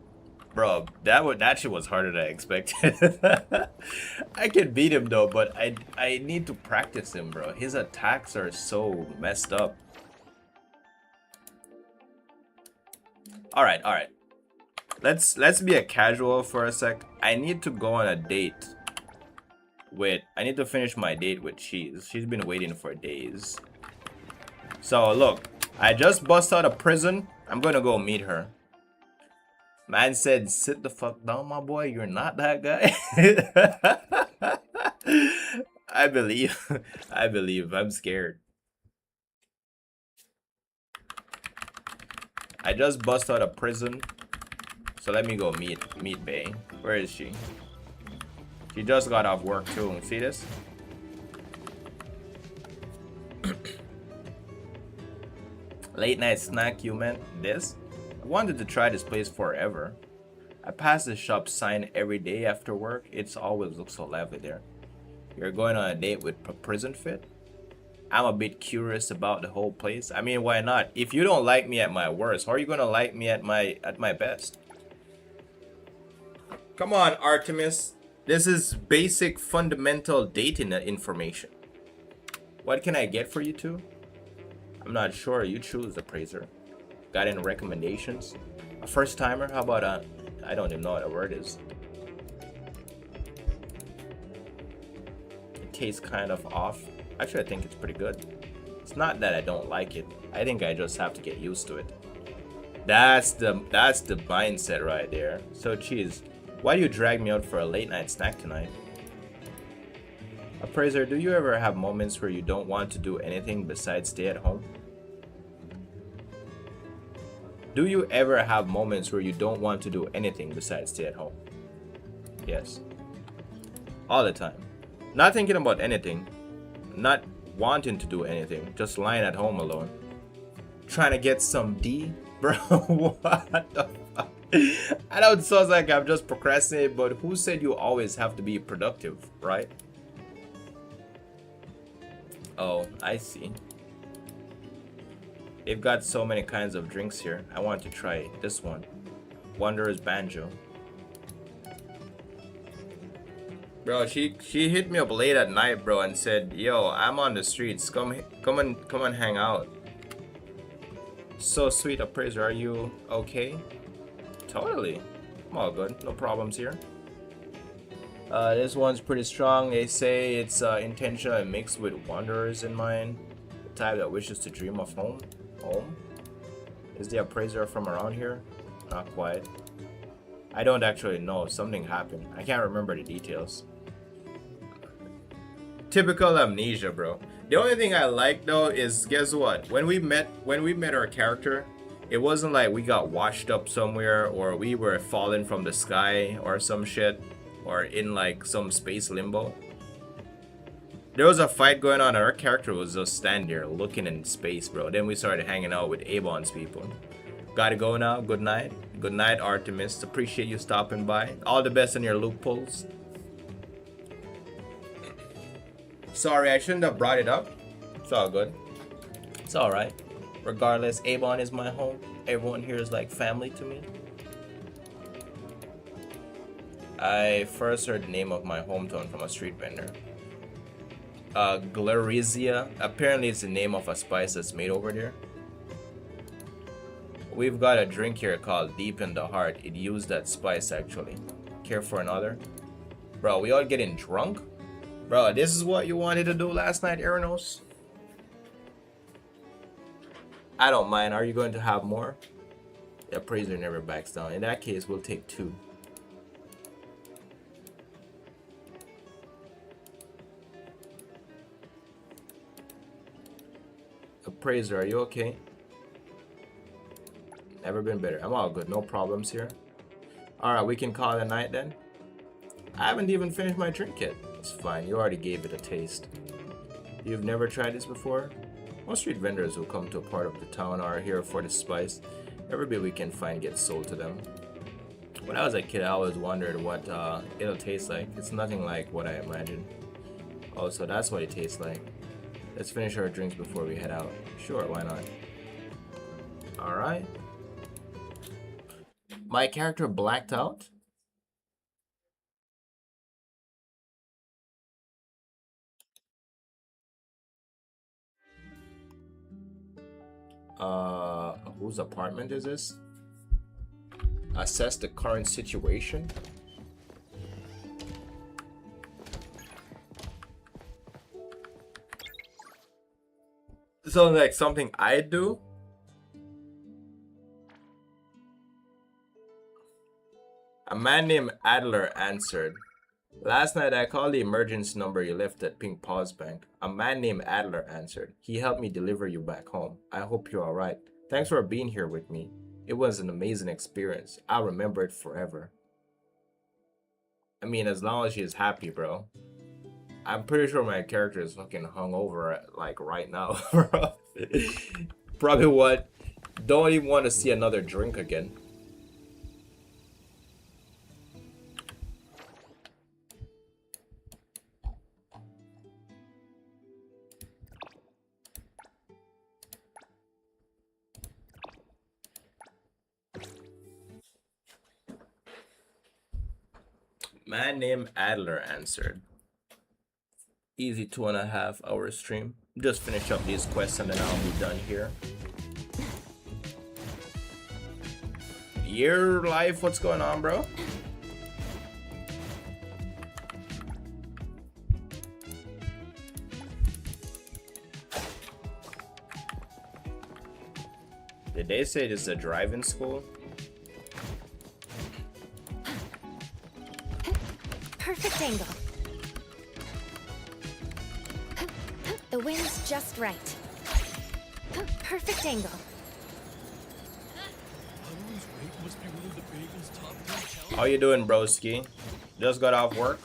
Bro, that shit was harder than I expected. I can beat him though, but I need to practice him, bro. His attacks are so messed up. Alright. Let's be a casual for a sec. I need to go on a date with I need to finish my date with Cheese. She's been waiting for days. So look, I just bust out of prison. I'm gonna go meet her. Man said, sit the fuck down, my boy. You're not that guy. I believe. I'm scared. I just bust out of prison. So let me go meet Bae. Where is she? She just got off work too. See this? Late night snack, you meant this? I wanted to try this place forever. I pass the shop sign every day after work. It's always looks so lively there. You're going on a date with Prison Fit? I'm a bit curious about the whole place. I mean, why not? If you don't like me at my worst, how are you gonna like me at my best? Come on, Artemis. This is basic fundamental dating information. What can I get for you two? I'm not sure. You choose, Appraiser. Got any recommendations? A first timer? How about I don't even know what a word is. It tastes kind of off. Actually, I think it's pretty good. It's not that I don't like it. I think I just have to get used to it. That's the mindset right there. So, Cheese, why do you drag me out for a late night snack tonight? Appraiser, do you ever have moments where you don't want to do anything besides stay at home? Do you ever have moments where you don't want to do anything besides stay at home? Yes. All the time. Not thinking about anything. Not wanting to do anything. Just lying at home alone. Trying to get some D? Bro, what the fuck? I know it sounds like I'm just procrastinating, but who said you always have to be productive, right? Oh, I see. They've got so many kinds of drinks here. I want to try this one. Wanderer's Banjo. Bro, she hit me up late at night, bro, and said, "Yo, I'm on the streets. Come and hang out." So sweet, Appraiser. Are you okay? Totally. I'm all good. No problems here. This one's pretty strong. They say it's intentional and mixed with wanderers in mind. The type that wishes to dream of home. Home? Is the Appraiser from around here? Not quite. I don't actually know. Something happened. I can't remember the details. Typical amnesia, bro. The only thing I like though is, guess what? When we met our character, it wasn't like we got washed up somewhere or we were falling from the sky or some shit or in like some space limbo. There was a fight going on and our character was just standing there looking in space, bro. Then we started hanging out with Avon's people. Gotta go now. Good night. Good night, Artemis. Appreciate you stopping by. All the best in your loopholes. Sorry, I shouldn't have brought it up. It's all good. It's alright. Regardless, Avon is my home. Everyone here is like family to me. I first heard the name of my hometown from a street vendor. Glarizia. Apparently it's the name of a spice that's made over there. We've got a drink here called Deep in the Heart. It used that spice actually. Care for another? Bro, we all getting drunk? Bro, this is what you wanted to do last night, Everness? I don't mind. Are you going to have more? The Appraiser never backs down. In that case, we'll take 2. Appraiser, are you okay? Never been better. I'm all good. No problems here. Alright, we can call it a night then. I haven't even finished my drink yet. It's fine. You already gave it a taste. You've never tried this before? Most street vendors who come to a part of the town are here for the spice. Every bit we can find gets sold to them. When I was a kid, I always wondered what it'll taste like. It's nothing like what I imagined. Oh, so that's what it tastes like. Let's finish our drinks before we head out. Sure, why not? Alright. My character blacked out? Whose apartment is this? Assess the current situation. Sounds like something I'd do. A man named Adler answered. Last night I called the emergency number you left at Pink Paws Bank. A man named Adler answered. He helped me deliver you back home. I hope you're alright. Thanks for being here with me. It was an amazing experience. I'll remember it forever. I mean, as long as she's happy, bro. I'm pretty sure my character is fucking hungover like right now, bro. Probably what? Don't even want to see another drink again. Man named Adler answered. Easy 2.5 hour stream. Just finish up these quests and then I'll be done here. Your life, what's going on, bro? Did they say this is a driving school? Perfect angle. The wind's just right. Perfect angle. How you doing, broski? Just got off work?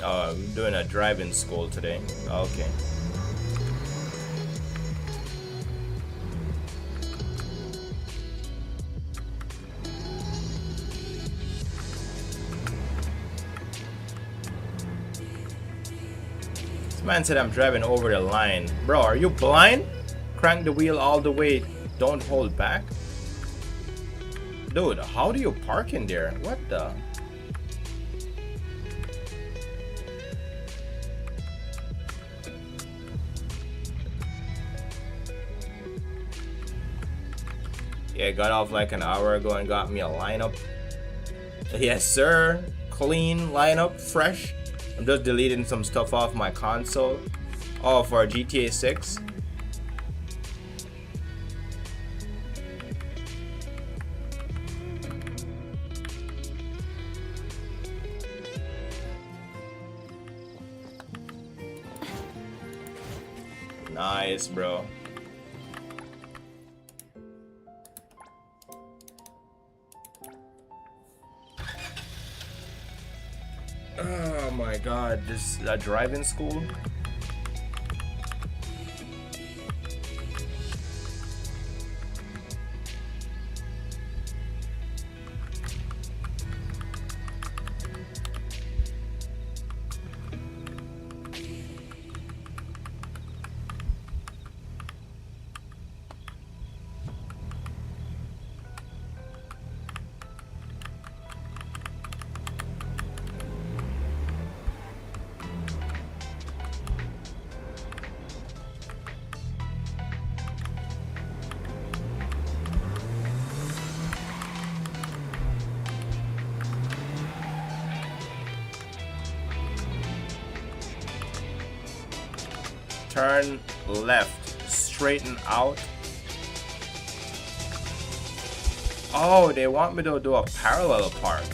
Oh, I'm doing a driving school today. Okay. This man said I'm driving over the line. Bro, are you blind? Crank the wheel all the way. Don't hold back. Dude, how do you park in there? What the? Yeah, got off like an hour ago and got me a lineup. Yes, sir. Clean lineup, fresh. I'm just deleting some stuff off my console. Oh, for GTA 6. Nice, bro. Oh my god, this is a driving school? Turn left. Straighten out. Oh, they want me to do a parallel park.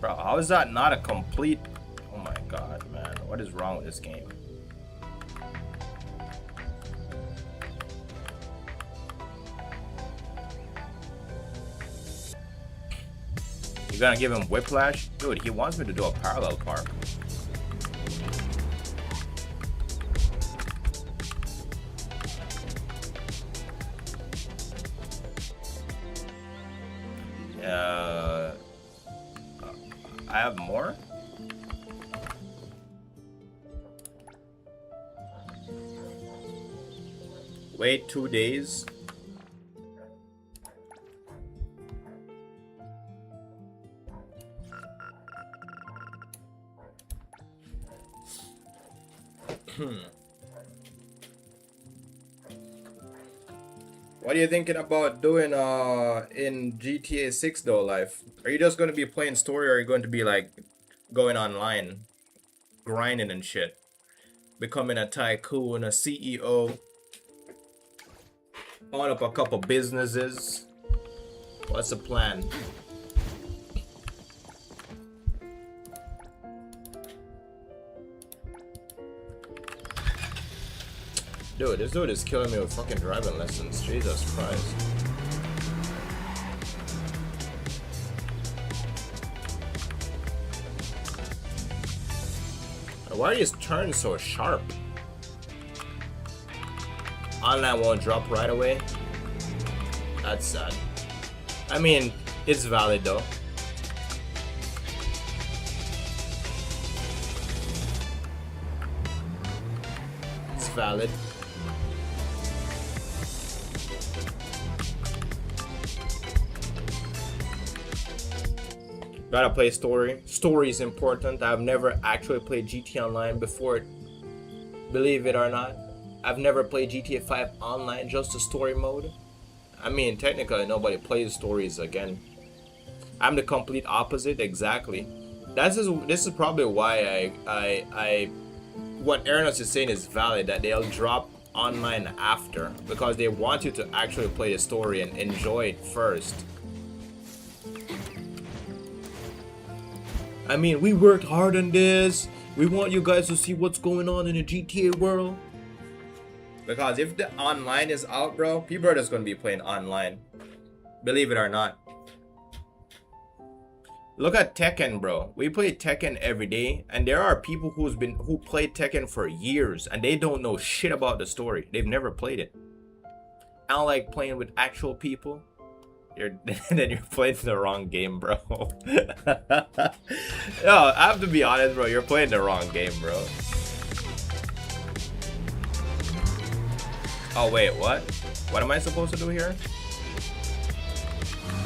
Bro, how is that not a complete... Oh my god, man. What is wrong with this game? You gonna give him whiplash? Dude, he wants me to do a parallel park. I have more? Wait 2 days. What are you thinking about doing in GTA 6 though, Life? Are you just going to be playing story, or are you going to be like going online, grinding and shit, becoming a tycoon, a CEO, own up a couple businesses? What's the plan? Dude, this dude is killing me with fucking driving lessons. Jesus Christ. Why are his turns so sharp? Online won't drop right away. That's sad. I mean, it's valid though. It's valid. Gotta play story. Story is important. I've never actually played GTA Online before. Believe it or not. I've never played GTA 5 Online, just the story mode. I mean, technically nobody plays stories again. I'm the complete opposite, exactly. This is probably why what Everness is saying is valid, that they'll drop online after, because they want you to actually play the story and enjoy it first. I mean, we worked hard on this. We want you guys to see what's going on in the GTA world. Because if the online is out, bro, people are just going to be playing online. Believe it or not. Look at Tekken, bro. We play Tekken every day, and there are people who played Tekken for years, and they don't know shit about the story. They've never played it. I don't like playing with actual people. Then you're playing the wrong game, bro. Yo, I have to be honest, bro. You're playing the wrong game, bro. Oh, wait, what? What am I supposed to do here?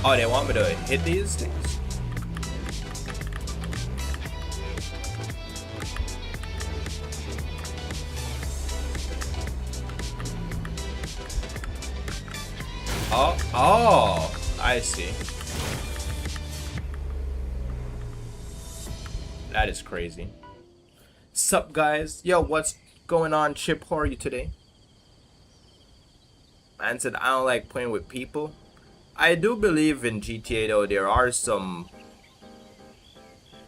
Oh, they want me to hit these things? Oh, I see. That is crazy. Sup, guys? Yo, what's going on, Chip? How are you today? Man said, I don't like playing with people. I do believe in GTA, though, there are some...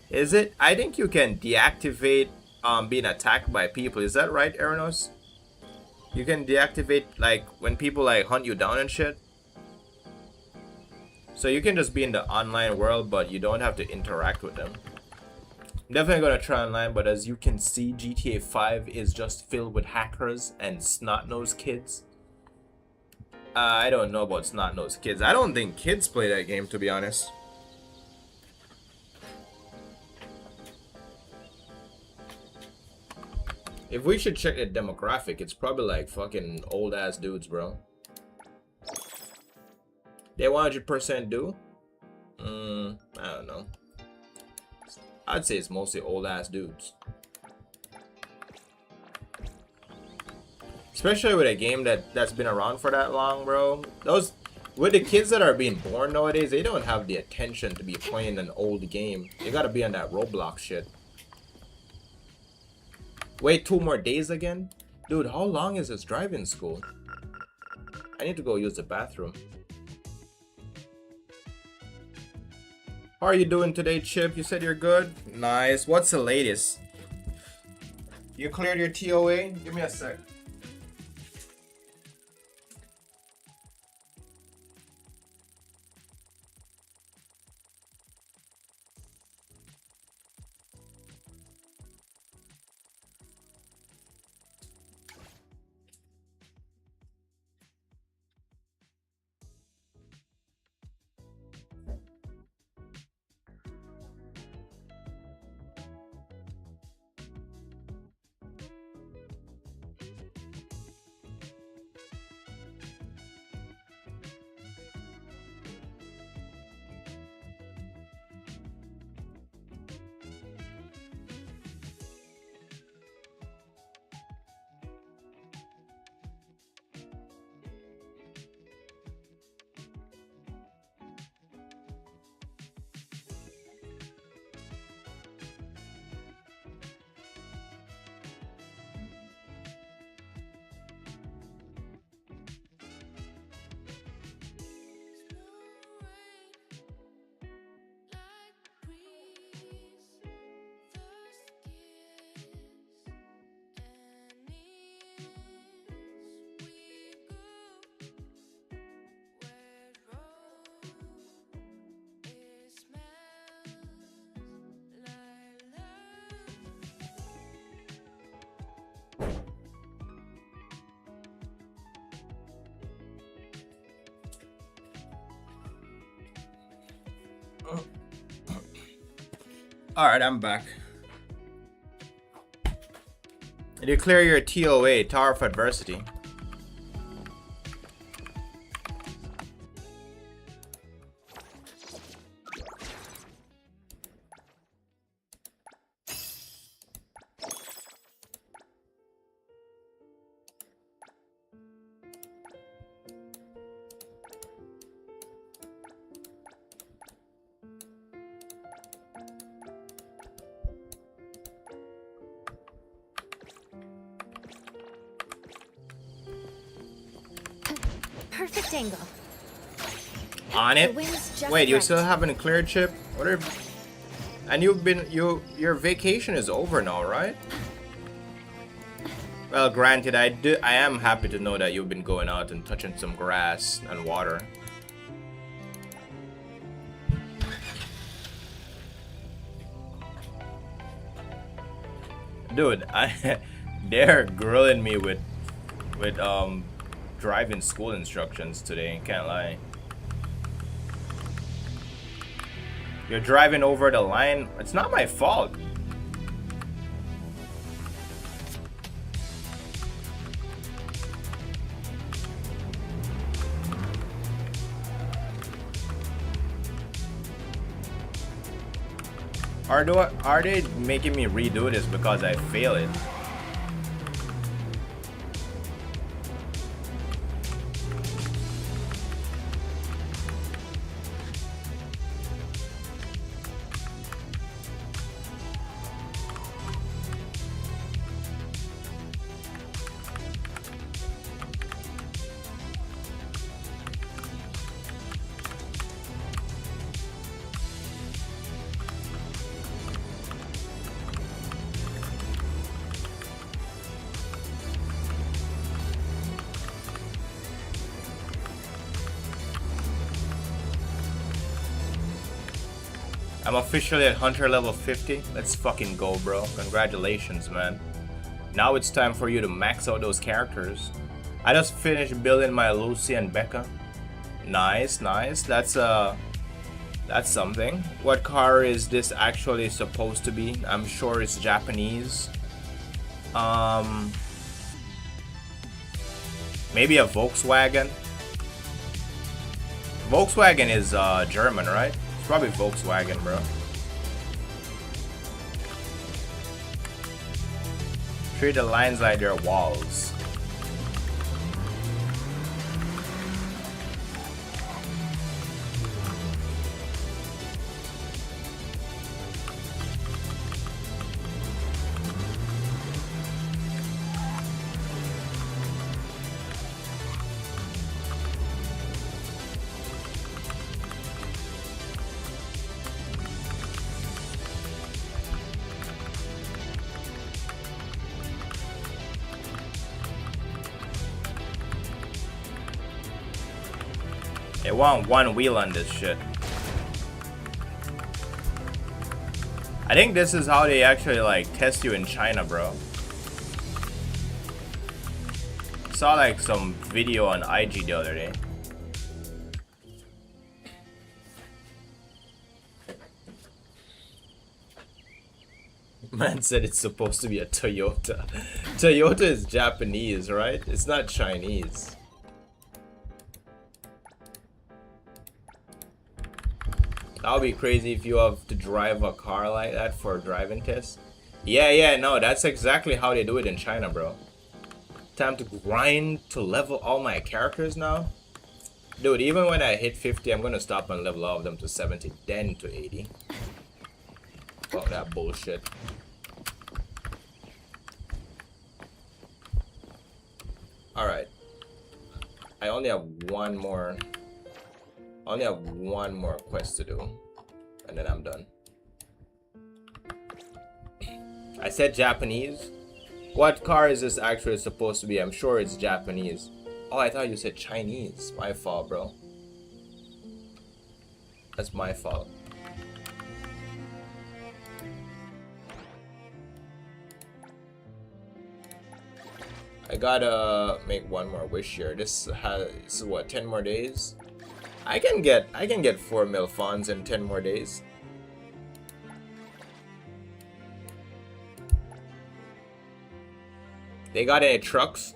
Is it? I think you can deactivate being attacked by people. Is that right, Everness? You can deactivate, like, when people, like, hunt you down and shit. So you can just be in the online world, but you don't have to interact with them. I'm definitely gonna try online, but as you can see, GTA 5 is just filled with hackers and snot-nosed kids. I don't know about snot-nosed kids. I don't think kids play that game, to be honest. If we should check the demographic, it's probably like fucking old ass dudes, bro. They 100% do? I don't know. I'd say it's mostly old ass dudes. Especially with a game that's been around for that long, bro. With the kids that are being born nowadays, they don't have the attention to be playing an old game. You gotta be on that Roblox shit. Wait 2 more days again? Dude, how long is this driving school? I need to go use the bathroom. How are you doing today, Chip? You said you're good? Nice. What's the latest? You cleared your TOA? Give me a sec. Alright, I'm back. Did you clear your TOA, Tower of Adversity? Perfect angle. On it? Wait, you still haven't cleared, Chip? What are... And your vacation is over now, right? Well, granted, I am happy to know that you've been going out and touching some grass and water. Dude, they're grilling me with driving school instructions today, can't lie. You're driving over the line. It's not my fault. Are they making me redo this because I fail it? I'm officially at Hunter level 50. Let's fucking go, bro. Congratulations, man. Now it's time for you to max out those characters. I just finished building my Lucy and Becca. Nice, nice. That's something. What car is this actually supposed to be? I'm sure it's Japanese. Maybe a Volkswagen. Volkswagen is German, right? It's probably Volkswagen, bro. Treat the lines like they're walls. They want one wheel on this shit. I think this is how they actually like test you in China, bro. Saw like some video on IG the other day. Man said it's supposed to be a Toyota. Toyota is Japanese, right? It's not Chinese. That would be crazy if you have to drive a car like that for a driving test. Yeah, no, that's exactly how they do it in China, bro. Time to grind to level all my characters now. Dude, even when I hit 50, I'm gonna stop and level all of them to 70, then to 80. Fuck that bullshit. Alright. I only have one more quest to do, and then I'm done. I said Japanese. What car is this actually supposed to be? I'm sure it's Japanese. Oh, I thought you said Chinese. My fault, bro. That's my fault. I gotta make one more wish here. This is what, 10 more days? I can get 4 mil funds in 10 more days. They got any trucks?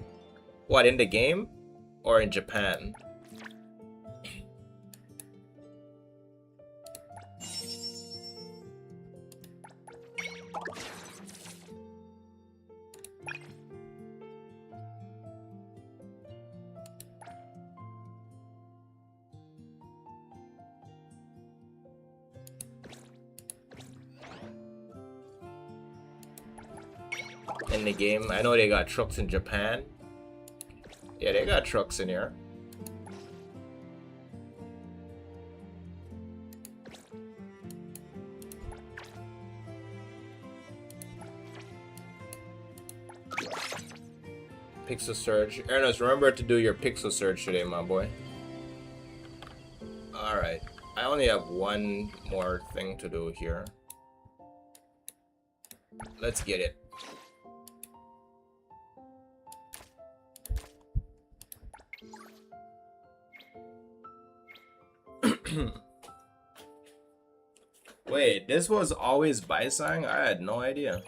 What, in the game? Or in Japan? In the game, I know they got trucks in Japan. Yeah, they got trucks in here. Pixel search. Ernest, remember to do your pixel search today, my boy. Alright. I only have one more thing to do here. Let's get it. Wait, this was always Baisang? I had no idea.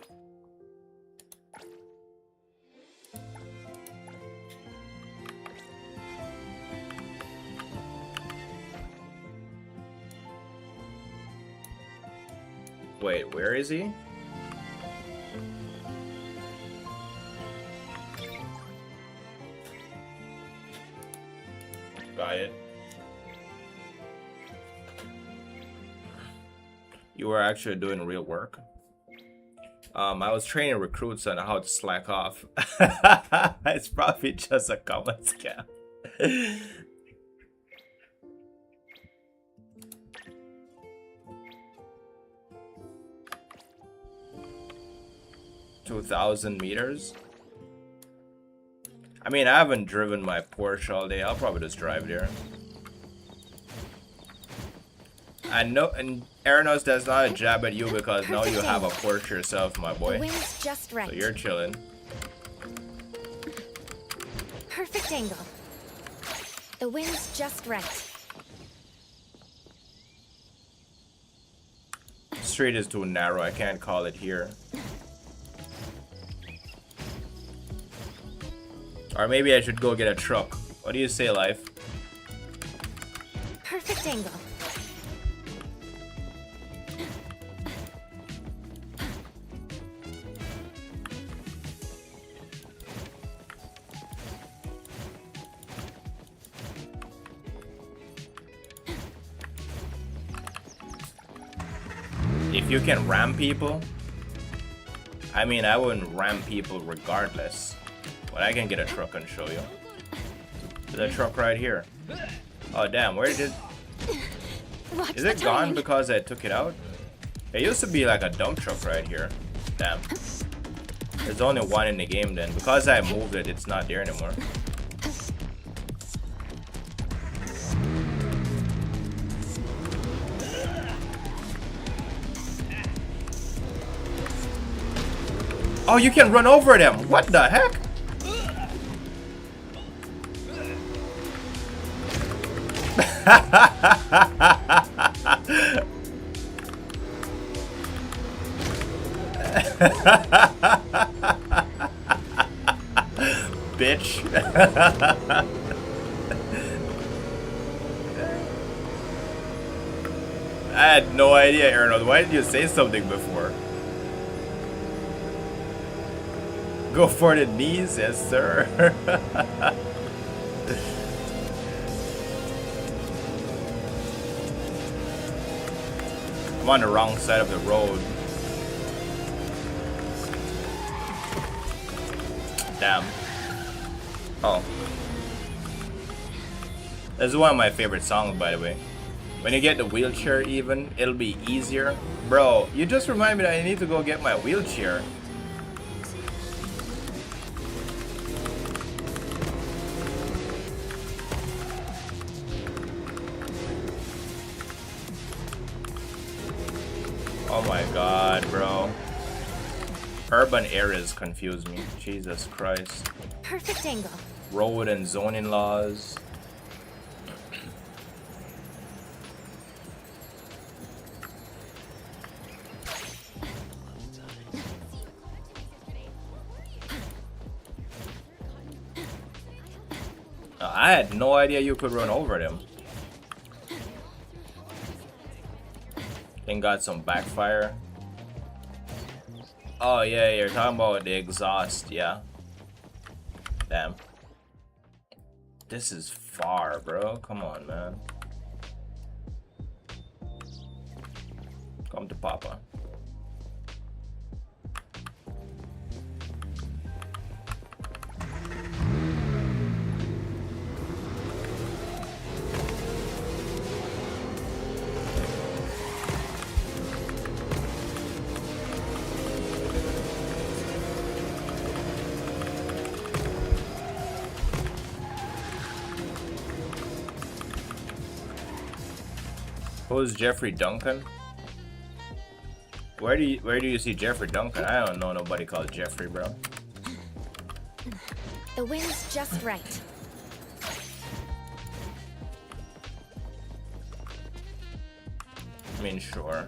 Wait, where is he? Got it. You were actually doing real work. I was training recruits on how to slack off. It's probably just a common scam. 2,000 meters. I mean, I haven't driven my Porsche all day. I'll probably just drive there. And Everness, that's not a jab at you because now you have a Porsche yourself, my boy. The wind's just right. So you're chilling. Perfect angle. The wind's just right. Street is too narrow. I can't call it here. Or maybe I should go get a truck. What do you say, Life? Perfect angle. If you can ram people, I mean, I wouldn't ram people regardless. But I can get a truck and show you. There's a truck right here. Oh damn, where did it... Is it gone because I took it out? It used to be like a dump truck right here. Damn. There's only one in the game then. Because I moved it, it's not there anymore. Oh, you can run over them. What the heck? Bitch. I had no idea, Arnold. Why did you say something before? Go for the knees, yes sir. I'm on the wrong side of the road. Damn. Oh. This is one of my favorite songs, by the way. When you get the wheelchair even, it'll be easier. Bro, you just remind me that I need to go get my wheelchair. Oh my god, bro. Urban areas confuse me. Jesus Christ. Perfect angle. Road and zoning laws. I had no idea you could run over them. And got some backfire. Oh yeah, you're talking about the exhaust, yeah. Damn. This is far, bro. Come on, man. Come to Papa. Who's Jeffrey Duncan? Where do you see Jeffrey Duncan? I don't know nobody called Jeffrey, bro. The wind's just right. I mean, sure.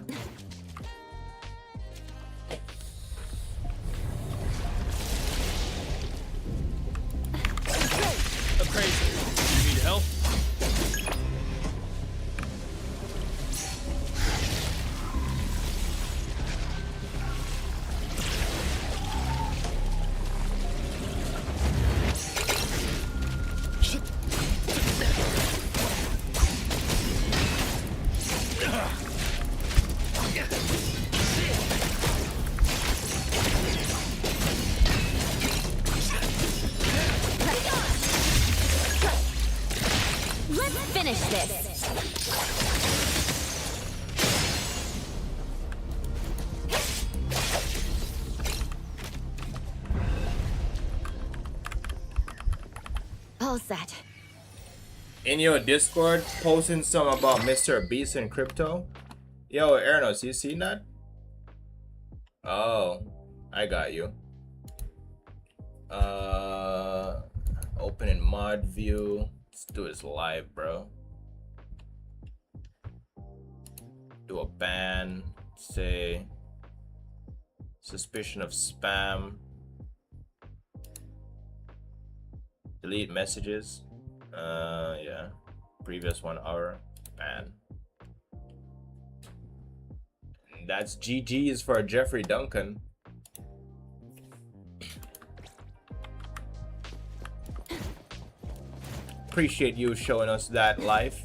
Appraiser, you need help? All set. In your Discord, posting some about Mr. Beast and crypto. Yo, Everness, you seen that? Oh, I got you. Open in mod view. Let's do this live, bro. Do a ban. Say suspicion of spam. Delete messages. Yeah. Previous 1 hour. Man. That's GG's for Jeffrey Duncan. Appreciate you showing us that life.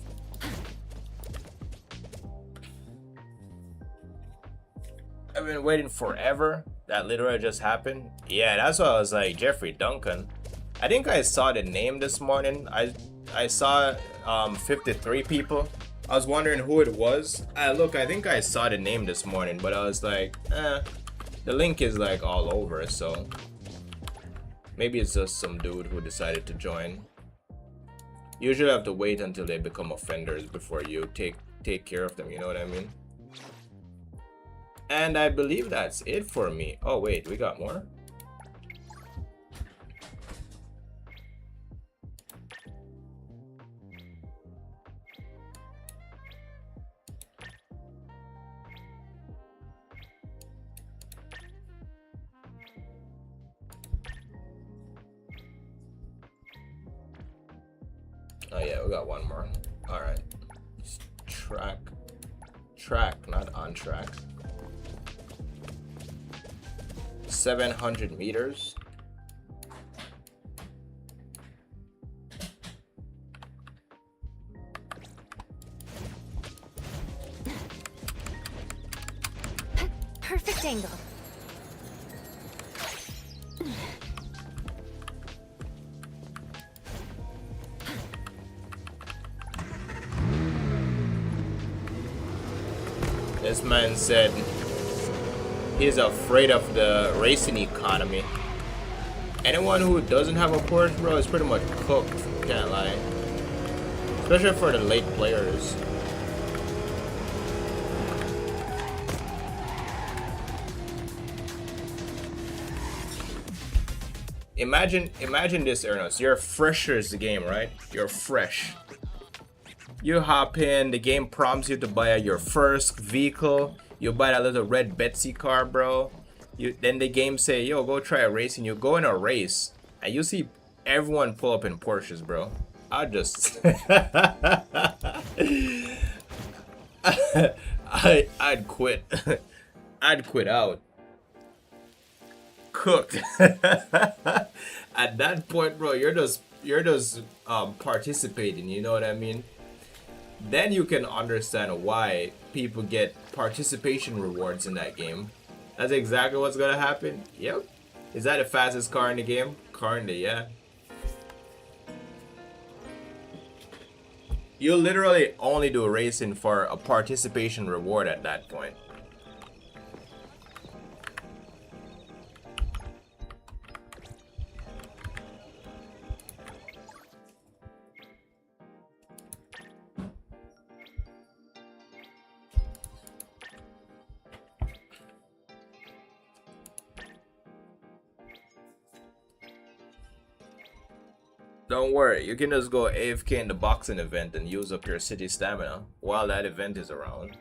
I've been waiting forever. That literally just happened. Yeah, that's why I was like, Jeffrey Duncan. I think I saw the name this morning. I saw 53 people. I was wondering who it was. Look, I think I saw the name this morning, but I was like, the link is like all over, so maybe it's just some dude who decided to join. You usually have to wait until they become offenders before you take care of them, you know what I mean? And I believe that's it for me. Oh wait, we got more? Oh yeah, we got one more. All right. Track, not on track. 700 meters. Perfect angle. This man said he's afraid of the racing economy. Anyone who doesn't have a Porsche, bro, is pretty much cooked. Can't lie. Especially for the late players. Imagine this, Everness. You're freshers the game, right? You're fresh. You hop in, the game prompts you to buy your first vehicle. You buy that little red Betsy car, bro. Then the game say, yo, go try a race, and you go in a race, and you see everyone pull up in Porsches, bro. I'd just I'd quit. I'd quit out. Cooked. At that point, bro, you're just participating, you know what I mean? Then you can understand why people get participation rewards in that game. That's exactly what's gonna happen. Yep. Is that the fastest car in the game? Currently, yeah. You literally only do racing for a participation reward at that point. Don't worry, you can just go AFK in the boxing event and use up your city stamina while that event is around.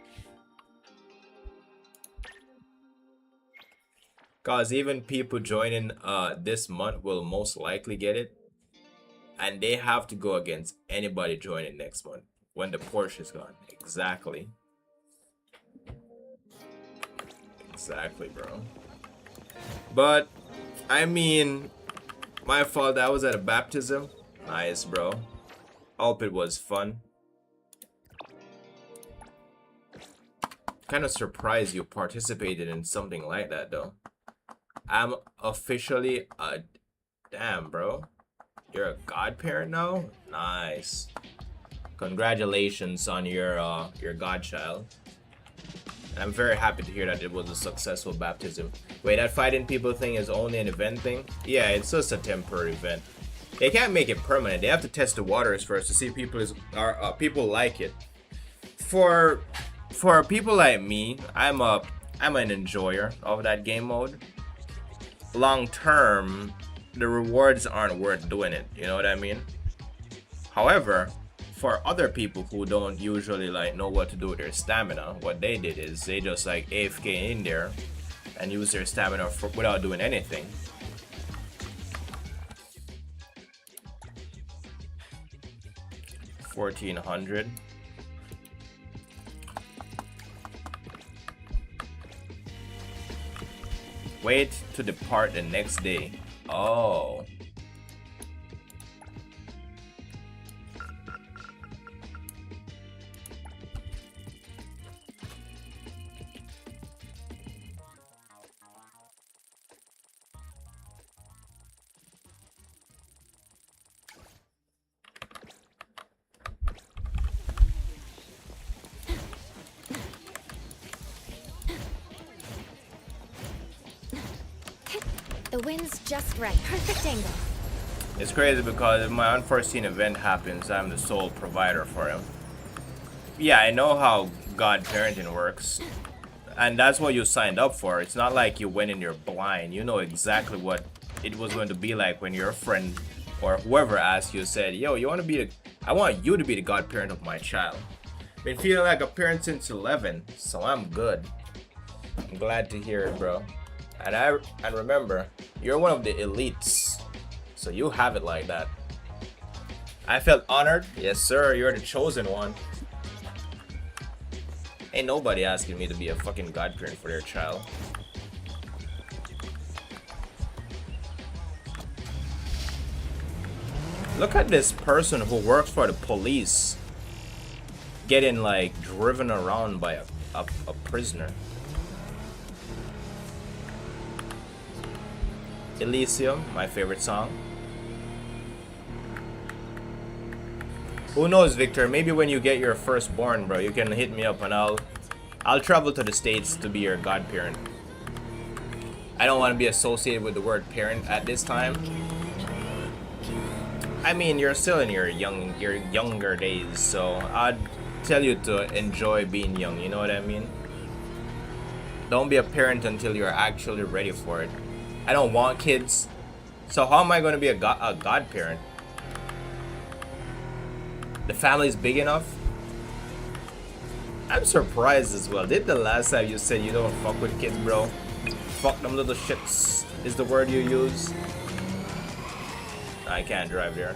Cause even people joining this month will most likely get it. And they have to go against anybody joining next month when the Porsche is gone. Exactly. Exactly, bro. But, I mean, my fault, I was at a baptism. Nice, bro. Hope it was fun. Kind of surprised you participated in something like that, though. I'm officially a... Damn, bro. You're a godparent now? Nice. Congratulations on your godchild. And I'm very happy to hear that it was a successful baptism. Wait, that fighting people thing is only an event thing? Yeah, it's just a temporary event. They can't make it permanent. They have to test the waters first to see people like it. For people like me, I'm an enjoyer of that game mode. Long term, the rewards aren't worth doing it. You know what I mean? However, for other people who don't usually like know what to do with their stamina, what they did is they just like AFK in there and use their stamina without doing anything. 1400. Wait to depart the next day. Oh. The wind's just right. Perfect angle. It's crazy because if my unforeseen event happens, I'm the sole provider for him. Yeah, I know how godparenting works. And that's what you signed up for. It's not like you went in there blind. You know exactly what it was going to be like when your friend or whoever asked you said, yo, you want to be I want you to be the godparent of my child. Been feeling like a parent since 11, so I'm good. I'm glad to hear it, bro. And remember, you're one of the elites, so you have it like that. I felt honored. Yes, sir. You're the chosen one. Ain't nobody asking me to be a fucking godparent for their child. Look at this person who works for the police getting like driven around by a prisoner. Elysium, my favorite song. Who knows, Victor? Maybe when you get your firstborn, bro, you can hit me up and I'll travel to the States to be your godparent. I don't want to be associated with the word parent at this time. I mean, you're still in your younger days, so I'd tell you to enjoy being young, you know what I mean? Don't be a parent until you're actually ready for it. I don't want kids, so how am I going to be a godparent? The family's big enough? I'm surprised as well. Did the last time you said you don't fuck with kids, bro? Fuck them little shits is the word you use. I can't drive there.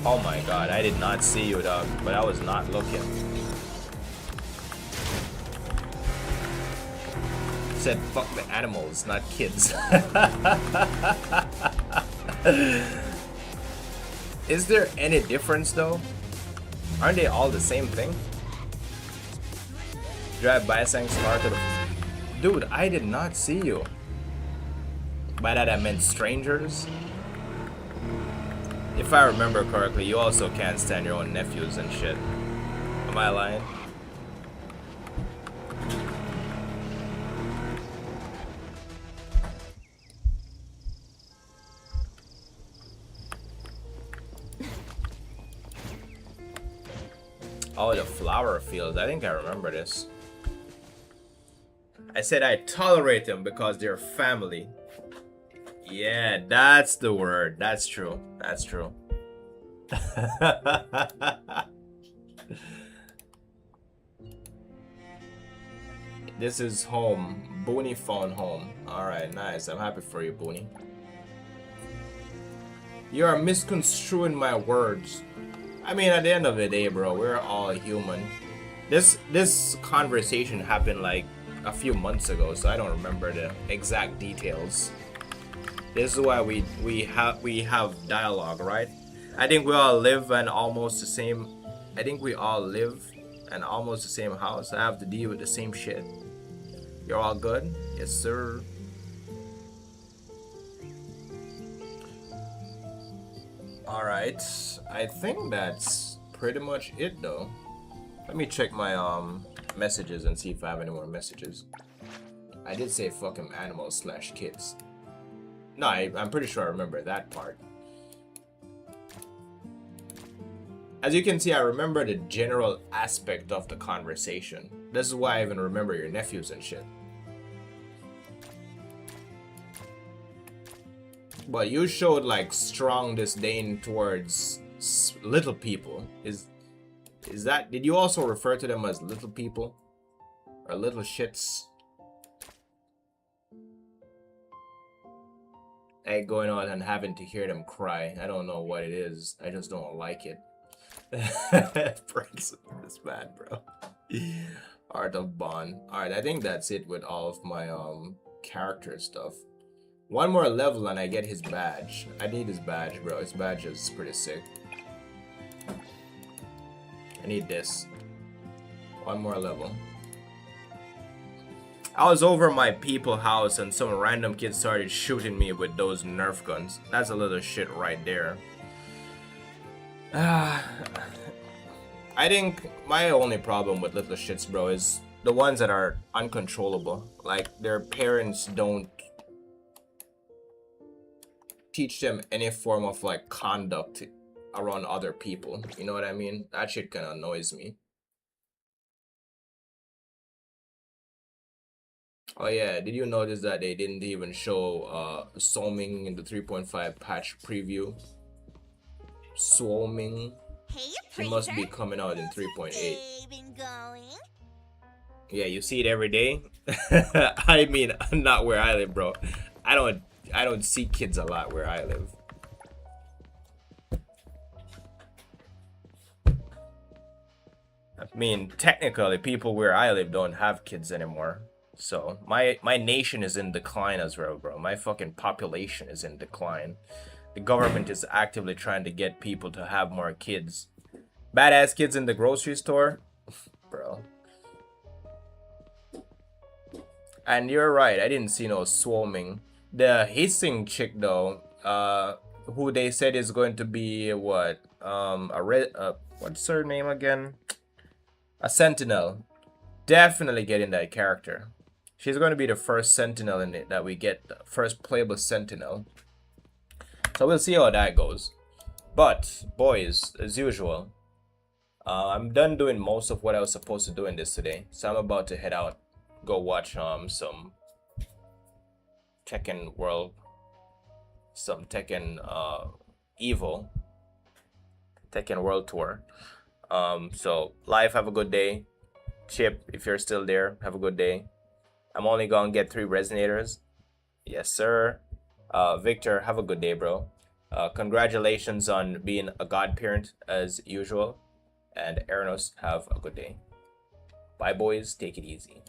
Oh my god, I did not see you, dog, but I was not looking. Said fuck the animals, not kids. Is there any difference though? Aren't they all the same thing? Drive Biosang Star to the... Dude, I did not see you. By that I meant strangers. If I remember correctly, you also can't stand your own nephews and shit. Am I lying? Oh, the flower fields. I think I remember this. I said I tolerate them because they're family. Yeah, that's the word. That's true. That's true. This is home. Booney phone home. Alright, nice. I'm happy for you, Booney. You are misconstruing my words. I mean, at the end of the day, bro, we're all human. This conversation happened like a few months ago, so I don't remember the exact details. This is why we have dialogue, right? I think we all live in almost the same. I think we all live in almost the same house. I have to deal with the same shit. You're all good? Yes, sir. All right. I think that's pretty much it, though. Let me check my messages and see if I have any more messages. I did say fucking animals / kids. No, I'm pretty sure I remember that part. As you can see, I remember the general aspect of the conversation. This is why I even remember your nephews and shit. But you showed like strong disdain towards little people. Is that, did you also refer to them as little people? Or little shits? like going on and having to hear them cry. I don't know what it is. I just don't like it. Breaks this bad, bro. Art of Bond. Alright, I think that's it with all of my character stuff. One more level and I get his badge. I need his badge, bro. His badge is pretty sick. I need this. One more level. I was over my people's house and some random kid started shooting me with those Nerf guns. That's a little shit right there. I think my only problem with little shits, bro, is the ones that are uncontrollable. Like, their parents don't teach them any form of, like, conduct around other people. You know what I mean? That shit kind of annoys me. Oh yeah, did you notice that they didn't even show swarming in the 3.5 patch preview? Swarming. Hey, It must be coming out in 3.8. been going? Yeah, you see it every day. I mean, not where I live, bro. I don't see kids a lot where I live. I mean, technically, people where I live don't have kids anymore. So my nation is in decline as well, bro. My fucking population is in decline. The government is actively trying to get people to have more kids. Badass kids in the grocery store, bro. And you're right, I didn't see no swarming. The hissing chick though, who they said is going to be what, what's her name again? A sentinel. Definitely getting that character. She's going to be the first sentinel in it that we get, the first playable sentinel. So we'll see how that goes. But boys, as usual, I'm done doing most of what I was supposed to do in this today. So I'm about to head out, go watch some Tekken World, some Tekken Evo, Tekken World Tour. So live, have a good day. Chip, if you're still there, have a good day. I'm only gonna get 3 resonators. Yes, sir. Victor, have a good day, bro. Congratulations on being a godparent as usual. And Everness, have a good day. Bye, boys. Take it easy.